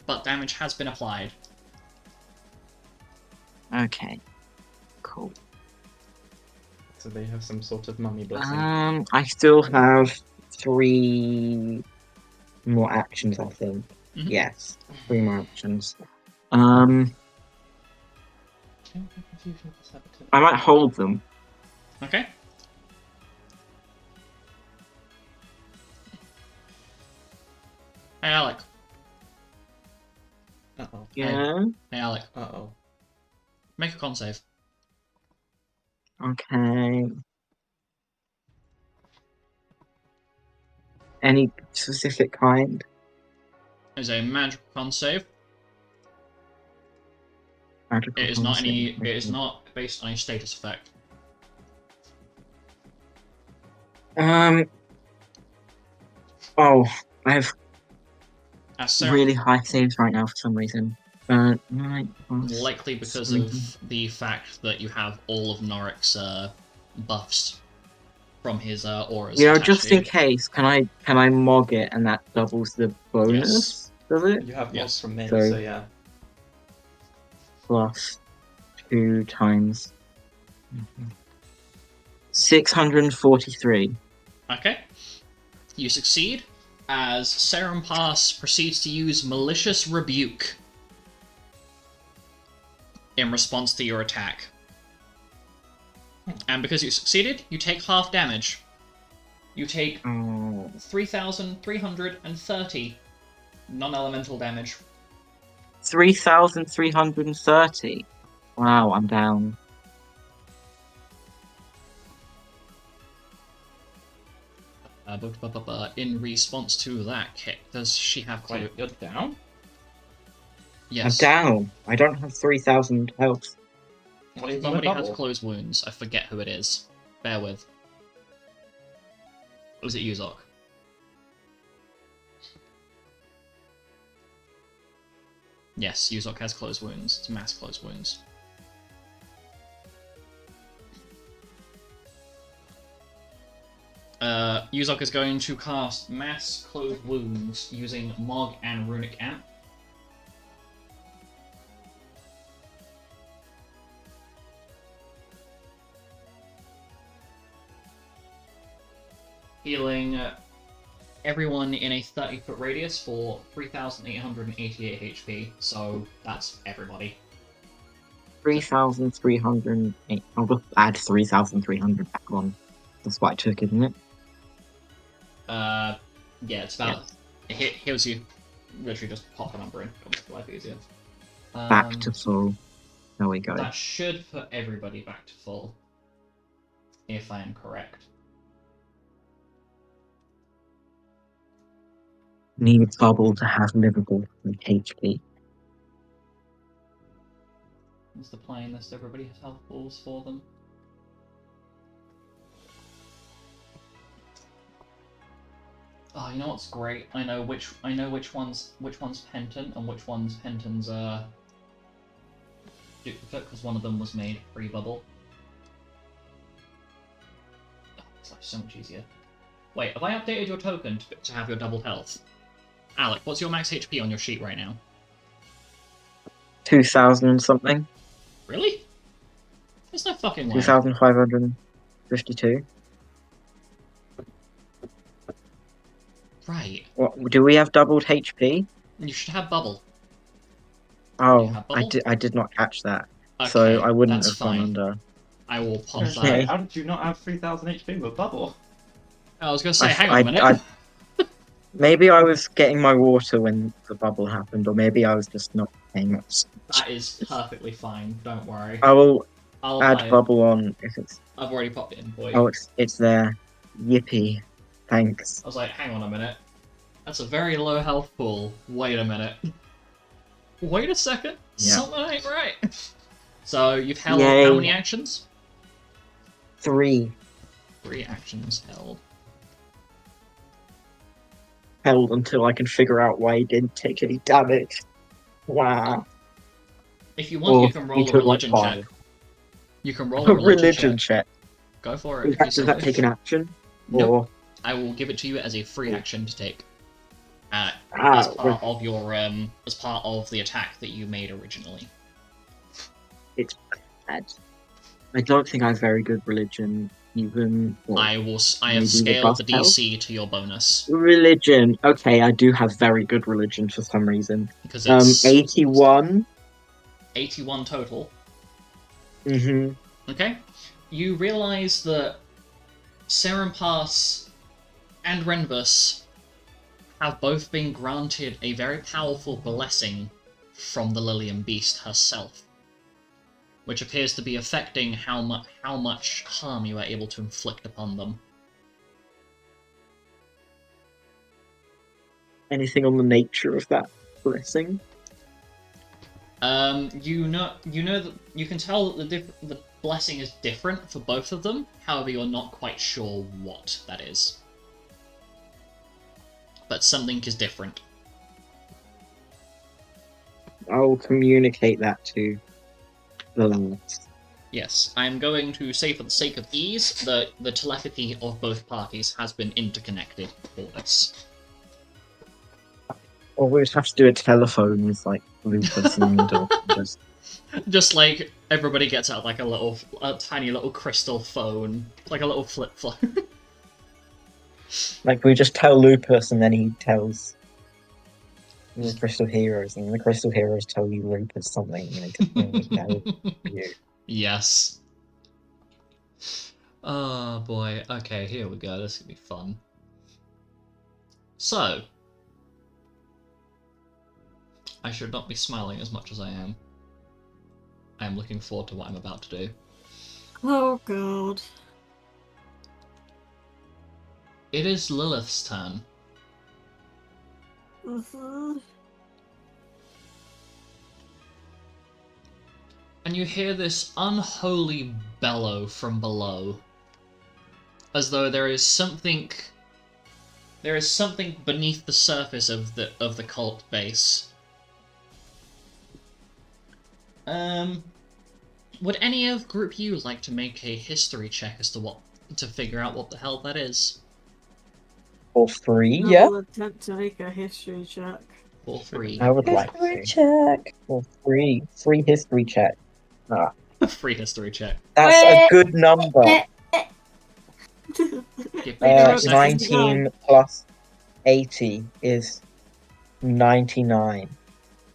but damage has been applied. Okay. Cool. So they have some sort of mummy blessing. I still have 3 more actions, I think. Mhm. Yes, 3 more actions. I might hold them. Okay. Hey, Alec. Uh-oh. Yeah. Hey, Alec. Uh-oh. Make a con save. Okay. Any specific kind? Is a magical con save. Magical It is not any. concept. It is not based on a status effect. Oh, I have As Saren, really high saves right now for some reason. 9 plus Likely because 3. of the fact that you have all of Norik's buffs from his auras You know, attached just to in you. case, can I mog it and that doubles the bonus? Does it? You have mods Yes. from me, So- so yeah. Plus 2 times 643. Okay. You succeed as Pass proceeds to use Malicious Rebuke in response to your attack. And because you succeeded, you take half damage. You take Oh, 3,330 non-elemental damage. 3,330. Wow, I'm down. In response to that, does she have clo- Wait, you're down? Yes. I'm down. I don't have 3,000 health. What even Somebody with has double? closed wounds. I forget who it is. Bear with. Was it Yuzok? Yes, Yuzok has closed wounds. It's mass closed wounds. Yuzok is going to cast Mass Closed Wounds using Mog and Runic Amp. Healing everyone in a 30-foot radius for 3,888 HP, so that's everybody. 3,308. I'll just add 3,300 back on. That's what I took, isn't it? Yeah, it's about... It heals you. Literally just pop a number in. It'll make life easier. Back to full. There we go. That should put everybody back to full, if I am correct. Need bubble to have livable HP. Is the playing list everybody has health balls for them? Oh, you know what's great? I know which one's Penton and which one's Penton's duplicate, because one of them was made pre-bubble. Oh, it's like so much easier. Wait, have I updated your token to have your doubled health? Alec, what's your max HP on your sheet right now? 2,000 something. Really? There's no fucking way. 2,552. Right. What do we have doubled HP? You should have bubble. Oh, have I bubble? did not catch that. Okay, So I wouldn't that's have fine. gone under. I will pop Okay. that. How did you not have 3,000 HP with bubble? I was gonna say, I- hang on a minute. Maybe I was getting my water when the bubble happened, or maybe I was just not paying much. That is perfectly fine. Don't worry. I will I'll add apply it. bubble on if it's. I've already popped it in for you. Oh, it's there. Yippee! Thanks. I was like, hang on a minute. That's a very low health pool. Wait a minute. Wait a second. Yeah. Something ain't right. So you've held Yay. how many actions? 3 3 actions held. held until I can figure out why he didn't take any damage. Wow. If you want, Or you can he roll a took, like, religion 5. check. You can roll a A religion, religion check. check. Go for it. Does that take an action? Nope. Or I will give it to you as a free action to take. As ah, part of your as part of the attack that you made originally. it's bad. I don't think I have very good religion, even. Or I have maybe the scaled the buff DC to your bonus religion. Okay, I do have very good religion for some reason. because it's 81. 81 total. Mm-hmm. Okay, you realize that Pass and Renvus have both been granted a very powerful blessing from the Lilium Beast herself, which appears to be affecting how much harm you are able to inflict upon them. Anything on the nature of that blessing? You know that you can tell that the blessing is different for both of them. However, you're not quite sure what that is. But something is different. I'll communicate that to the lads. Yes, I'm going to say for the sake of ease, the telepathy of both parties has been interconnected for this. Or we would have to do a telephone with like Lupus and just Just like everybody gets out like a tiny little crystal phone, like a little flip phone. like we just tell Lupus and then he tells the Crystal Heroes, and the Crystal Heroes tell you Lupus something, and they tell you. Yes. Oh boy. Okay, here we go. This could be fun. So, I should not be smiling as much as I am. I am looking forward to what I'm about to do. Oh god. It is Lilith's turn. And you hear this unholy bellow from below. As though there is something beneath the surface of the cult base. Would any of Group U like to make a history check as to figure out what the hell that is? For free, I yeah. will attempt to make a history check. For free. I would like History to. check. For free history check. Ah, Free history check. that's a good number. Give me a second. 19 plus 80 is 99.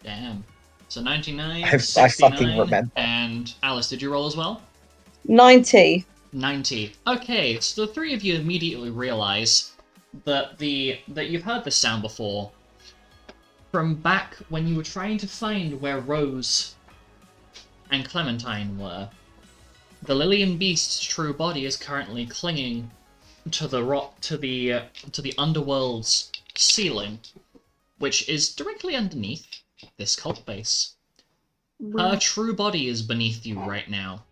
Damn. So 99, I 69, fucking remember. and Alice, did you roll as well? 90. 90. Okay, so the three of you immediately realize that you've heard this sound before. From back when you were trying to find where Rose and Clementine were. The Lillian Beast's true body is currently clinging to the underworld's ceiling, which is directly underneath this cult base. Her true body is beneath you right now.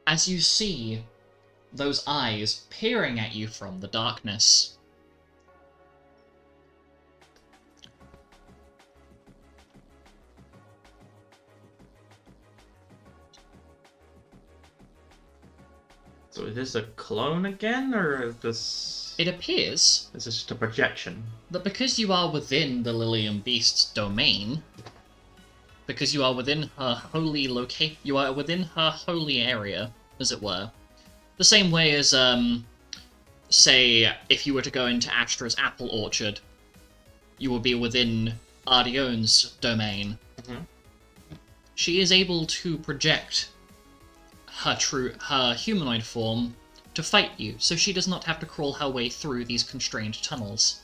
As you see those eyes peering at you from the darkness. So is this a clone again, or is It appears this just a projection? that because you are within the Lillian Beast's domain, because you are within her holy you are within her holy area, as it were, the same way as, say, if you were to go into Astra's apple orchard, you would be within Ardion's domain. Mhm. She is able to project her humanoid form to fight you, so she does not have to crawl her way through these constrained tunnels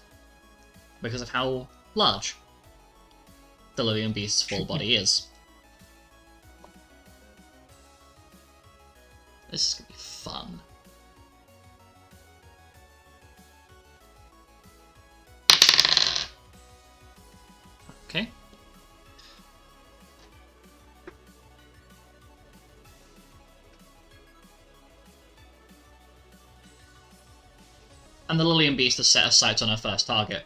because of how large the Lillian Beast's full body is. This is gonna be fun. Okay. And the Lillian Beast has set her sights on her first target.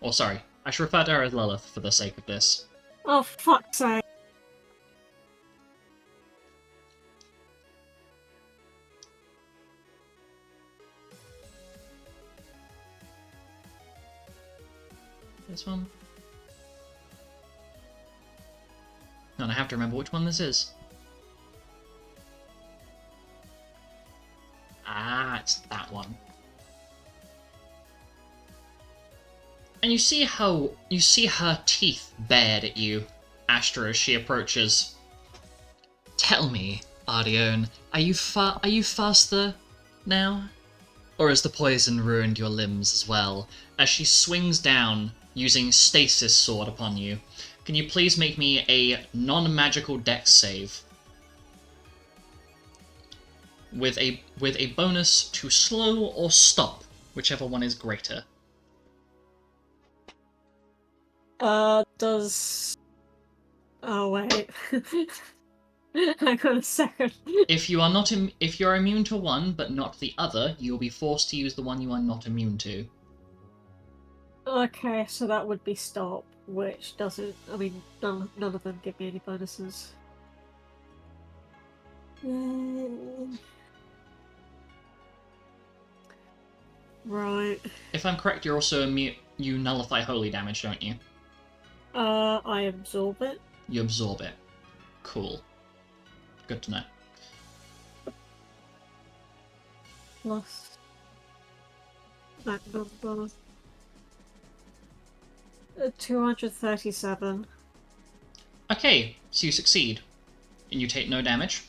Or sorry, I should refer to her as Lilith for the sake of this. Oh, fuck's sake. This one? No, and I have to remember which one this is. Ah, it's that one. And you see her teeth bared at you, Astra, as she approaches. Tell me, Ardione, are you faster now? Or has the poison ruined your limbs as well? As she swings down, using Stasis Sword upon you. Can you please make me a non-magical dex save? With a bonus to slow or stop, whichever one is greater. Does... Oh, wait. Hang on a second. If you're immune to one but not the other, you will be forced to use the one you are not immune to. Okay, so that would be stop, which doesn't. I mean, none of them give me any bonuses. Right. If I'm correct, you're also immune. You nullify holy damage, don't you? I absorb it. You absorb it. Cool. Good to know. Plus that number. 237. Okay, so you succeed, and you take no damage.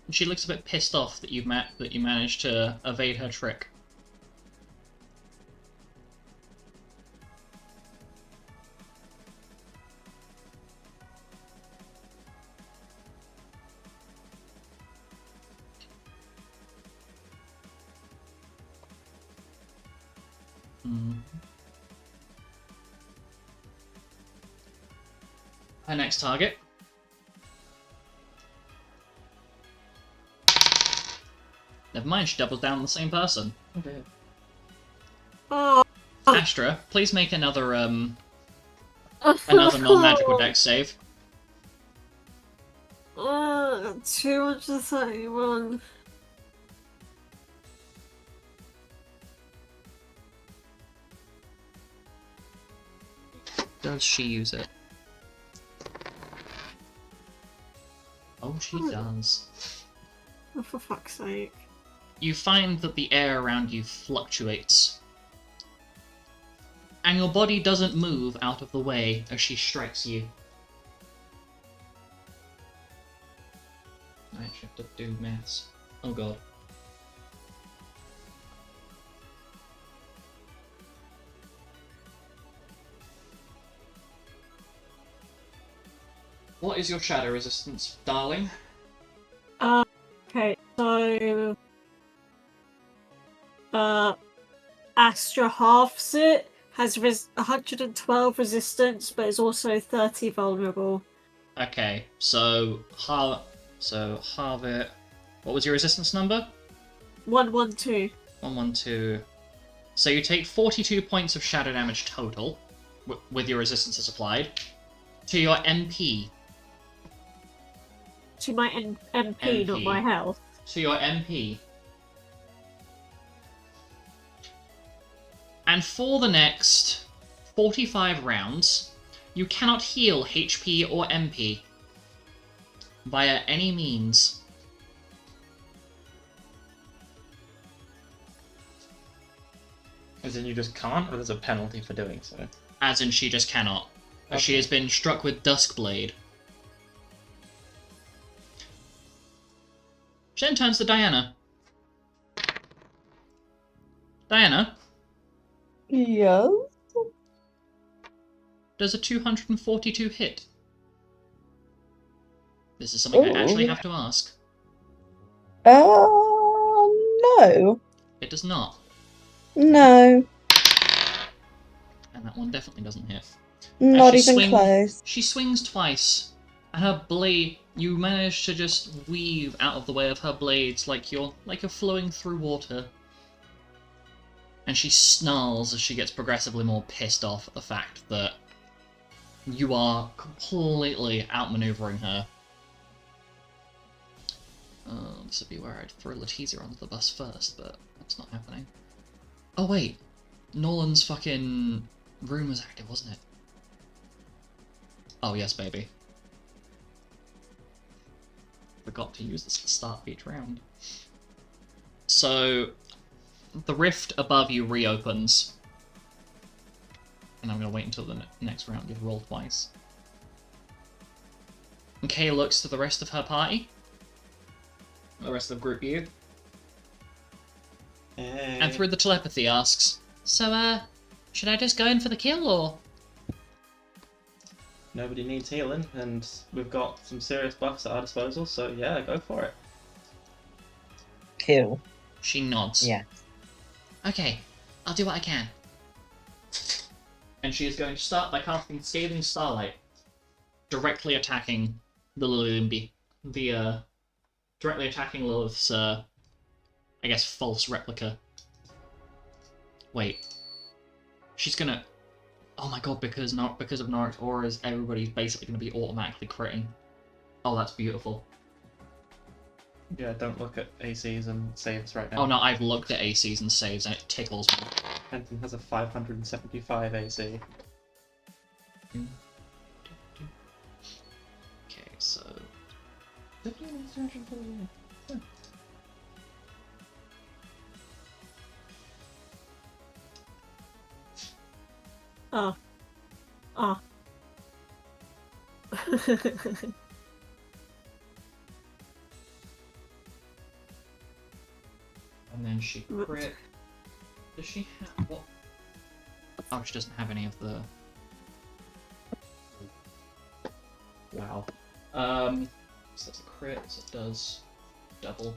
And she looks a bit pissed off that you managed to evade her trick. Her next target. Never mind, she doubles down on the same person. Okay. Oh. Astra, please make another non-magical dex save. 231. Does she use it? Oh, she does. Oh, for fuck's sake. You find that the air around you fluctuates, and your body doesn't move out of the way as she strikes you. I actually have to do maths. Oh god. What is your shadow resistance, darling? Okay, so Astra halves it, has 112 resistance, but is also 30 vulnerable. Okay, so halve it. What was your resistance number? 112. 112. So you take 42 points of shadow damage total, with your resistances applied, to your MP. To my MP, not my health. To your MP. And for the next 45 rounds, you cannot heal HP or MP via any means. As in you just can't, or there's a penalty for doing so? As in she just cannot. As she has been struck with Duskblade. She then turns to Diana. Diana, Yes. does a 242 hit? This is something I actually have to ask. No. It does not. No. And that one definitely doesn't hit. Not As even close. She swings twice, and her blade. You manage to just weave out of the way of her blades like you're flowing through water. And she snarls as she gets progressively more pissed off at the fact that you are completely outmaneuvering her. This would be where I'd throw Letizia onto the bus first, but that's not happening. Oh wait, Nolan's fucking room was active, wasn't it? Oh yes, baby. Forgot to use this at the start of each round. So, the rift above you reopens. And I'm going to wait until the next round to roll twice. And Kay looks to the rest of her party. The rest of Group U. Hey. And through the telepathy asks, So, should I just go in for the kill, or? Nobody needs healing, and we've got some serious buffs at our disposal, so yeah, go for it. Kill. She nods. Yeah. Okay, I'll do what I can. And she is going to start by casting Scathing Starlight, directly attacking the Lillimby. Directly attacking Lilith's, I guess, false replica. Wait. She's gonna... Oh my god, because of Noric's auras, everybody's basically gonna be automatically critting. Oh, that's beautiful. Yeah, don't look at ACs and saves right now. Oh no, I've looked at ACs and saves and it tickles me. Penton has a 575 AC. Okay, so... Ah. Ah. And then she crit. Does she have what? Oh, she doesn't have any of the. Wow. So that's a crit, so it does double.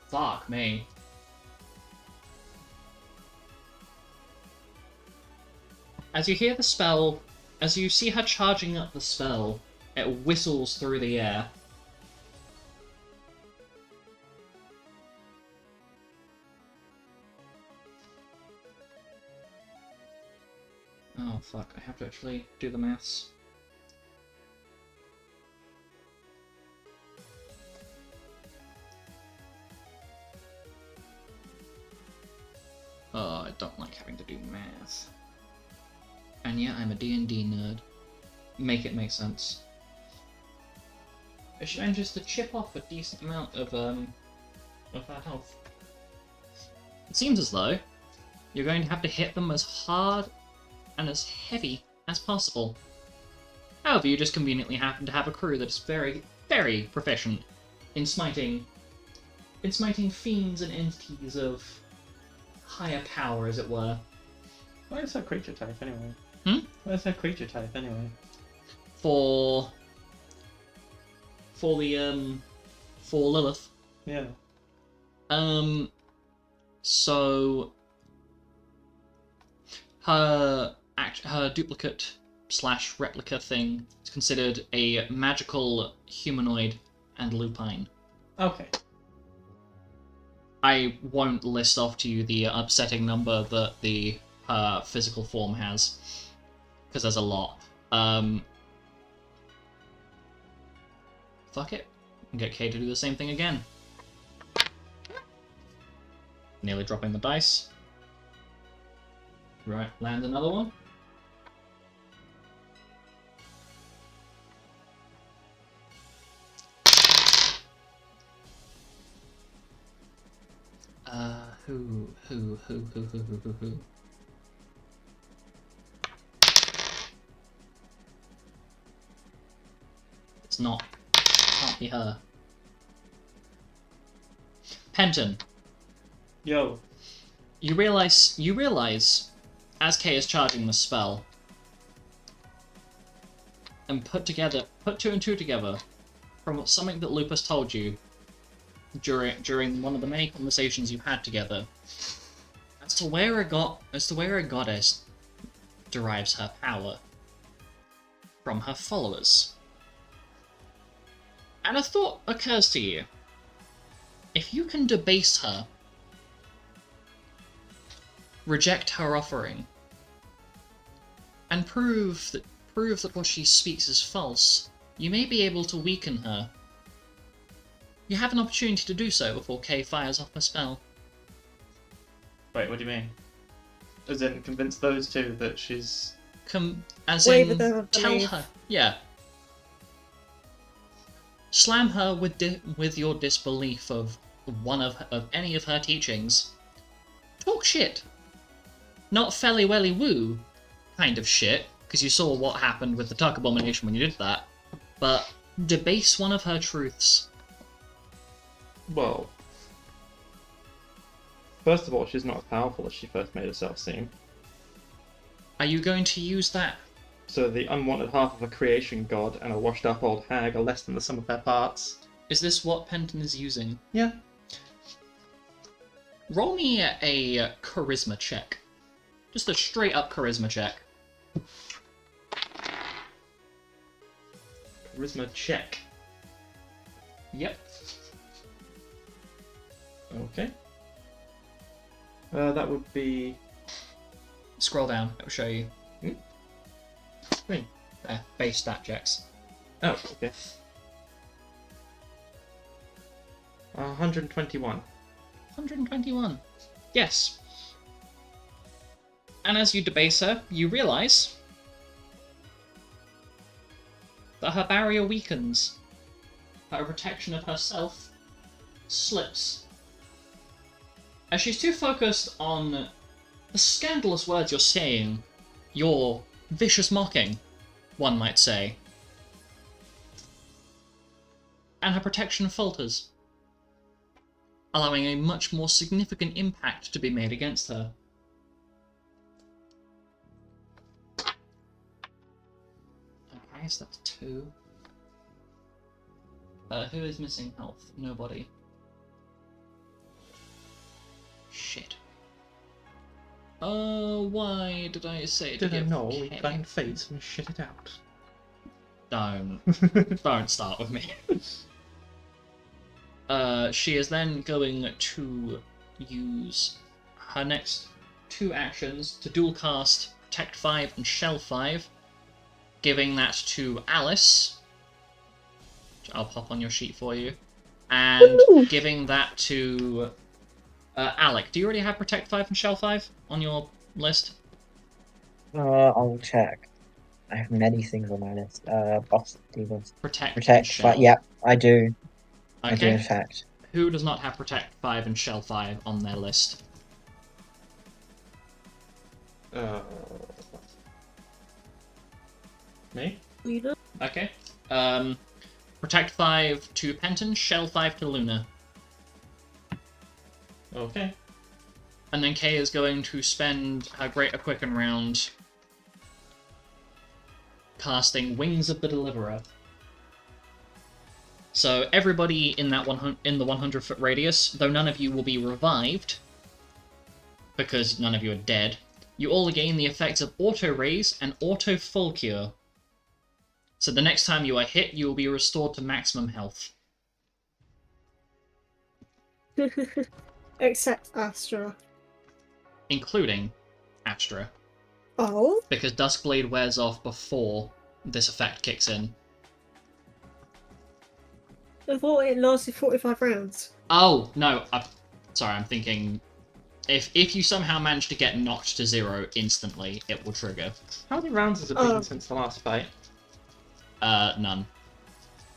Fuck me. As you hear the spell, as you see her charging up the spell, it whistles through the air. Oh fuck, I have to actually do the maths. Oh, I don't like having to do math. And yeah, I'm a D&D nerd. Make it make sense. If she manages to chip off a decent amount of her health. It seems as though you're going to have to hit them as hard and as heavy as possible. However, you just conveniently happen to have a crew that's very, very proficient in smiting fiends and entities of higher power, as it were. What is her creature type anyway? Hmm? What is her creature type anyway? For Lilith. Yeah. So her duplicate / replica thing is considered a magical humanoid and lupine. Okay. I won't list off to you the upsetting number that the physical form has, because there's a lot. Fuck it. Get Kay to do the same thing again. Nearly dropping the dice. Right, land another one. Who? It's not. Can't be her. Penton. Yo. You realize, as Kay is charging the spell, and put two and two together, from something that Lupus told you during one of the many conversations you had together, as to where a goddess derives her power from her followers. And a thought occurs to you. If you can debase her, reject her offering, and prove that what she speaks is false, you may be able to weaken her. You have an opportunity to do so before Kay fires off her spell. Wait, what do you mean? As in, convince those two that she's... As Waver in, them of tell belief. her, yeah. Slam her with your disbelief of any of her teachings. Talk shit. Not felly welly woo kind of shit, because you saw what happened with the Tuck Abomination when you did that, but debase one of her truths. Well... First of all, she's not as powerful as she first made herself seem. Are you going to use that? So the unwanted half of a creation god and a washed-up old hag are less than the sum of their parts. Is this what Penton is using? Yeah. Roll me a charisma check. Just a straight up charisma check. charisma check. Yep. Okay. That would be... Scroll down, it'll show you. Wait. There, base stat checks. Oh, okay. 121. 121. Yes. And as you debase her, you realise that her barrier weakens. Her protection of herself slips. As she's too focused on the scandalous words you're saying, your vicious mocking, one might say. And her protection falters, allowing a much more significant impact to be made against her. Okay, so that's 2. Who is missing health? Nobody. Shit. Why did I say to Did I give know we Kay- blind fates and shit it out? Don't start with me. She is then going to use her next 2 actions to dual cast Protect 5 and Shell 5, giving that to Alice, which I'll pop on your sheet for you, and Woo! giving that to Alec. Do you already have Protect 5 and Shell 5 on your list? I'll check. I have many things on my list. Boss Demons. Protect and Protect. Shell. Yep, I do. I do, in Okay. fact. Who does not have Protect 5 and Shell 5 on their list? Me? Luna? Okay. Protect 5 to Penton, Shell 5 to Luna. Okay. And then Kay is going to spend her Greater Quicken round casting Wings of the Deliverer. So everybody in that in the 100-foot radius, though none of you will be revived, because none of you are dead, you all gain the effects of Auto Raise and Auto Full Cure. So the next time you are hit, you will be restored to maximum health. Except Astra. Including Astra. Oh? Because Duskblade wears off before this effect kicks in. I thought it lasted 45 rounds. Oh, no, sorry, I'm thinking... If you somehow manage to get knocked to 0 instantly, it will trigger. How many rounds has it been since the last fight? None.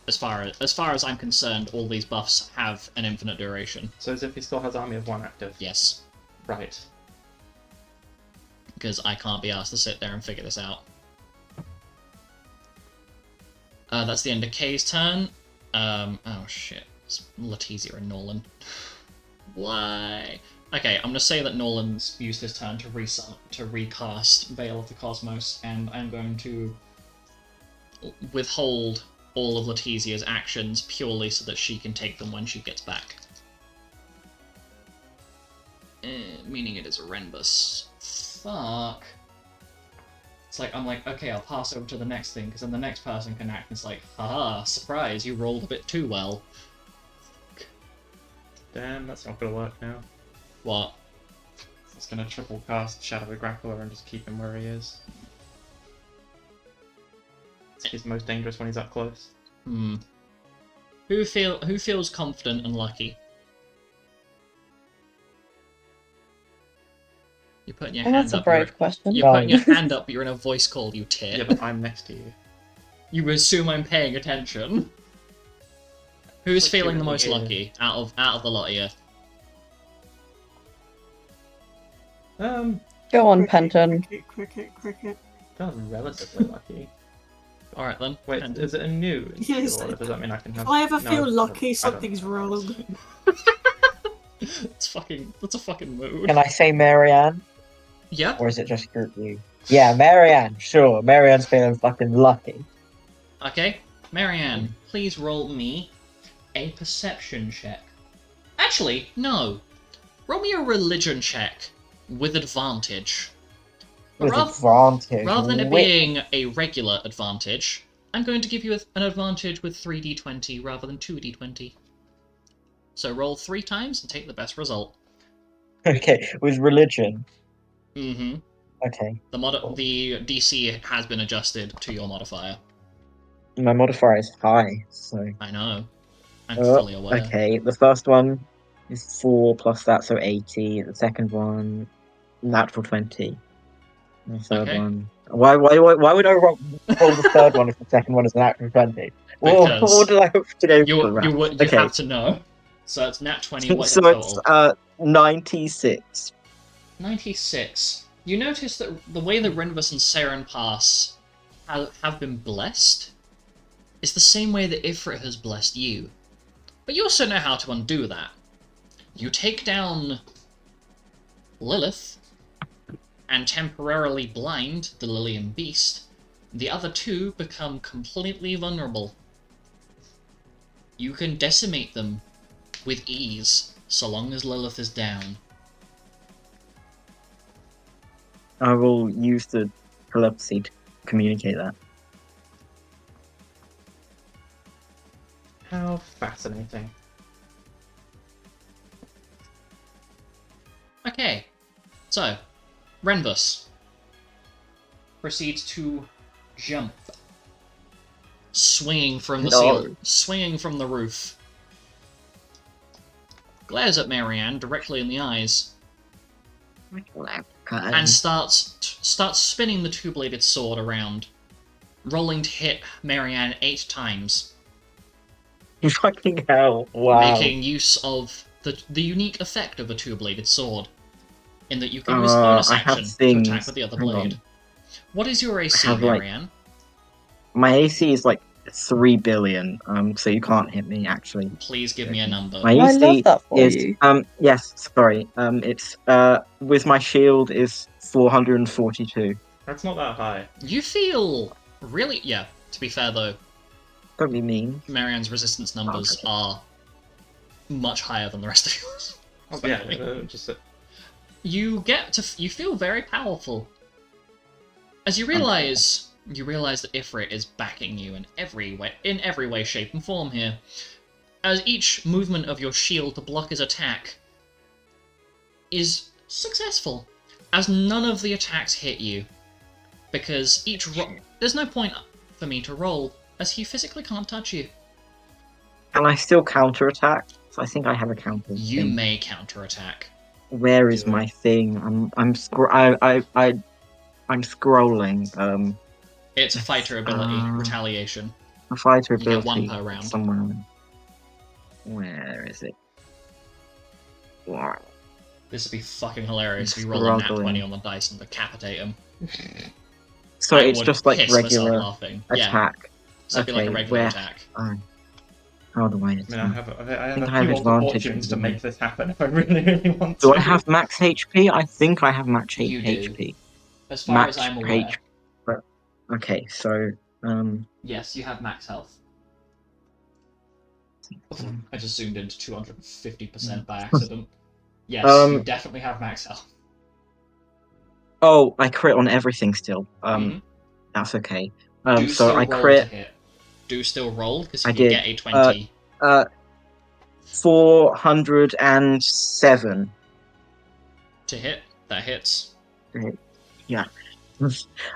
As far as I'm concerned, all these buffs have an infinite duration. So as if he still has Army of 1 active. Yes. Right. Because I can't be asked to sit there and figure this out. That's the end of Kay's turn. Oh shit. It's Letizia and Norlan. Why? Okay, I'm gonna say that Norlan's used his turn to recast Veil of the Cosmos, and I'm going to withhold all of Letizia's actions purely so that she can take them when she gets back. Meaning it is a Renbus. Fuck. It's like, I'm like, okay, I'll pass over to the next thing, because then the next person can act, and it's like, haha, surprise, you rolled a bit too well. Damn, that's not gonna work now. What? It's gonna triple cast Shadowy Grappler and just keep him where he is. He's most dangerous when he's up close. Hmm. Who feels confident and lucky? You're putting your Oh, hand that's a up. brave question. You're putting your hand up, but you're in a voice call, you tit. Yeah, but I'm next to you. You assume I'm paying attention. Who's Like feeling you're the most here. lucky out of the lot of you? Go on, Penton. Cricket. Feeling relatively lucky. Alright then. Wait, Penton. is it a new Yes, or does that mean I can have... If I ever No, feel I lucky, don't- something's wrong. That's a fucking mood. Can I say Marianne? Yep. Or is it just group you? Yeah, Marianne, sure. Marianne's feeling fucking lucky. Okay. Marianne, please roll me a perception check. Actually, no. Roll me a religion check with advantage. With Rather- advantage. Rather than it Wait, being a regular advantage, I'm going to give you an advantage with 3d20 rather than 2d20. So roll 3 times and take the best result. Okay, with religion. Mm-hmm. Okay. The DC has been adjusted to your modifier. My modifier is high, so. I know. I'm fully aware. Okay, the first one is 4 plus that, so 80. The second one, natural 20. The third Okay. one. Why would I roll the third one if the second one is an natural 20? What Because did I hope to go you for that? you Okay, have to know. So it's nat 20. What is so the it's total? 96. 96. You notice that the way that Renvus and Saren Pass have been blessed is the same way that Ifrit has blessed you. But you also know how to undo that. You take down Lilith and temporarily blind the Lilian Beast. The other two become completely vulnerable. You can decimate them with ease, so long as Lilith is down. I will use the telepathy to communicate that. How fascinating. Okay, so Renvus proceeds to jump, swinging from the ceiling, swinging from the roof. Glares at Marianne directly in the eyes, and starts spinning the two-bladed sword around, rolling to hit Marianne 8 times. Fucking hell! Wow. Making use of the unique effect of a two-bladed sword, in that you can use bonus I have action to things. attack with the other Hang blade. on. What is your AC, have, like, Marianne? My AC is like 3 billion, so you can't hit me actually. Please give me a number. My I AC love that for is you. yes, sorry. It's with my shield is 442. That's not that high. You feel really... Yeah, to be fair though, Don't be mean. Marianne's resistance numbers are much higher than the rest of yours. Yeah, Frankly. just You feel very powerful. As you realize that Ifrit is backing you in every way, shape, and form here. As each movement of your shield to block his attack is successful, as none of the attacks hit you, because there's no point for me to roll, as he physically can't touch you. Can I still counterattack? So I think I have a counter. You thing. may counterattack. Where is Do it. my thing? I'm scrolling. It's a fighter ability, Uh, retaliation. A fighter You get ability. 1 per round. Somewhere. Where is it? This would be fucking hilarious if you roll a nat Struggling. 20 on the dice and decapitate him. So I it's would just like piss myself regular laughing. Yeah, attack. so it'd be like a Okay, regular where- attack. How do I? I mean, I have think a I few have more advantage fortunes to with make this happen if I really want to. Do I have max HP? I think I have max You do. HP. As far Max as I'm aware, HP. Okay, so yes, you have max health. I just zoomed into 250% by accident. Yes, you definitely have max health. oh, I crit on everything still. Mhm. That's okay. Do So still I roll to crit. hit. Do still roll, because I if you did. get a 20... 407. to hit, that hits. Yeah.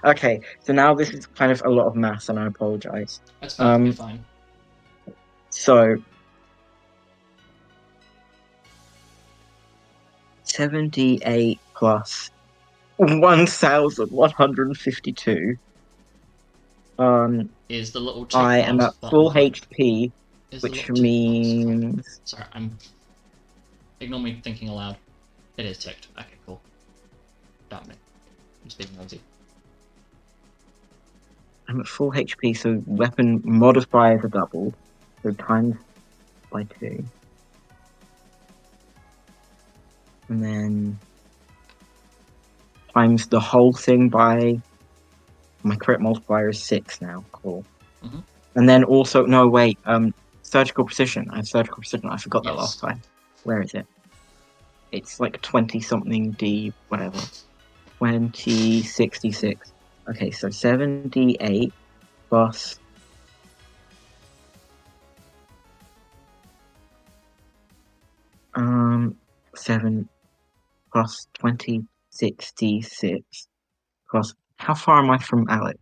Okay, so now this is kind of a lot of maths, and I apologize. That's perfectly fine. So 78 plus 1,152. Is the little tick I am box at bottom full of it- HP, is the which little tick box bottom- means Sorry, ignore me thinking aloud. It is ticked. Okay, cool. Damn it. I'm just being nosy. I'm at full HP, so weapon modifiers are doubled, so times by 2. And then times the whole thing by my crit multiplier is 6 now. Cool. Mhm. And then also no wait, surgical precision. I have surgical precision. I forgot that Yes. last time. Where is it? It's like 20 something D whatever. 2066. Okay, so 78 plus 7 plus 26 d6 plus. How far am I from Alec?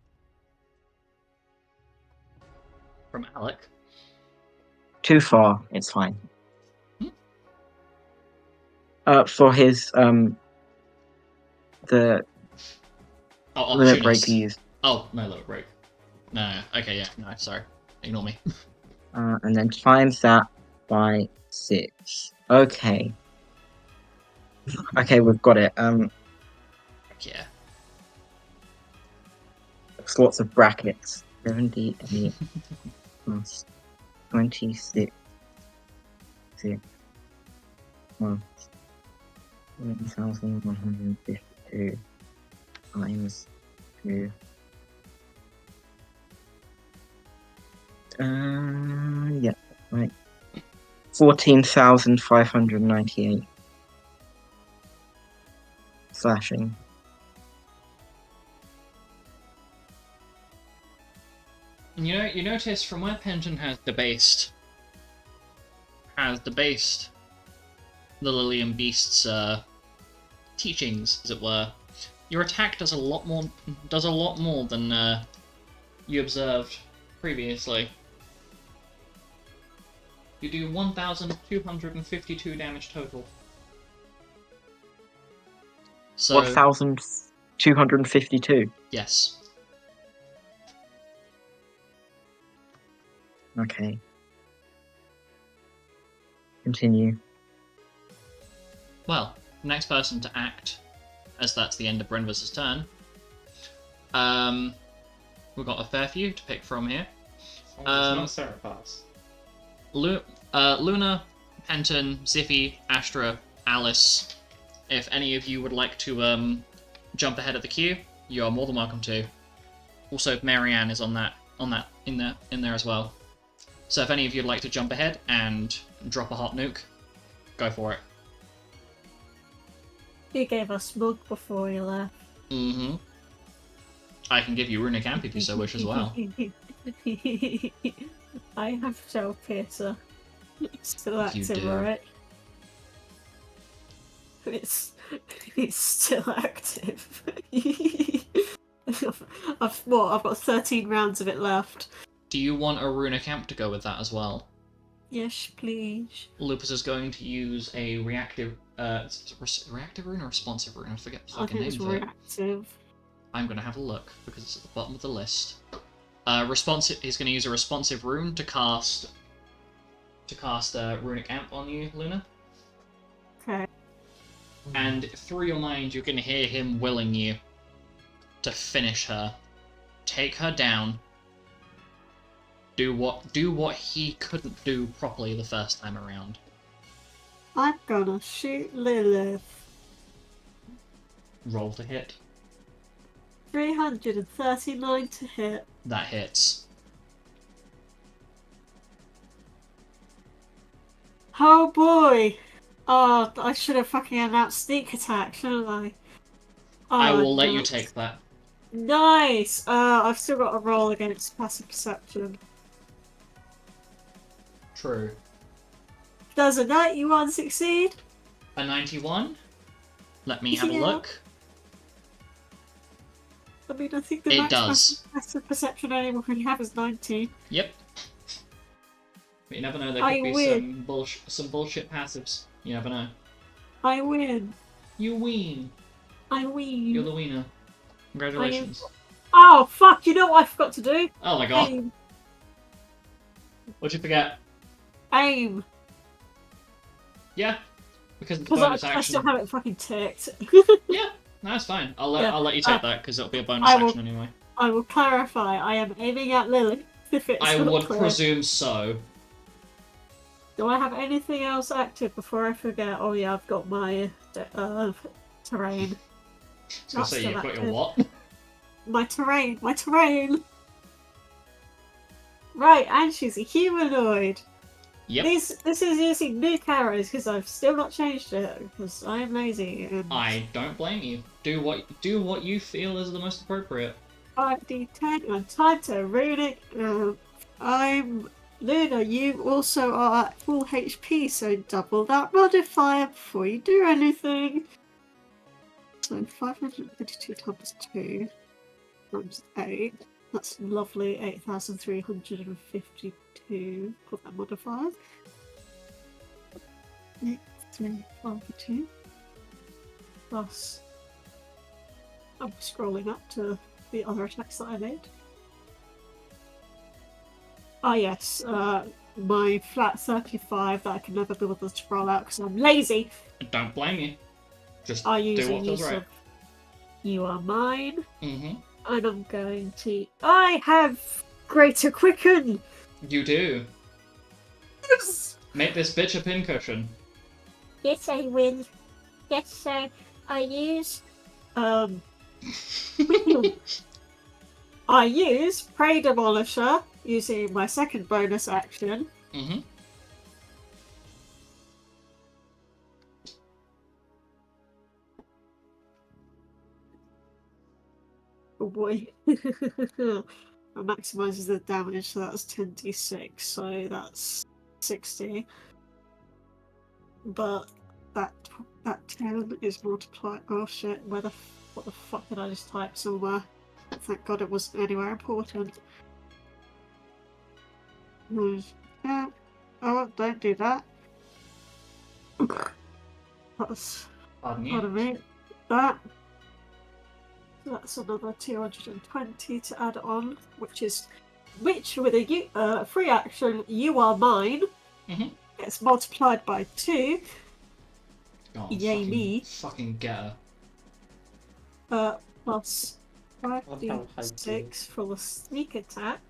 From Alec. Too far. It's fine. Hmm? For his the Oh, limit break opportunist. he used. Oh, no limit break. No. Okay, yeah. No, sorry. Ignore me. And then times that by 6. Okay. Okay, we've got it. Yeah. There's lots of brackets. 78 plus 26 plus 11,152 times 2. Yeah, right. 14,598 slashing. You notice from where Penton has debased the Lilian Beast's teachings, as it were, your attack does a lot more than you observed previously. You do 1,252 damage total. So 1,252. yes. Okay. Continue. Well, next person to act, as that's the end of Brenvers' turn. We've got a fair few to pick from here. It's not Seraphas. Luna, Penton, Ziffy, Astra, Alice. If any of you would like to jump ahead of the queue, you are more than welcome to. Also, Marianne is in there as well. So if any of you'd like to jump ahead and drop a hot nuke, go for it. You gave us mug before you left. Mm-hmm. I can give you Runic Amp if you so wish as well. I have Shell Piercer. It's still You active, do. right? It's still active. I've got 13 rounds of it left. Do you want a Runic Amp to go with that as well? Yes, please. Lupus is going to use a reactive rune or responsive rune? I forget the I fucking think name it's of it. reactive. I'm going to have a look because it's at the bottom of the list. Responsive. He's going to use a responsive rune to cast Runic Amp on you, Luna. Okay. And through your mind, you can hear him willing you to finish her, take her down, do what he couldn't do properly the first time around. I'm gonna shoot Lilith. Roll to hit. 339 to hit. That hits. Oh boy! Oh, I should have fucking announced sneak attack, shouldn't I? Oh, I will let you nuts. take that. Nice! I've still got a roll against passive perception. True. Does a 91 succeed? A 91? Let me have a Yeah. look. I mean, I think the It max does. passive perception anyone can have is 19. Yep. But you never know, there I could be win. some bullshit passives. You never know. I win. You win. I win. You're the winner. Congratulations. Oh, fuck, you know what I forgot to do? Oh my god. Aim. What'd you forget? Aim. Yeah. Because it's a Because bonus I action. still haven't fucking ticked. Yeah, no, that's fine. I'll Yeah. let you take that because it'll be a bonus I will- action anyway. I will clarify, I am aiming at Lily. If it's I not would clear. presume so. Do I have anything else active before I forget? Oh yeah, I've got my terrain. I was gonna That's say still you've got your active. what? My terrain! Right, and she's a humanoid. Yep. This is using new arrows because I've still not changed it because I am lazy. And I don't blame you. Do what you feel is the most appropriate. 5d10 and time to runic. I'm Luna, you also are at full HP, so double that modifier before you do anything. So 532 times 2 times 8. That's lovely 8,352. Put that modifier. 8,352 plus. I'm scrolling up to the other attacks that I made. Ah, yes, my flat 35 that I can never be able to roll out because I'm lazy. Don't blame you. Just I do use a what feels use right. of You Are Mine, Mm-hmm. and I'm going to. I have Greater Quicken! You do. Yes! Make this bitch a pincushion. Yes, I will. Yes, sir. I use. I use Prey Demolisher using my second bonus action. Mm-hmm. Oh boy. It maximizes the damage, so that's 10d6, so that's 60. But that 10 is multiplied. Oh shit, what the fuck did I just type somewhere? Thank god it wasn't anywhere important. Yeah. Oh, don't do that. That's Pardon you. pardon me. That's another 220 to add on, which with a free action, You Are Mine. Mm-hmm. Gets multiplied by 2. Oh, Yay me. Fucking get Plus 5d6 for the sneak attack.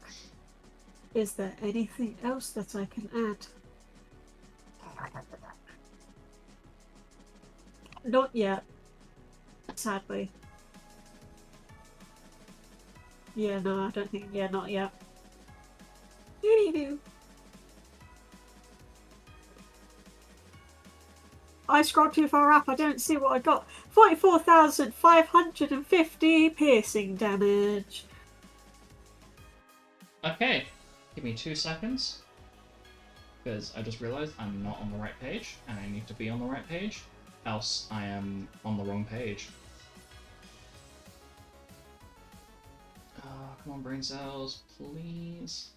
Is there anything else that I can add? Not yet. Sadly. Yeah, no, I don't think. Yeah, not yet. I scrolled too far up. I don't see what I got. 44,550 piercing damage. Okay. Give me 2 seconds. Because I just realised I'm not on the right page, and I need to be on the right page, else I am on the wrong page. Come on, brain cells, please.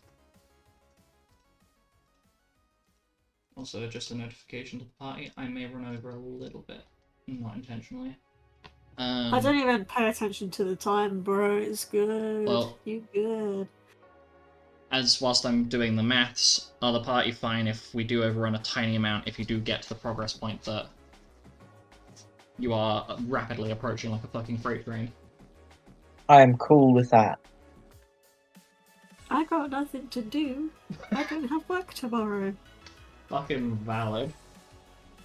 Also, just a notification to the party, I may run over a little bit, not intentionally. I don't even pay attention to the time, bro. It's good. Well, You good. As whilst I'm doing the maths, are the party fine if we do overrun a tiny amount if you do get to the progress point that you are rapidly approaching like a fucking freight train? I am cool with that. I got nothing to do. I don't have work tomorrow. Fucking valid.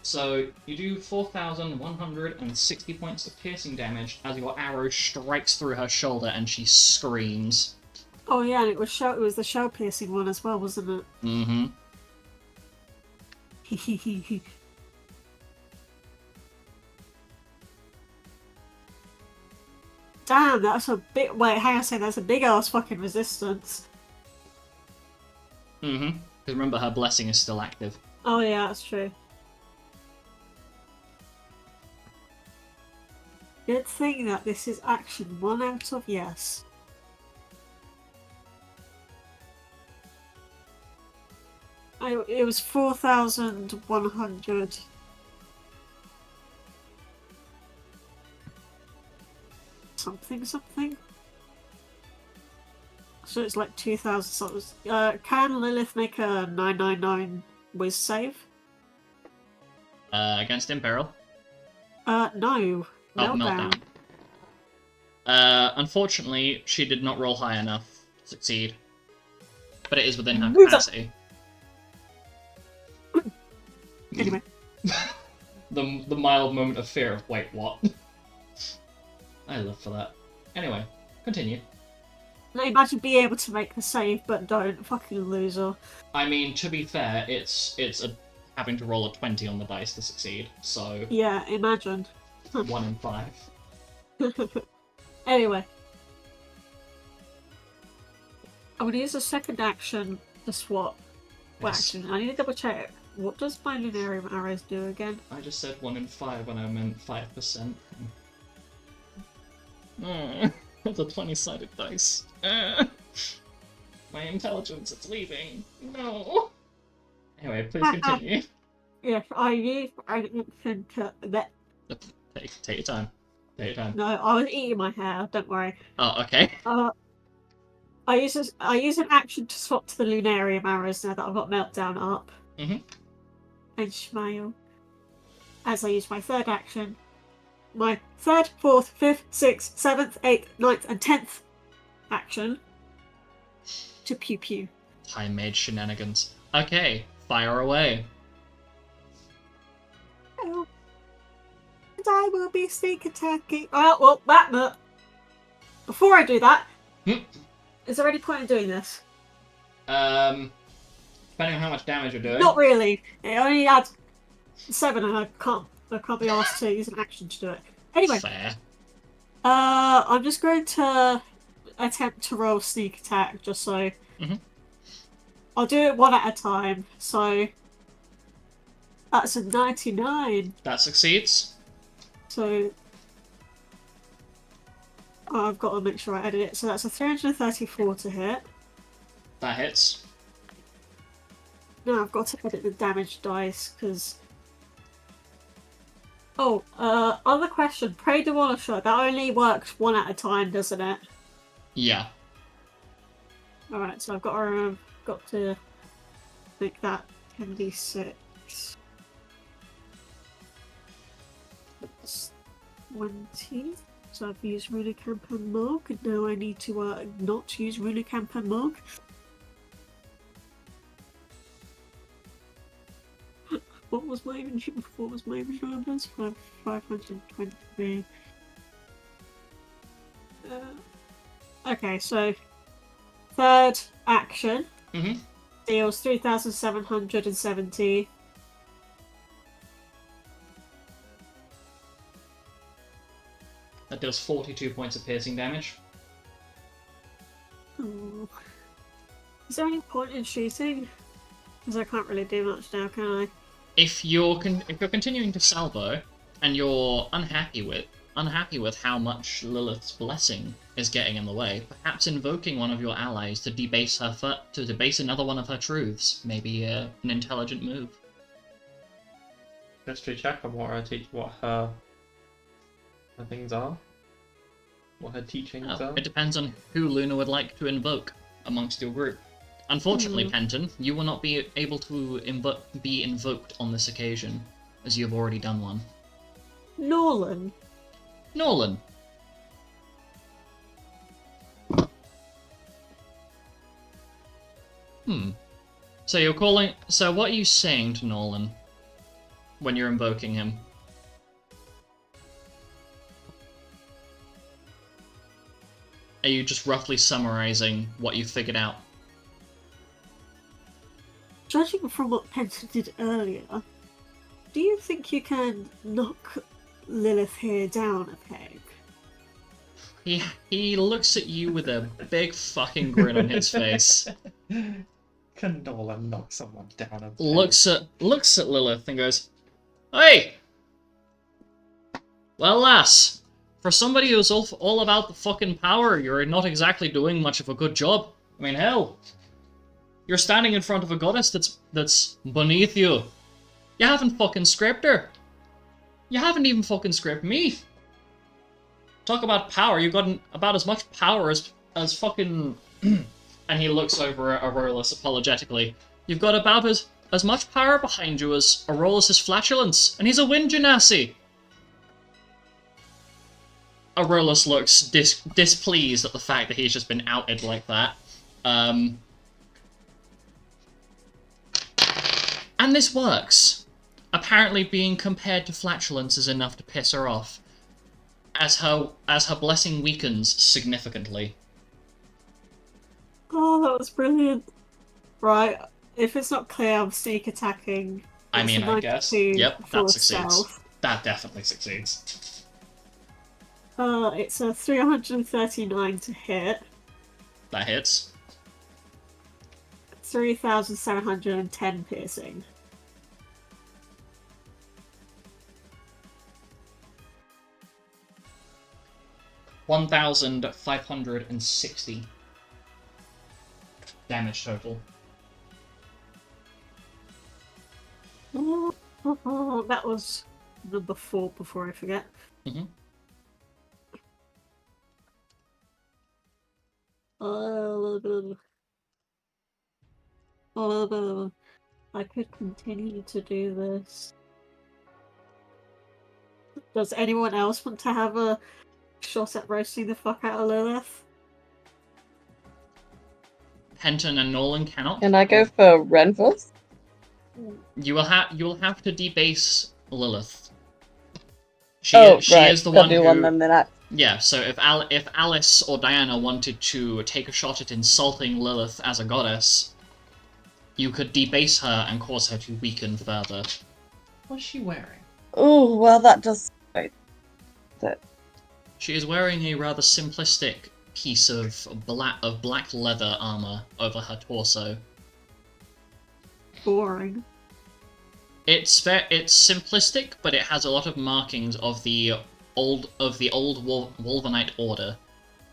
So, you do 4,160 points of piercing damage as your arrow strikes through her shoulder and she screams. Oh yeah, and it was the shell piercing one as well, wasn't it? Mm-hmm. Damn, that's a bit. Wait, hang on a second. That's a big ass fucking resistance. Mm-hmm. Because remember, her blessing is still active. Oh yeah, that's true. Good thing that this is action 1 out of yes. It was 4,100. Something. So it's like 2,000 something. Can Lilith make a 999 whiz save? Against Imperil? No. Oh, Meltdown. Unfortunately, she did not roll high enough to succeed. But it is within her Loser. capacity. Anyway. The mild moment of fear of, wait, what? I live for that. Anyway, continue. Now imagine being able to make the save, but don't. Fucking loser. I mean, to be fair, it's having to roll a 20 on the dice to succeed, so Yeah, imagine. 1 in 5. Anyway. I'm going to use a second action to swap Well, Yes. actually, I need to double check. What does my Lunarium arrows do again? I just said 1 in 5 when I meant 5%. It's a 20-sided dice. My intelligence, it's leaving. No. Anyway, please continue. Yes, I use an action to that. Take your time. Take your time. No, I was eating my hair. Don't worry. Oh, okay. I use an action to swap to the Lunarium arrows now that I've got Meltdown up. Mhm. And smile. As I use my third action, my third, fourth, fifth, sixth, seventh, eighth, ninth, and 10th action to pew pew. Time-made shenanigans. Okay, fire away. Oh. And I will be sneak attacking. Oh, well, that. Before I do that, is there any point in doing this? Depending on how much damage you're doing. Not really. It only adds 7, and I can't be asked to use an action to do it. Anyway, Fair. I'm just going to attempt to roll sneak attack, just so. Mhm. I'll do it one at a time. So that's a 99. That succeeds. So I've got to make sure I edit it. So that's a 334 to hit. That hits. Now I've got to edit the damage dice because. Oh, other question. Prey Demolisher, that only works one at a time, doesn't it? Yeah. Alright, so I've got to make that 10d6. That's 20. So I've used Runecamp and Morg, and now I need to not use Runecamp and Morg. What was my numbers? 523. Okay, so third action Mhm. deals 3,770. That deals 42 points of piercing damage. Oh. Is there any point in shooting? Because I can't really do much now, can I? If you're continuing to salvo and you're unhappy with how much Lilith's blessing is getting in the way, perhaps invoking one of your allies to debase another one of her truths may be an intelligent move. Just to check on what her things are. What her teachings are. It depends on who Luna would like to invoke amongst your group. Unfortunately, Penton, you will not be able to be invoked on this occasion, as you have already done one. Norlan. Nolan. So you're calling. So what are you saying to Nolan when you're invoking him? Are you just roughly summarizing what you figured out? Judging from what Penton did earlier, do you think you can knock Lilith here down a peg? He looks at you with a big fucking grin on his face. Can Nolan knock someone down a peg? Looks at Lilith and goes, "Hey! Well, lass, for somebody who's all about the fucking power, you're not exactly doing much of a good job. I mean, hell, you're standing in front of a goddess that's beneath you. You haven't fucking scraped her. You haven't even fucking scraped me. Talk about power, you've got about as much power as fucking..." And he looks over at Aurolus apologetically. "You've got about as much power behind you as Aurolus' flatulence, and he's a wind genasi." Aurolus looks displeased at the fact that he's just been outed like that. And this works. Apparently being compared to flatulence is enough to piss her off, as her blessing weakens significantly. Oh, that was brilliant. Right, if it's not clear, I'm sneak attacking. I It's mean, a I guess. 92 Yep, for that succeeds. stealth. That definitely succeeds. It's a 339 to hit. That hits. 3,710 piercing. $1,560 damage total. That was number 4 before I forget. Mhm. I could continue to do this. Does anyone else want to have a shot at roasting the fuck out of Lilith? Penton and Nolan cannot. Can I go for Renvus? You will have to debase Lilith. She is the one do who. one then that. Yeah, so if Alice or Diana wanted to take a shot at insulting Lilith as a goddess, you could debase her and cause her to weaken further. What's she wearing? Oh, well, that does. She is wearing a rather simplistic piece of black leather armor over her torso. Boring. It's simplistic, but it has a lot of markings of the old Wolvenite Order,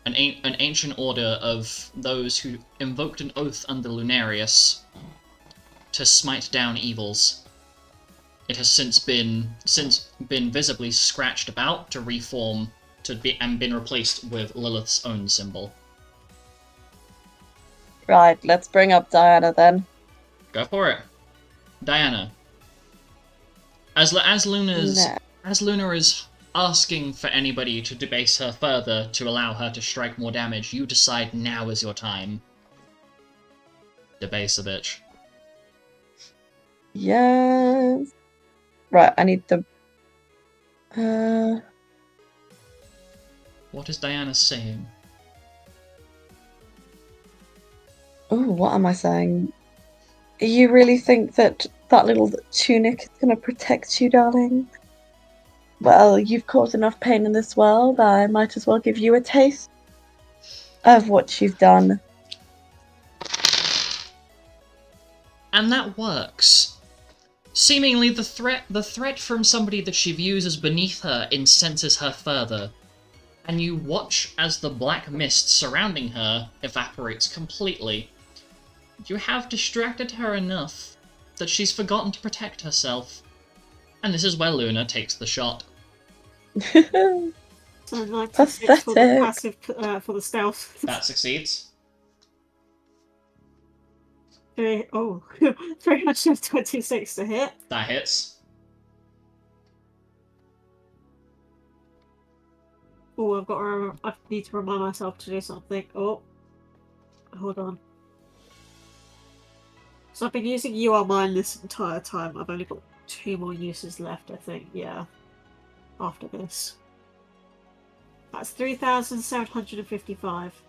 an ancient order of those who invoked an oath under Lunarius to smite down evils. It has since been visibly scratched about to reform and been replaced with Lilith's own symbol. Right, let's bring up Diana then. Go for it, Diana. As Luna is asking for anybody to debase her further to allow her to strike more damage, you decide now is your time. Debase a bitch. Yes. Right, I need the. What is Diana saying? Oh, what am I saying? You really think that little tunic is going to protect you, darling? Well, you've caused enough pain in this world. I might as well give you a taste of what you've done. And that works. Seemingly, the threat from somebody that she views as beneath her incenses her further, and you watch as the black mist surrounding her evaporates completely. You have distracted her enough that she's forgotten to protect herself. And this is where Luna takes the shot. So 96 for the passive, for the stealth. That succeeds. 326 to hit. That hits. Oh, I need to remind myself to do something. Oh, hold on. So I've been using You Are Mine this entire time. I've only got 2 more uses left, I think. Yeah. After this. That's 3,755.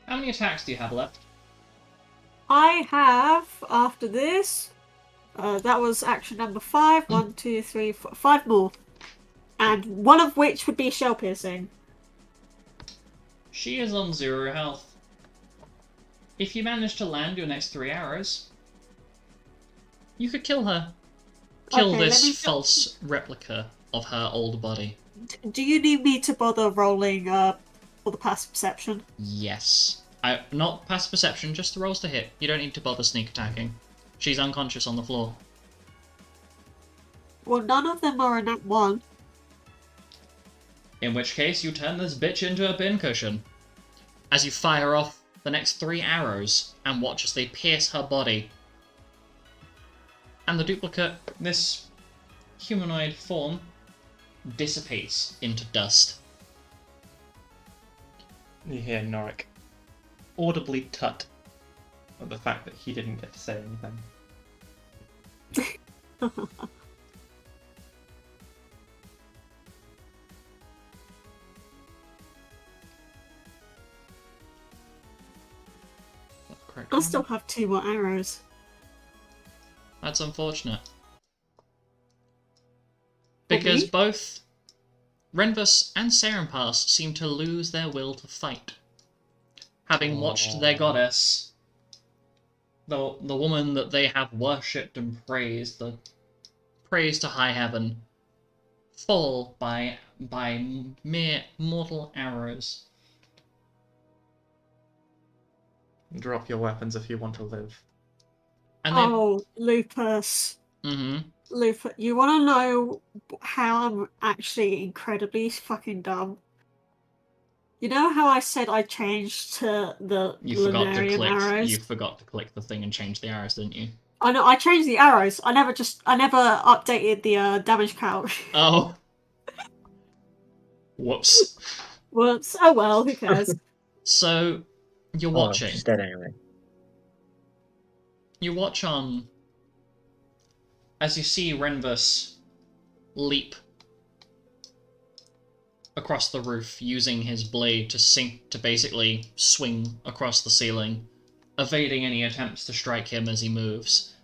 How many attacks do you have left? I have, after this, that was action number 5. 1, 2, 3, 4, 5 more. And one of which would be shell piercing. She is on 0 health. If you manage to land your next 3 arrows, you could kill her. Kill this false replica of her old body. Do you need me to bother rolling for the passive perception? Yes. Not passive perception, just the rolls to hit. You don't need to bother sneak attacking. She's unconscious on the floor. Well, none of them are in that one. In which case, you turn this bitch into a pincushion. As you fire off the next 3 arrows and watch as they pierce her body. And the duplicate, this humanoid form, dissipates into dust. You hear Norik audibly tut at the fact that he didn't get to say anything. I still have 2 more arrows. That's unfortunate. Because both Renvus and Serenpass seem to lose their will to fight. Having watched their goddess, the woman that they have worshipped and praised, the praise to high heaven, fall by mere mortal arrows. Drop your weapons if you want to live. And then, Oh, Lupus. mm-hmm. Lupus, you want to know how I'm actually incredibly fucking dumb? You know how I said I changed to the You forgot to Lunarium click. arrows? You forgot to click the thing and change the arrows, didn't you? I know, I changed the arrows. I never updated the damage count. Oh. Whoops. Whoops. Oh well, who cares? So, you're Oh, watching. she's dead anyway. You watch on as you see Renvus leap across the roof, using his blade to basically swing across the ceiling, evading any attempts to strike him as he moves.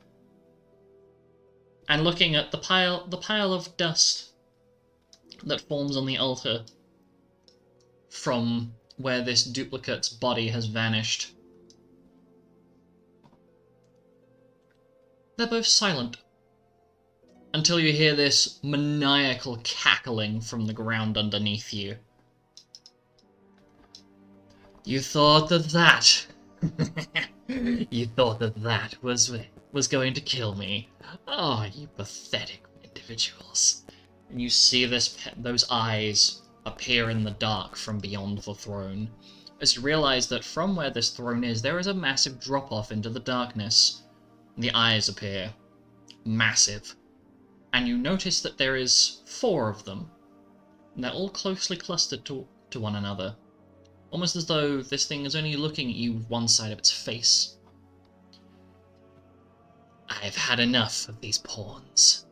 And looking at the pile of dust that forms on the altar from where this duplicate's body has vanished. They're both silent until you hear this maniacal cackling from the ground underneath you. You thought that you thought that was going to kill me. Oh, you pathetic individuals. And you see those eyes appear in the dark from beyond the throne, as you realize that from where this throne is, there is a massive drop-off into the darkness. The eyes appear, massive, and you notice that there is 4 of them, and they're all closely clustered to one another, almost as though this thing is only looking at you with one side of its face. I've had enough of these pawns.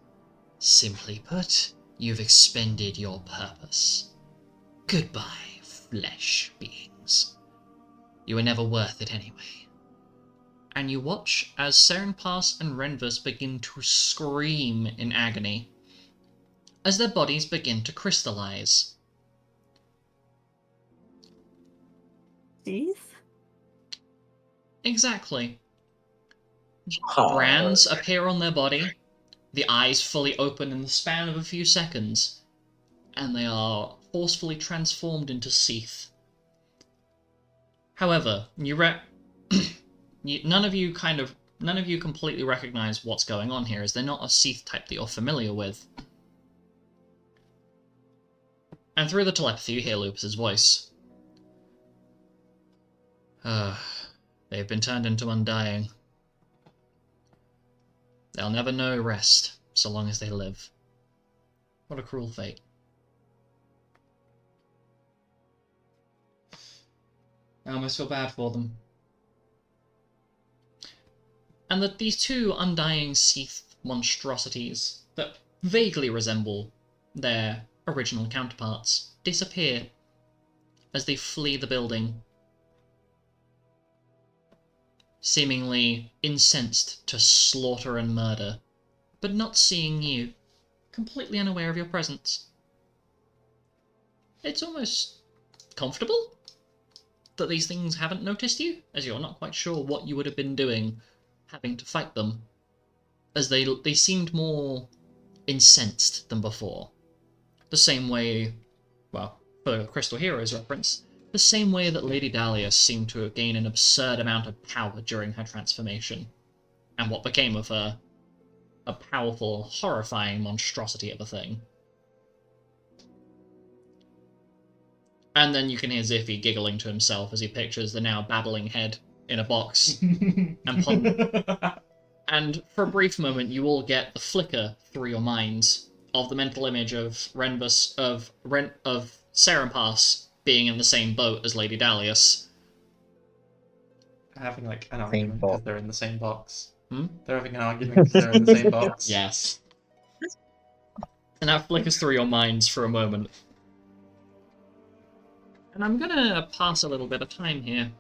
Simply put, you've expended your purpose. Goodbye, flesh beings. You were never worth it anyway. And you watch as Serenpass and Renvus begin to scream in agony, as their bodies begin to crystallize. Teeth? Exactly. Oh. Brands appear on their body, the eyes fully open in the span of a few seconds, and they are forcefully transformed into Seath. However, none of you completely recognize what's going on here, as they're not a Seath type that you're familiar with. And through the telepathy, you hear Lupus's voice. They've been turned into Undying. They'll never know rest, so long as they live. What a cruel fate. I almost feel bad for them. And that these 2 undying Seath monstrosities that vaguely resemble their original counterparts disappear as they flee the building, seemingly incensed to slaughter and murder, but not seeing you, completely unaware of your presence. It's almost comfortable that these things haven't noticed you, as you're not quite sure what you would have been doing having to fight them, as they seemed more incensed than before. The same way, well, for Crystal Heroes reference, the same way that Lady Dahlia seemed to gain an absurd amount of power during her transformation, and what became of her, a powerful, horrifying monstrosity of a thing. And then you can hear Ziffy giggling to himself as he pictures the now babbling head in a box. And for a brief moment, you all get the flicker through your minds of the mental image of Serenpass being in the same boat as Lady Dalius. Having like an Same argument box. because they're in the same box. Hmm? They're having an argument because they're in the same box. Yes. And that flickers through your minds for a moment. And I'm gonna pass a little bit of time here.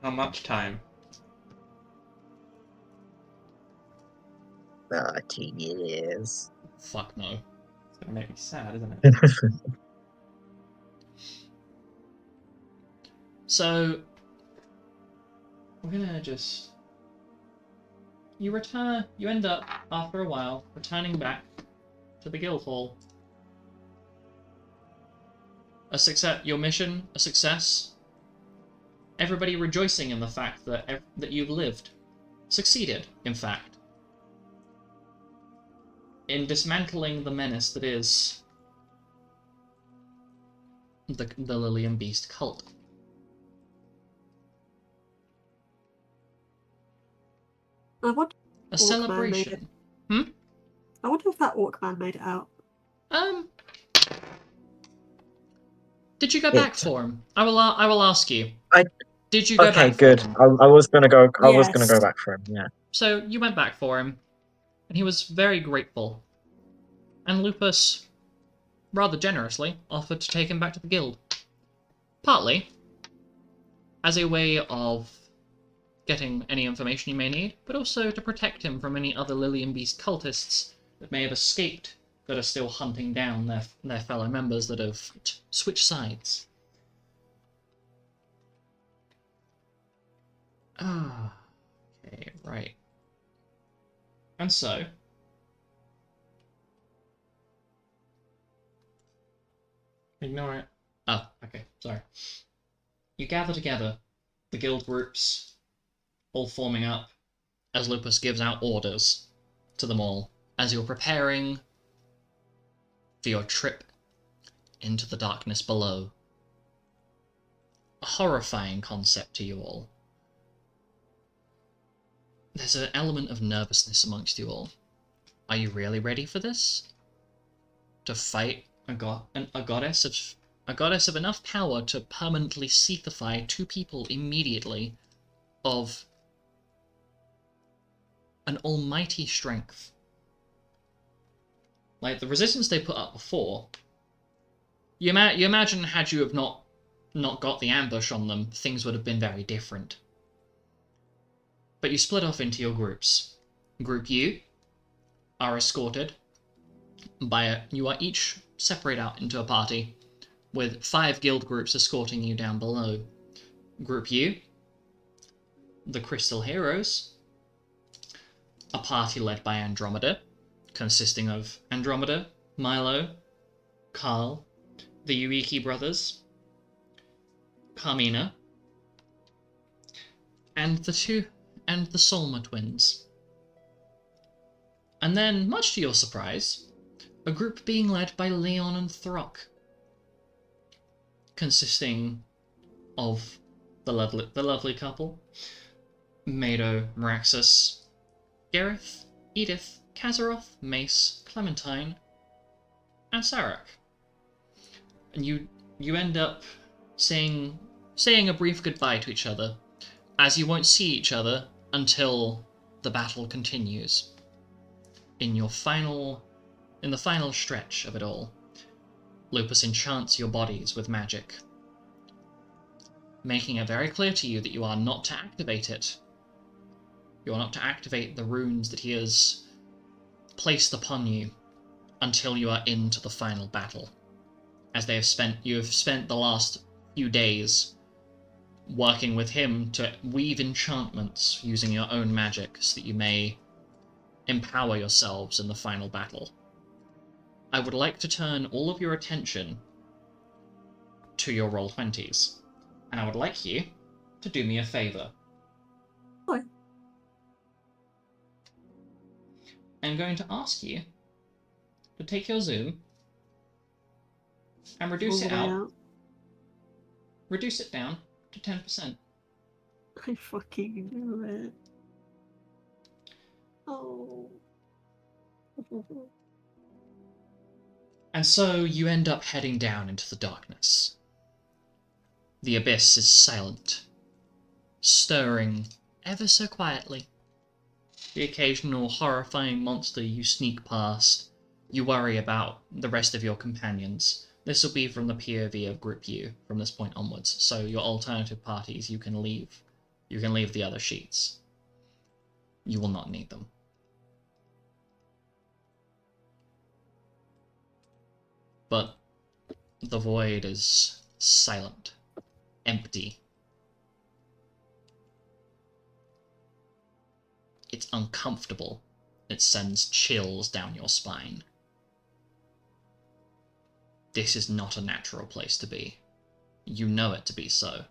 How much time? 30 years. Fuck no. It's gonna make me sad, isn't it? So, we're gonna just... You end up, after a while, returning back to the guild hall. Your mission, a success. Everybody rejoicing in the fact that you've lived. Succeeded, in fact. In dismantling the menace that is the Lillian Beast cult. I wonder, A Orc celebration. I wonder if that orc man made it out. Did you go back for him? I will ask you. I- Did you go Okay, back good. for him? I was gonna go. I was Yes. gonna go back for him. Yeah. So you went back for him, and he was very grateful. And Lupus, rather generously, offered to take him back to the guild. Partly as a way of getting any information you may need, but also to protect him from any other Lillian Beast cultists that may have escaped, that are still hunting down their fellow members that have switched sides. Ah, okay, right. And so, ignore it. Oh, okay, sorry. You gather together, the guild groups, all forming up, as Lupus gives out orders to them all, as you're preparing for your trip into the darkness below. A horrifying concept to you all. There's an element of nervousness amongst you all. Are you really ready for this? To fight a goddess of enough power to permanently seethify two people immediately, of an almighty strength. Like the resistance they put up before. You imagine had you have not got the ambush on them, things would have been very different. But you split off into your groups. Group U are escorted by you are each separate out into a party, with 5 guild groups escorting you down below. Group U, the Crystal Heroes, a party led by Andromeda, consisting of Andromeda, Milo, Carl, the Uiki brothers, Carmina, and the Solma twins. And then, much to your surprise, a group being led by Leon and Throck, consisting of the lovely couple, Mado, Meraxus, Gareth, Edith, Kazaroth, Mace, Clementine, and Sarek. And you end up saying a brief goodbye to each other, as you won't see each other until the battle continues. In the final stretch of it all, Lupus enchants your bodies with magic, making it very clear to you that you are not to activate it. You are not to activate the runes that he has placed upon you until you are into the final battle, as you have spent the last few days working with him to weave enchantments using your own magic so that you may empower yourselves in the final battle. I would like to turn all of your attention to your Roll20s, and I would like you to do me a favour. Hi. I'm going to ask you to take your zoom and reduce All it the way out. Reduce it down to 10%. I fucking knew it. Oh. And so you end up heading down into the darkness. The abyss is silent, stirring ever so quietly. The occasional horrifying monster you sneak past, you worry about the rest of your companions. This will be from the POV of Group U from this point onwards, so your alternative parties you can leave. You can leave the other sheets. You will not need them. But the void is silent, empty. It's uncomfortable. It sends chills down your spine. This is not a natural place to be. You know it to be so.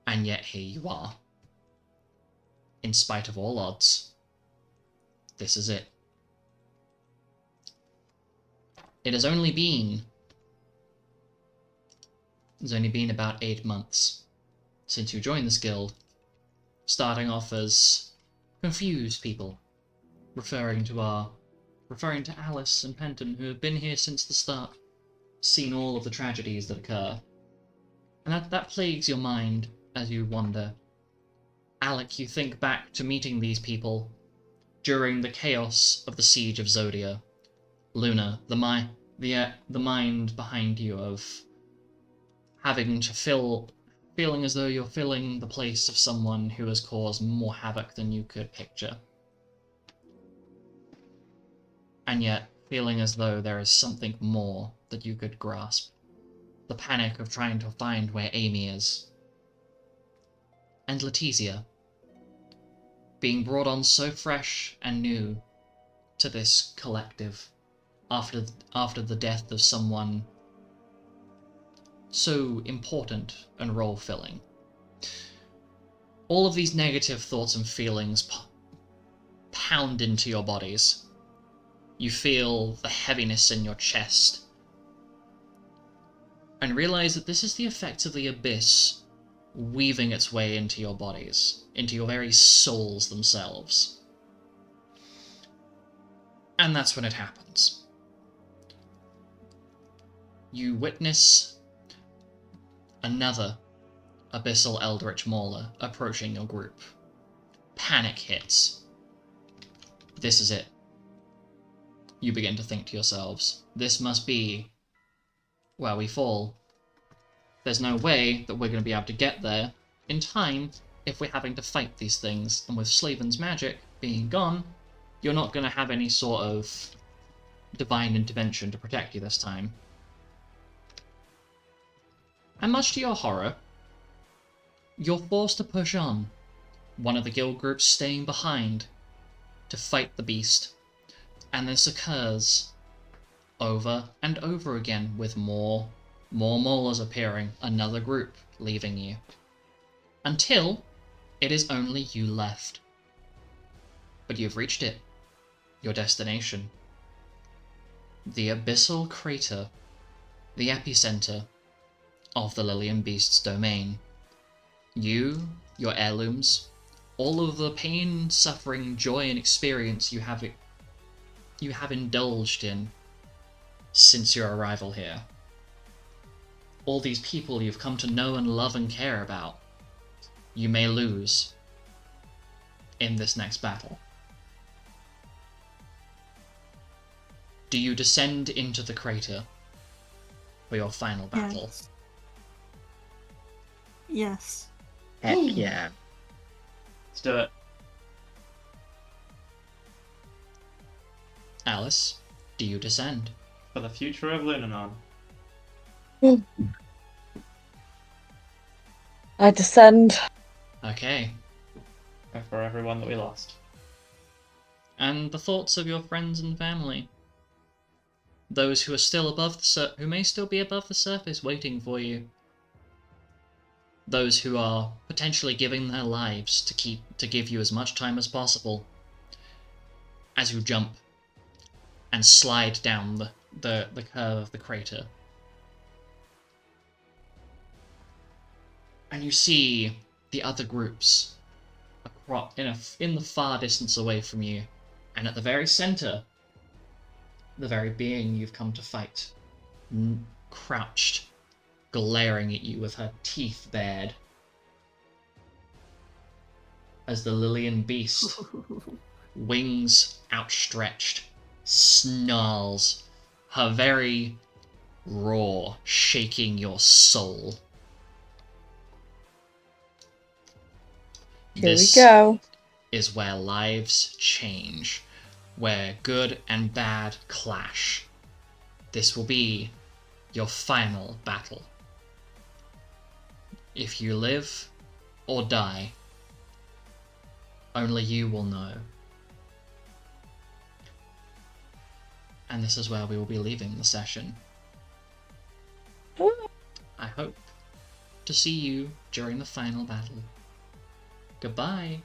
And yet here you are. In spite of all odds, this is it. It's only been about 8 months since you joined this guild, starting off as confused people, referring to Alice and Penton, who have been here since the start, seen all of the tragedies that occur. And that plagues your mind as you wonder. Alec, you think back to meeting these people during the chaos of the siege of Zodia. Luna, the mind behind you of having to feeling as though you're filling the place of someone who has caused more havoc than you could picture. And yet, feeling as though there is something more that you could grasp. The panic of trying to find where Amy is. And Letizia, being brought on so fresh and new to this collective after the death of someone so important and role-filling. All of these negative thoughts and feelings pound into your bodies. You feel the heaviness in your chest, and realize that this is the effect of the abyss weaving its way into your bodies, into your very souls themselves. And that's when it happens. You witness another abyssal eldritch mauler approaching your group. Panic hits. This is it. You begin to think to yourselves, this must be where we fall. There's no way that we're going to be able to get there in time if we're having to fight these things, and with Slaven's magic being gone, you're not going to have any sort of divine intervention to protect you this time. And much to your horror, you're forced to push on, one of the guild groups staying behind to fight the beast. And this occurs over and over again, with more maulers appearing, another group leaving you. Until it is only you left. But you've reached it. Your destination. The abyssal crater. The epicenter of the Lillian Beast's domain. You, your heirlooms, all of the pain, suffering, joy, and experience you have indulged in since your arrival here. All these people you've come to know and love and care about, you may lose in this next battle. Do you descend into the crater for your final battle? Yes. Heck yeah. Let's do it. Alice, do you descend? For the future of Lunannon. I descend. Okay. And for everyone that we lost. And the thoughts of your friends and family. Those who are still above who may still be above the surface waiting for you. Those who are potentially giving their lives to give you as much time as possible. As you jump and slide down the curve of the crater. And you see the other groups in the far distance away from you, and at the very center, the very being you've come to fight, crouched, glaring at you with her teeth bared, as the Lillian Beast, wings outstretched, snarls, her very roar shaking your soul. Here This we go. is where lives change, where good and bad clash. This will be your final battle. If you live or die, only you will know. And this is where we will be leaving the session. I hope to see you during the final battle. Goodbye.